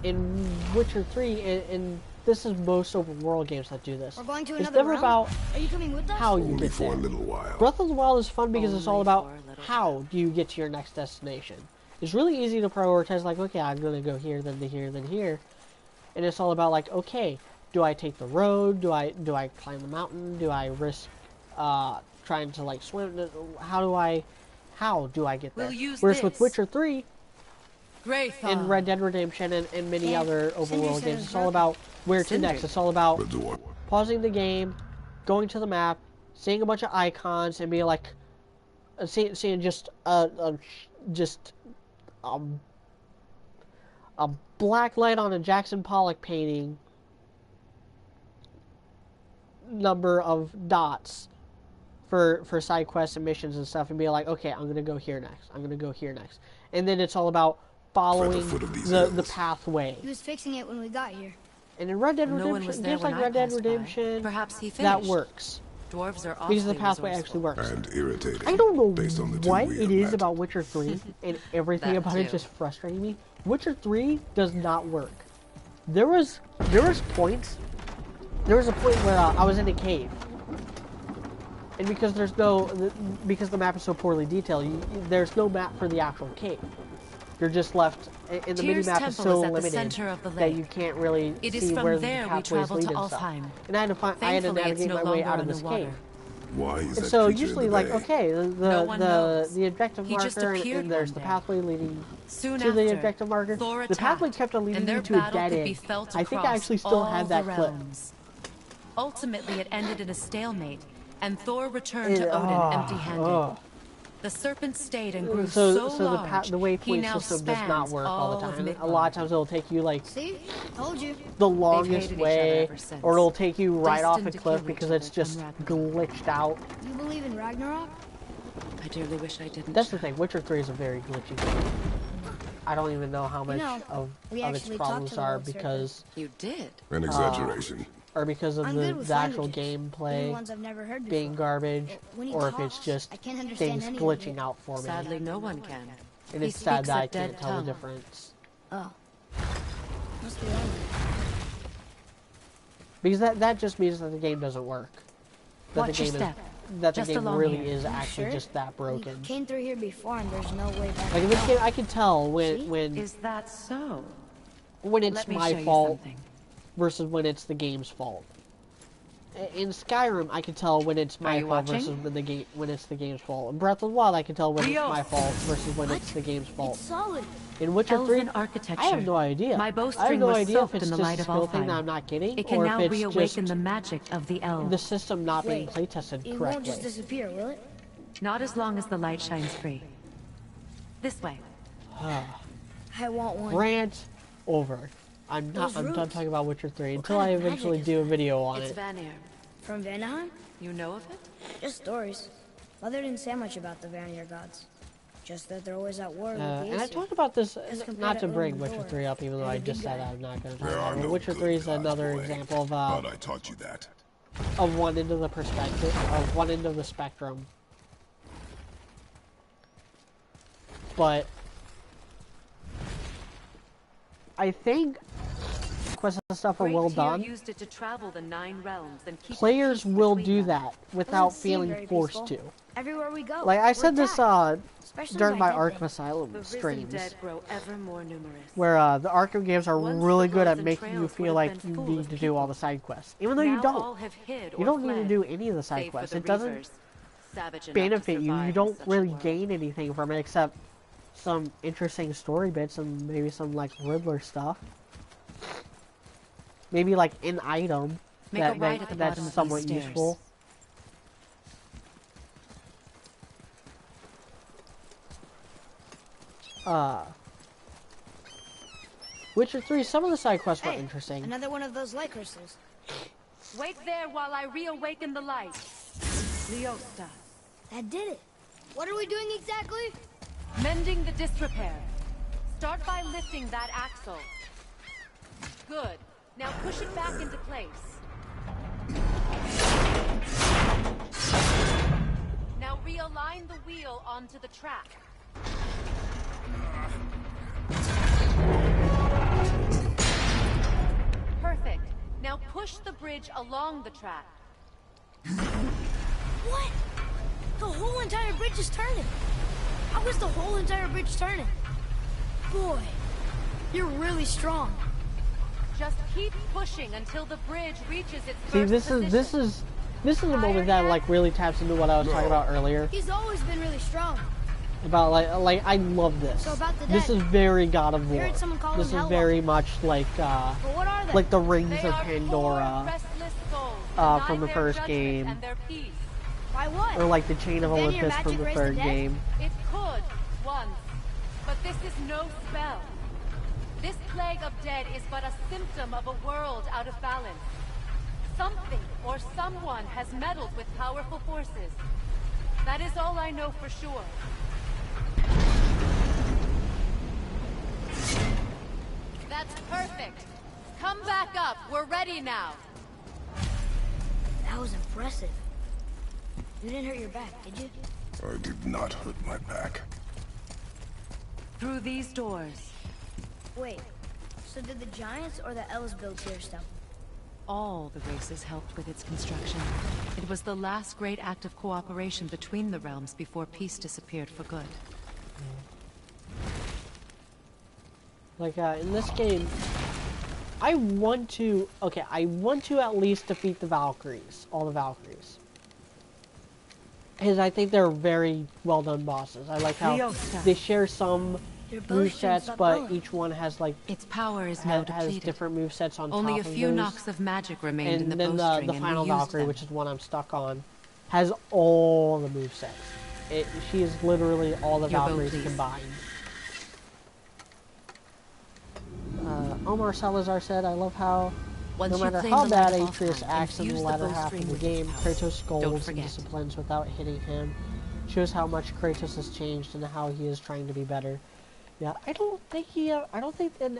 S1: in Witcher 3, and this is most open world games that do this.
S2: We're going to
S1: It's
S2: another
S1: never
S2: realm?
S1: about
S2: Are you coming with us?
S1: how you
S3: Only
S1: get
S3: for
S1: there.
S3: a little while.
S1: Breath of the Wild is fun because it's all
S7: Only
S1: about
S7: for a little
S1: how do you get to your next destination. It's really easy to prioritize, like, okay, I'm going to go here, then to here, then here. And it's all about, like, okay, do I take the road? Do I climb the mountain? Do I risk trying to, like, swim? How do I get there?
S7: We'll use
S1: Whereas with
S7: this.
S1: Witcher 3
S7: Graythaw.
S1: and Red Dead Redemption and many
S2: Yeah,
S1: other open
S2: Cinder
S1: world
S2: said
S1: games,
S2: it was
S1: it's all
S2: broken.
S1: about where to
S7: Cinder.
S1: next. It's all about
S3: The door.
S1: pausing the game, going to the map, seeing a bunch of icons, and being like, seeing just a black light on a Jackson Pollock painting, number of dots for side quests and missions and stuff, and be like, okay, I'm gonna go here next. I'm gonna go here next, and then it's all about following
S3: foot of these
S1: the
S3: hills.
S1: pathway.
S2: He was fixing it when we got here.
S1: And in Red Dead
S7: No one was
S1: Redemption,
S7: there
S1: games
S7: when
S1: like
S7: I
S1: Red Dead
S7: passed by.
S1: Redemption,
S7: Perhaps he
S1: that
S7: finished.
S1: works
S7: Dwarves are awfully
S1: because the pathway
S7: resourceful.
S1: actually works.
S3: And irritating.
S1: I don't know
S3: based on the two
S1: what
S3: we
S1: it
S3: have
S1: is
S3: met.
S1: about Witcher 3 and everything
S7: That
S1: about it
S7: too.
S1: just frustrating me. Witcher 3 does not work. There was points. There was a point where I was in a cave, and because because the map is so poorly detailed, there's no map for the actual cave. You're just left, and the
S7: Tyr's
S1: mini map is
S7: temple
S1: so
S7: is at the
S1: limited
S7: center of the
S1: that
S7: lake.
S1: you can't really
S7: It is
S1: see
S7: from
S1: where
S7: there
S1: the
S7: we
S1: pathways
S7: travel
S1: lead
S7: to
S1: and stuff.
S7: Alfheim.
S1: And I had to
S7: Thankfully, it's
S1: navigate
S7: no
S1: my way
S7: longer
S1: out of
S7: in the
S1: this
S7: water.
S1: cave.
S3: Why is
S1: And
S3: that
S1: so
S3: creature
S1: usually,
S3: in the
S1: like,
S3: bay?
S1: okay,
S7: No one knows.
S1: the objective
S7: He just
S1: marker,
S7: appeared
S1: and there's
S7: one
S1: the
S7: day.
S1: pathway leading
S7: Soon
S1: to the
S7: after,
S1: objective marker.
S7: Thor
S1: The pathway
S7: attacked,
S1: kept on leading
S7: and their
S1: you to a
S7: battle
S1: dead
S7: could
S1: end.
S7: be felt
S1: I think I
S7: across
S1: actually still
S7: all
S1: have
S7: the
S1: that clip.
S7: realms. Ultimately, it ended in a stalemate, and Thor returned to
S1: It-
S7: Odin empty-handed.
S1: ugh.
S7: The serpent stayed and grew
S1: So
S7: so
S1: the
S7: large,
S1: the
S7: he
S1: waypoint
S7: now
S1: system does not
S7: spans
S1: work all the
S7: of
S1: time. A
S7: Midgard.
S1: lot of times it'll take you like
S2: See? Told you.
S1: the longest
S7: hated each other
S1: way,
S7: ever since.
S1: or it'll take you right off a
S7: Destined to
S1: cliff
S7: kill
S1: because
S7: each
S1: it's
S7: other
S1: just
S7: from
S1: glitched out.
S2: You believe in Ragnarok?
S7: I dearly wish I didn't.
S1: That's the thing. Witcher 3 is a very glitchy game. I don't even know how much
S2: know,
S1: of
S2: we
S1: its
S2: actually talked
S1: problems
S2: to the
S1: are
S2: World Serpent.
S1: because
S7: You did.
S3: An exaggeration.
S1: of
S2: I'm good with
S1: the actual
S2: languages, even
S1: gameplay
S2: ones I've never heard
S1: being
S2: before.
S1: garbage,
S2: When he
S1: or if it's
S2: talks,
S1: just
S2: I can't understand
S1: things
S2: any of
S1: glitching
S2: it.
S1: out for me.
S7: Sadly, no one can.
S1: And
S7: He
S1: it's sad
S7: speaks
S1: that
S7: a
S1: I
S7: dead
S1: can't tell the
S7: tongue.
S1: difference.
S2: Oh. Must be lonely.
S1: Because that just means that the game doesn't work. That
S7: Watch
S1: the
S7: your
S1: game
S7: step.
S1: that
S7: Just
S1: the game
S7: along
S1: really
S7: here.
S1: is
S2: You
S1: actually
S2: sure?
S1: just that broken.
S2: We came through here before and there's no way back.
S1: Like in this
S2: out.
S1: game, I can tell
S2: See?
S1: when
S7: Is that so?
S1: it's
S7: Let me
S1: my
S7: show you
S1: fault
S7: something.
S1: versus when it's the game's fault. In Skyrim, I can tell when it's my
S7: you
S1: fault
S7: watching?
S1: versus when it's the game's fault. In Breath of the Wild, I can tell when
S7: Rio.
S1: it's my fault versus when it's the game's
S2: It's
S1: fault.
S2: solid.
S1: In Witcher 3,
S7: Elven architecture.
S1: I have no idea.
S7: My
S1: I have
S7: bowstring
S1: no
S7: was
S1: idea if
S7: soaked
S1: it's
S7: in the
S1: just
S7: light
S1: a
S7: of
S1: skill thing
S7: Alfheim.
S1: that I'm not getting,
S7: It can
S1: or
S7: now
S1: if it's
S7: reawaken
S1: just
S7: the magic of the elves.
S1: the system not being
S2: Wait,
S1: playtested
S2: it won't
S1: correctly.
S2: just disappear, will it?
S7: Not as long as the light shines free. This way.
S2: I want one.
S1: Rant over. I'm
S2: Those
S1: done
S2: roots.
S1: talking about Witcher 3 until
S2: kind
S1: I
S2: of magic
S1: eventually
S2: is
S1: do a
S2: that?
S1: video on
S7: It's
S1: it.
S7: Vanir.
S2: From Vanaheim?
S7: You know of it?
S2: Just stories. Mother didn't say much about the Vanir gods. Just that they're always at war with the
S1: And I
S2: Aesir.
S1: talked about this,
S2: compared
S1: not to
S2: to
S1: bring
S2: Odin
S1: Witcher
S2: Thor
S1: 3 up, even though
S2: and
S1: I
S2: the
S1: just
S2: big
S1: said
S2: guy.
S1: I'm not going to talk
S3: There
S1: about
S3: are
S1: it.
S3: no
S1: Witcher
S3: good
S1: 3 is
S3: gods,
S1: another
S3: boy.
S1: example
S3: But I taught you that.
S1: of one end of the perspective, of one end of the spectrum. But I think quests and stuff are
S7: Great
S1: well
S7: Tyr
S1: done,
S7: used it to travel the 9 realms and keep
S1: players
S7: peace
S1: will
S7: between
S1: do
S7: them.
S1: that without
S2: Doesn't seem
S1: feeling
S2: very
S1: forced
S2: peaceful.
S1: to.
S2: Everywhere we go.
S1: Like I
S2: we're
S1: said this
S2: attacked, especially
S1: during my
S2: by dead
S1: Arkham
S2: things.
S1: Asylum
S7: The risen
S1: streams,
S7: dead grow ever more numerous.
S1: where the Arkham games are
S7: Once
S1: really
S7: the
S1: good at
S7: roads and
S1: making you
S7: trails
S1: feel
S7: would have
S1: like
S7: been
S1: you
S7: full
S1: need
S7: of
S1: to do all
S7: people.
S1: the side quests, even though
S7: Now
S1: you don't.
S7: all have hid
S1: You
S7: or
S1: don't need to
S7: fled,
S1: do any of the side
S7: save for
S1: quests.
S7: the
S1: It doesn't
S7: Reavers, savage enough to
S1: benefit you. You
S7: survive in
S1: don't
S7: such a
S1: really
S7: world.
S1: gain anything from it except some interesting story bits and maybe some like Riddler stuff. Maybe like an item
S7: Make a right at the
S1: that's
S7: bottom of
S1: somewhat
S7: these stairs.
S1: useful. Witcher 3, some of the side quests were
S2: Hey,
S1: interesting.
S2: another one of those light crystals.
S7: Wait there while I reawaken the light. Leosta.
S2: That did it. What are we doing exactly?
S7: Mending the disrepair. Start by lifting that axle. Good. Now push it back into place. Now realign the wheel onto the track. Perfect. Now push the bridge along the track.
S2: What? The whole entire bridge is turning. How is the whole entire bridge turning? Boy, you're really strong.
S7: Just keep pushing until the bridge reaches its
S1: See,
S7: first
S1: this
S7: position.
S1: is the moment that like really taps into what I was talking about earlier.
S2: He's always been really strong.
S1: About like I love this.
S2: So about the
S1: This
S2: dead.
S1: is very God of
S2: I
S1: War.
S2: heard someone call
S1: This
S2: them
S1: is very
S2: Hellwalkers.
S1: much
S2: But what are they?
S1: like the Rings
S7: They
S1: of
S7: are
S1: Pandora,
S7: poor, restless souls,
S1: from the
S7: denied
S1: first
S7: their
S1: game.
S7: judgment and their peace.
S2: By what?
S1: or like the Chain of
S2: Then your
S1: Olympus from
S2: magic
S1: the
S2: raised the
S1: third
S2: dead?
S1: game.
S7: It could, once. But this is no spell. This plague of dead is but a symptom of a world out of balance. Something or someone has meddled with powerful forces. That is all I know for sure. That's perfect. Come back up. We're ready now.
S2: That was impressive. You didn't hurt your back, did you?
S3: I did not hurt my back.
S7: Through these doors,
S2: Wait, so did the Giants or the Elves build Tyr stuff?
S7: all the races helped with its construction. It was the last great act of cooperation between the realms before peace disappeared for good.
S1: Like in this game, I want to at least defeat the Valkyries, all the Valkyries. Because I think they're very well done bosses. I like how
S7: Leosta.
S1: they share some
S2: Your bow shouldn't
S1: movesets,
S2: stop
S1: but
S2: going.
S1: each one has like
S7: Its power is now
S1: has
S7: depleted.
S1: different movesets on
S7: Only a
S1: top of
S7: few
S1: those.
S7: knocks of magic remained in
S1: And
S7: the
S1: then
S7: bowstring,
S1: the
S7: and
S1: final
S7: we used
S1: Valkyrie,
S7: them.
S1: which is one I'm stuck on, has all the movesets. She is literally all the
S7: Your bow,
S1: Valkyries
S7: please.
S1: combined. Omar Salazar said, I love how
S7: Once
S1: no
S7: you
S1: matter
S7: claim
S1: how
S7: the
S1: bad
S7: light of
S1: Atreus
S7: Alfheim,
S1: acts in the
S7: infuse the
S1: latter half
S7: bowstring
S1: of the
S7: with
S1: game,
S7: its power.
S1: Kratos
S7: Don't
S1: scolds and
S7: forget.
S1: disciplines without hitting him. Shows how much Kratos has changed and how he is trying to be better. Yeah, I don't think it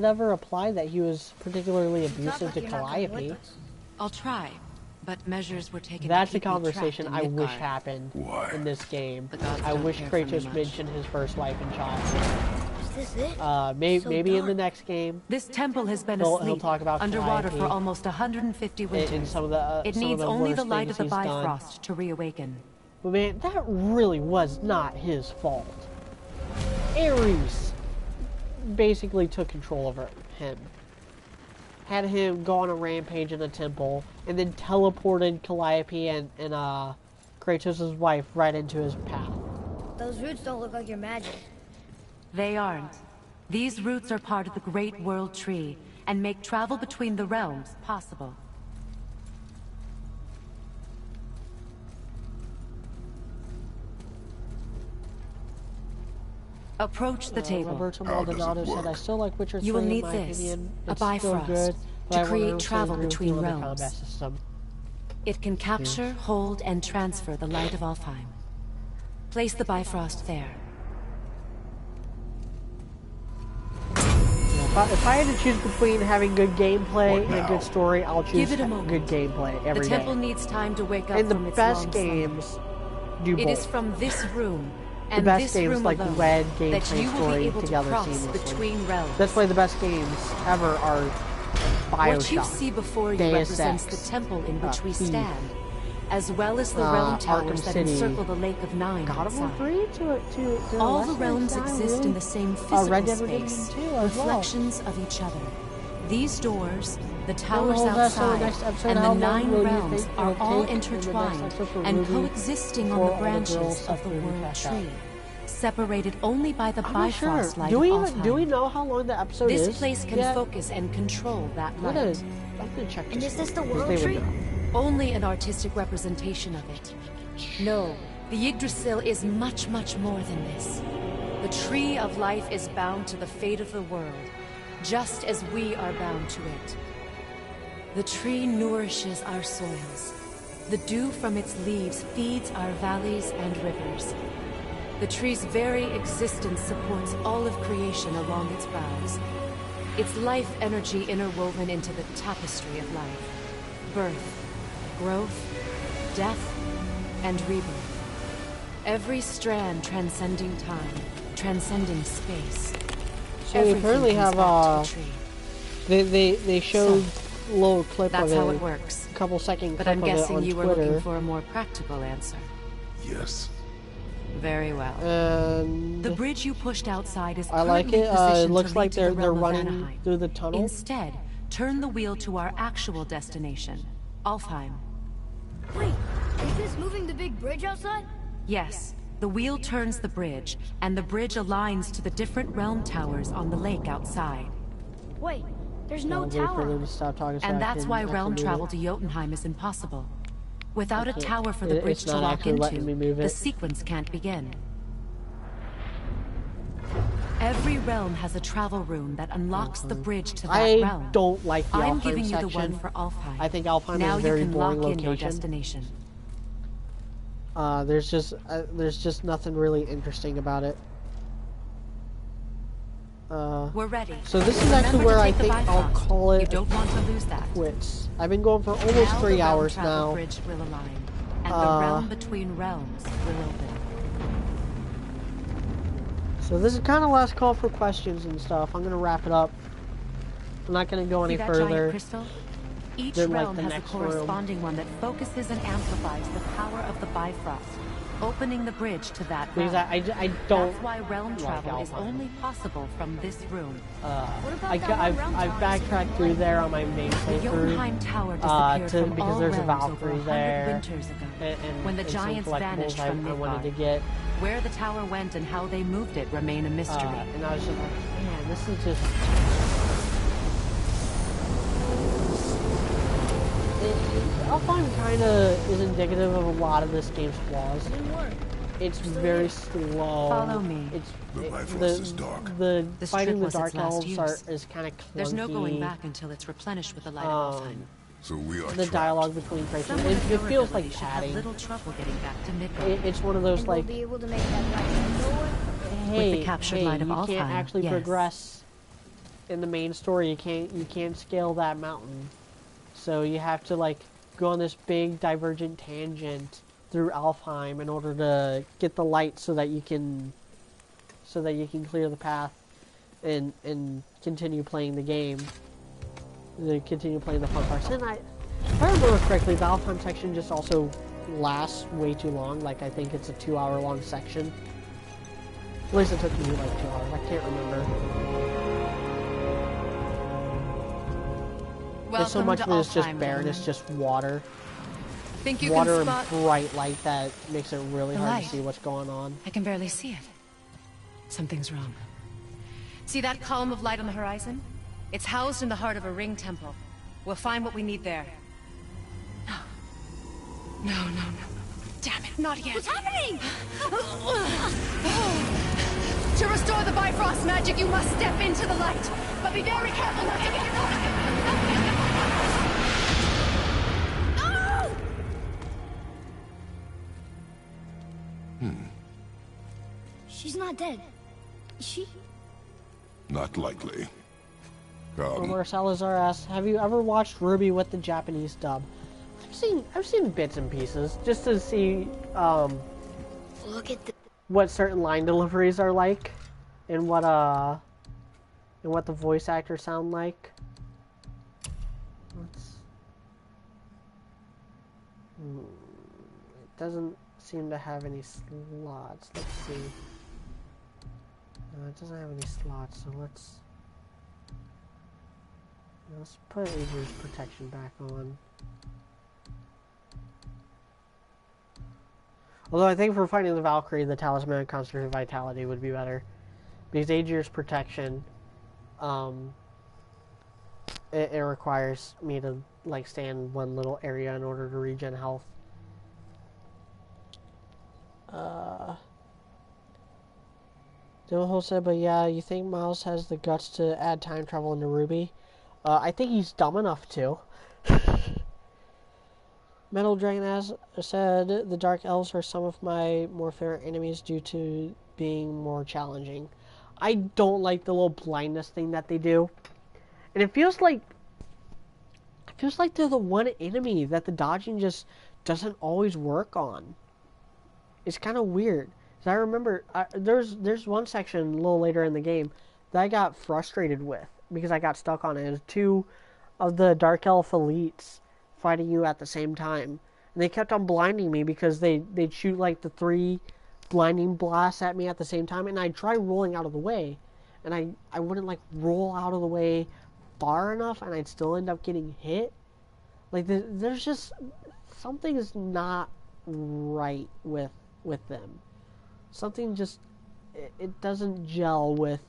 S1: ever applied that he was particularly
S2: You talk
S1: abusive
S2: like
S1: to
S2: you're not coming
S1: Calliope.
S2: with us.
S7: I'll try, but measures were taken
S1: That's
S7: to
S1: a
S7: keep me
S1: conversation
S7: trapped
S1: I
S7: in
S1: wish
S7: Midgard.
S1: happened
S3: Why?
S1: in this game.
S7: The gods
S1: I
S7: don't
S1: wish
S7: care for me
S1: Kratos
S7: much.
S1: mentioned his first wife and child.
S2: Is this it? So
S1: Maybe in the
S2: dark.
S1: next game.
S7: This temple has been
S1: He'll
S7: asleep,
S1: talk about
S7: underwater
S1: Calliope
S7: for almost 150 winters.
S1: in some of the
S7: it
S1: some of
S7: needs
S1: the
S7: only
S1: worst
S7: the light of
S1: things
S7: the
S1: he's done.
S7: Bifrost to reawaken.
S1: But man, that really was not his fault. Ares basically took control over him. Had him go on a rampage in the temple, and then teleported Calliope and Kratos' wife right into his path.
S2: Those roots don't look like your magic.
S7: They aren't. These roots are part of the Great World Tree, and make travel between the realms possible. Approach the table.
S1: Roberto
S3: How does it
S1: Maldonado said,
S3: work?
S1: I still like Witcher 3
S7: You will
S1: in
S7: need
S1: my
S7: this,
S1: opinion.
S7: a
S1: It's still
S7: Bifrost,
S1: good, but
S7: to
S1: I
S7: create
S1: 100%
S7: travel
S1: agree with
S7: between
S1: you on the
S7: realms.
S1: combat system.
S7: It can capture, hold, and transfer the light of Alfheim. Place the Bifrost there.
S1: If I had to choose between having good gameplay
S3: What
S1: and a
S3: now?
S1: good story, I'll choose
S7: Give it a moment.
S1: good gameplay
S7: The
S1: every day.
S7: temple needs time to wake up
S1: And the
S7: from its
S1: best
S7: long slumber.
S1: games do
S7: It
S1: both.
S7: is from this room
S1: The
S7: and
S1: best
S7: this
S1: games
S7: room
S1: like
S7: alone
S1: wed
S7: that
S1: gameplay
S7: you will
S1: story
S7: be able to
S1: together
S7: cross
S1: seamlessly.
S7: between realms.
S1: That's why the best games ever are Bioshock.
S7: What you see before you
S1: Deus
S7: represents
S1: Ex,
S7: the temple in which we
S1: Thief,
S7: stand, as well as the realm towers
S1: Arkham
S7: that
S1: City,
S7: encircle the Lake of Nine
S1: God of War
S7: outside.
S1: 3 to
S7: All
S1: a
S7: the
S1: lesser
S7: realms
S1: extent,
S7: exist
S1: really?
S7: in the same physical
S1: Red Dead Redemption
S7: space,
S1: 2 as well.
S7: reflections of each other. These doors, the towers
S1: hold us till the
S7: outside,
S1: next episode.
S7: and
S1: How
S7: the
S1: long
S7: 9
S1: will you
S7: realms
S1: think
S7: are
S1: it'll
S7: all
S1: take in the next
S7: intertwined
S1: episode for
S7: and
S1: Ruby
S7: coexisting
S1: for
S7: on the
S1: all the
S7: branches
S1: girls
S7: of
S1: stuff
S7: the
S1: to be
S7: world
S1: passed out?
S7: tree, separated only by the
S1: I'm not sure.
S7: Bifrost light
S1: Do
S7: of
S1: we
S7: Alfheim.
S1: know how long the episode is?
S7: This place can focus and control that
S1: I'm gonna
S7: light.
S1: check
S2: And
S1: this.
S2: is this the
S1: 'cause
S2: world
S1: they would
S2: tree?
S1: know.
S7: Only an artistic representation of it. No, the Yggdrasil is much, much more than this. The Tree of Life is bound to the fate of the world, just as we are bound to it. The tree nourishes our soils. The dew from its leaves feeds our valleys and rivers. The tree's very existence supports all of creation along its boughs. Its life energy interwoven into the tapestry of life. Birth, growth, death, and rebirth. Every strand transcending time, transcending space.
S1: So we
S7: Everything
S1: currently
S7: comes
S1: have
S7: back to the tree.
S1: they showed a little clip
S7: That's
S1: of it.
S7: how it works.
S1: A couple second
S7: But
S1: clip
S7: I'm
S1: of it
S7: guessing
S1: on
S7: you were
S1: Twitter.
S7: looking for a more practical answer.
S3: Yes.
S7: Very well.
S1: And
S7: The bridge you pushed outside is
S1: I like
S7: currently
S1: it. It
S7: positioned
S1: looks
S7: to lead
S1: like
S7: to the
S1: they're
S7: realm of
S1: running
S7: Vanaheim.
S1: through the tunnel.
S7: Instead, turn the wheel to our actual destination, Alfheim.
S2: Wait, is this moving the big bridge outside?
S7: Yes, the wheel turns the bridge, and the bridge aligns to the different realm towers on the lake outside.
S2: Wait, there's no
S1: I'll wait for
S2: tower.
S1: them to stop talking so I
S7: And that's
S1: can
S7: why
S1: actually
S7: realm
S1: move
S7: travel
S1: it.
S7: to Jotunheim is impossible. Without a
S1: can't-
S7: tower for the bridge
S1: it's
S7: to
S1: not
S7: lock
S1: actually letting me
S7: into,
S1: move
S7: the
S1: it.
S7: sequence can't begin. Every realm has a travel rune that unlocks the bridge to that
S1: I
S7: realm.
S1: don't like the
S7: I'm
S1: Alfheim
S7: giving
S1: section.
S7: you the one for Alfheim.
S1: I think Alfheim
S7: now
S1: is a very
S7: you can
S1: boring
S7: lock in your
S1: location.
S7: destination.
S1: There's just nothing really interesting about it.
S7: We're ready.
S1: So this is actually where I think I'll call it
S7: You don't want to lose that.
S1: quits. I've been going for almost
S7: Now
S1: 3
S7: the realm
S1: hours
S7: travel
S1: now.
S7: bridge will align, and the realm between realms will open.
S1: So this is kind of last call for questions and stuff. I'm gonna wrap it up. I'm not gonna go any
S7: See that giant
S1: further.
S7: crystal? Each
S1: than, like,
S7: realm
S1: the
S7: has a
S1: next room.
S7: corresponding one that focuses and amplifies the power of the Bifrost, opening the bridge to that realm.
S1: Because I don't.
S7: That's why realm
S1: like
S7: travel is
S1: Alfheim.
S7: only possible from this room.
S2: What about
S1: I,
S2: that one
S1: I've,
S2: realm
S1: I've
S2: tower?
S1: backtracked through there on my main
S7: The
S1: playthrough.
S7: Jotunheim Tower disappeared from
S1: because
S7: all
S1: there's a
S7: realms over
S1: Valkyrie
S7: 100
S1: there,
S7: winters ago, when the
S1: and some
S7: giants
S1: collectibles
S7: vanished from
S1: I wanted to
S7: Midgard.
S1: get.
S7: Where the tower went and how they moved it remain a mystery.
S1: And I was just like, man, this is just. Alfheim kind of is indicative of a lot of this game's flaws. It's very slow.
S7: Follow me.
S1: It's
S3: The Bifrost is dark.
S1: The
S7: This
S1: fighting
S7: trip
S1: the
S7: was
S1: Dark
S7: its last
S1: Elves
S7: use.
S1: is kind of clunky.
S7: There's no going back until it's replenished with the light of Alfheim.
S3: So we are
S1: The
S3: trapped.
S1: dialogue between characters,
S7: Someone of
S1: it
S7: your
S1: feels
S7: ability
S1: like
S7: should have
S1: padding.
S7: little trouble getting back to Midgard.
S1: It's one of those
S2: And
S1: like,
S2: we'll be able to make that right door?
S1: hey,
S7: the captured
S1: hey,
S7: light of
S1: you
S7: Alfheim,
S1: can't actually
S7: yes.
S1: progress in the main story. You can't scale that mountain, so you have to like go on this big divergent tangent through Alfheim in order to get the light so that you can clear the path and continue playing the game. Continue playing the fun parts. And if I remember correctly, the Alfheim section just also lasts way too long. Like I think it's a 2-hour long section. At least it took me like 2 hours. I can't remember. There's so much of it is just barren. It's just water.
S7: Think you
S1: Water
S7: can
S1: and
S7: spot?
S1: bright light that makes it really
S7: The
S1: hard
S7: light.
S1: to see what's going on.
S7: I can barely see it. Something's wrong. See that column of light on the horizon? It's housed in the heart of a ring temple. We'll find what we need there. No. Damn it, not yet.
S2: What's happening?
S7: To restore the Bifrost magic, you must step into the light. But be very careful not to get
S2: She's not dead. Is she?
S3: Not likely.
S1: Omar Salazar asks, "Have you ever watched Ruby with the Japanese dub?" I've seen bits and pieces just to see
S2: Look at the...
S1: what certain line deliveries are like, and what the voice actors sound like. It doesn't seem to have any slots. Let's see. No, it doesn't have any slots, so let's put Adrian's protection back on. Although I think for fighting the Valkyrie, the Talisman of Constant Vitality would be better. Because Adrian's protection, it requires me to like stay in one little area in order to regen health. Dimwhole said, but yeah, you think Miles has the guts to add time travel into Ruby? I think he's dumb enough to. Metal Dragon has said, the Dark Elves are some of my more favorite enemies due to being more challenging. I don't like the little blindness thing that they do. And it feels like they're the one enemy that the dodging just doesn't always work on. It's kind of weird. Because I remember, there's one section a little later in the game that I got frustrated with because I got stuck on it. It was two of the Dark Elf elites fighting you at the same time. And they kept on blinding me because they'd shoot like the 3 blinding blasts at me at the same time. And I'd try rolling out of the way. And I wouldn't like roll out of the way far enough and I'd still end up getting hit. Like there's just something is not right with them. Something just it doesn't gel with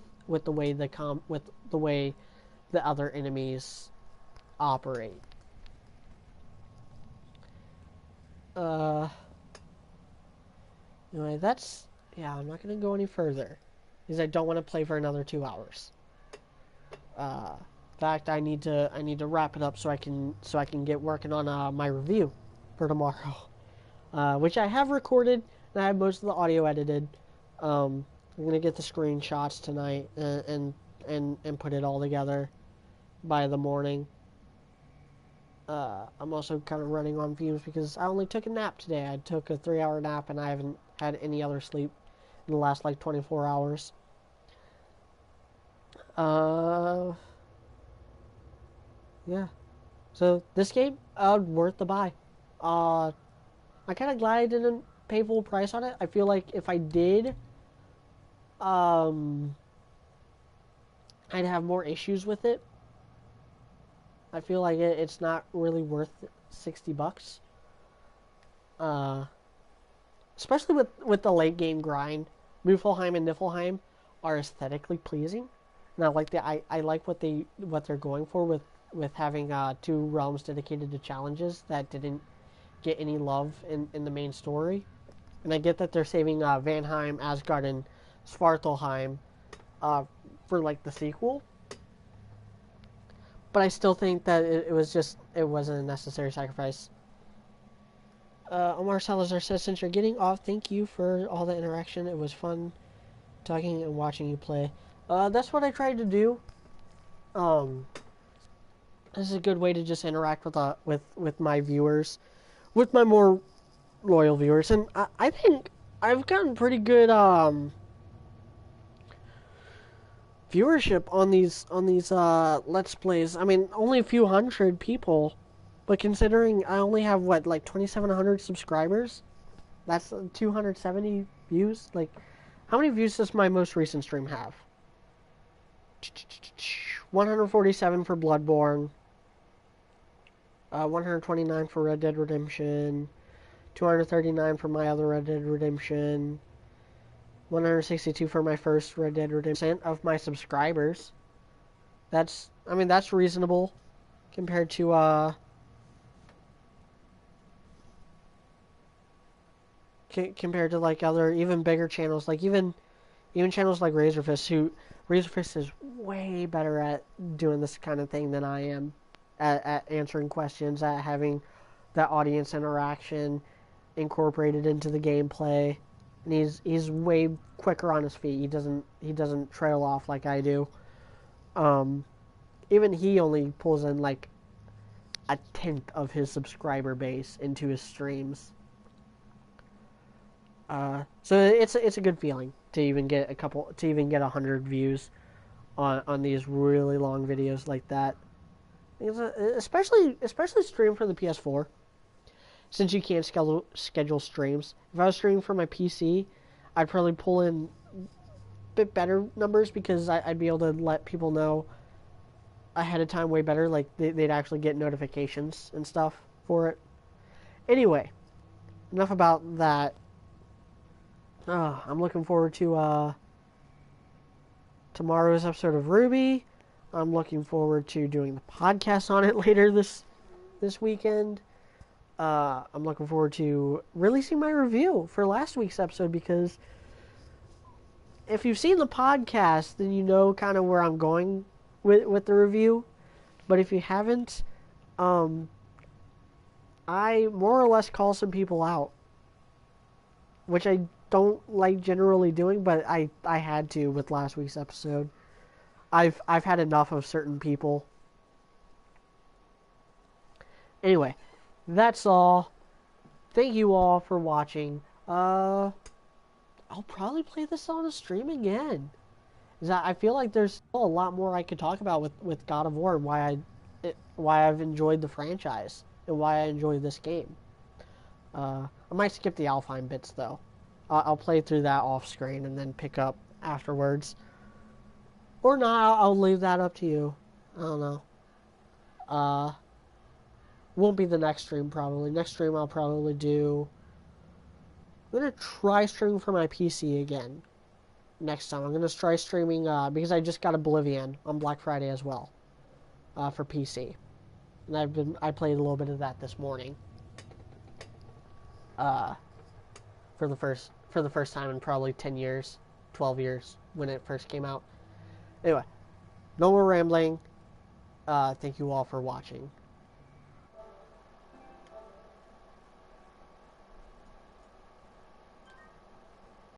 S1: the way the other enemies operate. Anyway, I'm not gonna go any further because I don't want to play for another 2 hours. In fact, I need to wrap it up so I can get working on my review for tomorrow, which I have recorded and I have most of the audio edited. I'm gonna get the screenshots tonight and put it all together by the morning. I'm also kind of running on fumes because I only took a nap today. I took a 3-hour nap and I haven't had any other sleep in the last like 24 hours. Yeah. So this game, worth the buy. I'm kind of glad I didn't pay full price on it. I feel like if I did, I'd have more issues with it. I feel like it's not really worth $60. Especially with the late game grind. Mufelheim and Niflheim are aesthetically pleasing. And I like what they're going for with having 2 realms dedicated to challenges that didn't get any love in the main story. And I get that they're saving Vanheim, Asgard, and Svartalheim for like the sequel. But I still think that it wasn't a necessary sacrifice. Omar Salazar says, since you're getting off, thank you for all the interaction. It was fun talking and watching you play. That's what I tried to do. This is a good way to just interact with my viewers, with my more loyal viewers, and I think I've gotten pretty good viewership on these Let's Plays. I mean, only a few hundred people, but considering I only have like 2,700 subscribers, that's 270 views. Like, how many views does my most recent stream have? 147 for Bloodborne, 129 for Red Dead Redemption, 239 for my other Red Dead Redemption, 162 for my first Red Dead Redemption. Of my subscribers, that's reasonable compared to compared to like other even bigger channels, like even channels like Razorfist, who Razorfist is way better at doing this kind of thing than I am, at answering questions, at having that audience interaction incorporated into the gameplay, and he's way quicker on his feet. He doesn't trail off like I do. Even he only pulls in like a tenth of his subscriber base into his streams. So it's a good feeling to even get 100 views on these really long videos like that. Especially stream from the PS4. since you can't schedule streams. If I was streaming from my PC, I'd probably pull in a bit better numbers because I'd be able to let people know ahead of time way better. Like, they'd actually get notifications and stuff for it. Anyway, enough about that. I'm looking forward to tomorrow's episode of Ruby. I'm looking forward to doing the podcast on it later this weekend. I'm looking forward to releasing my review for last week's episode, because if you've seen the podcast, then you know kind of where I'm going with the review. But if you haven't, I more or less call some people out, which I don't like generally doing, but I had to with last week's episode. I've had enough of certain people. Anyway, that's all. Thank you all for watching. I'll probably play this on a stream again. I feel like there's still a lot more I could talk about with God of War and why I've enjoyed the franchise and why I enjoy this game. I might skip the Alfheim bits though. I'll play through that off screen and then pick up afterwards. Or not, I'll leave that up to you. I don't know. Won't be the next stream probably. Next stream I'll probably do... I'm going to try streaming for my PC again. Next time. I'm going to try streaming, because I just got Oblivion on Black Friday as well. For PC. And I played a little bit of that this morning. For the first time in probably 10 years, 12 years, when it first came out. Anyway, no more rambling. Thank you all for watching.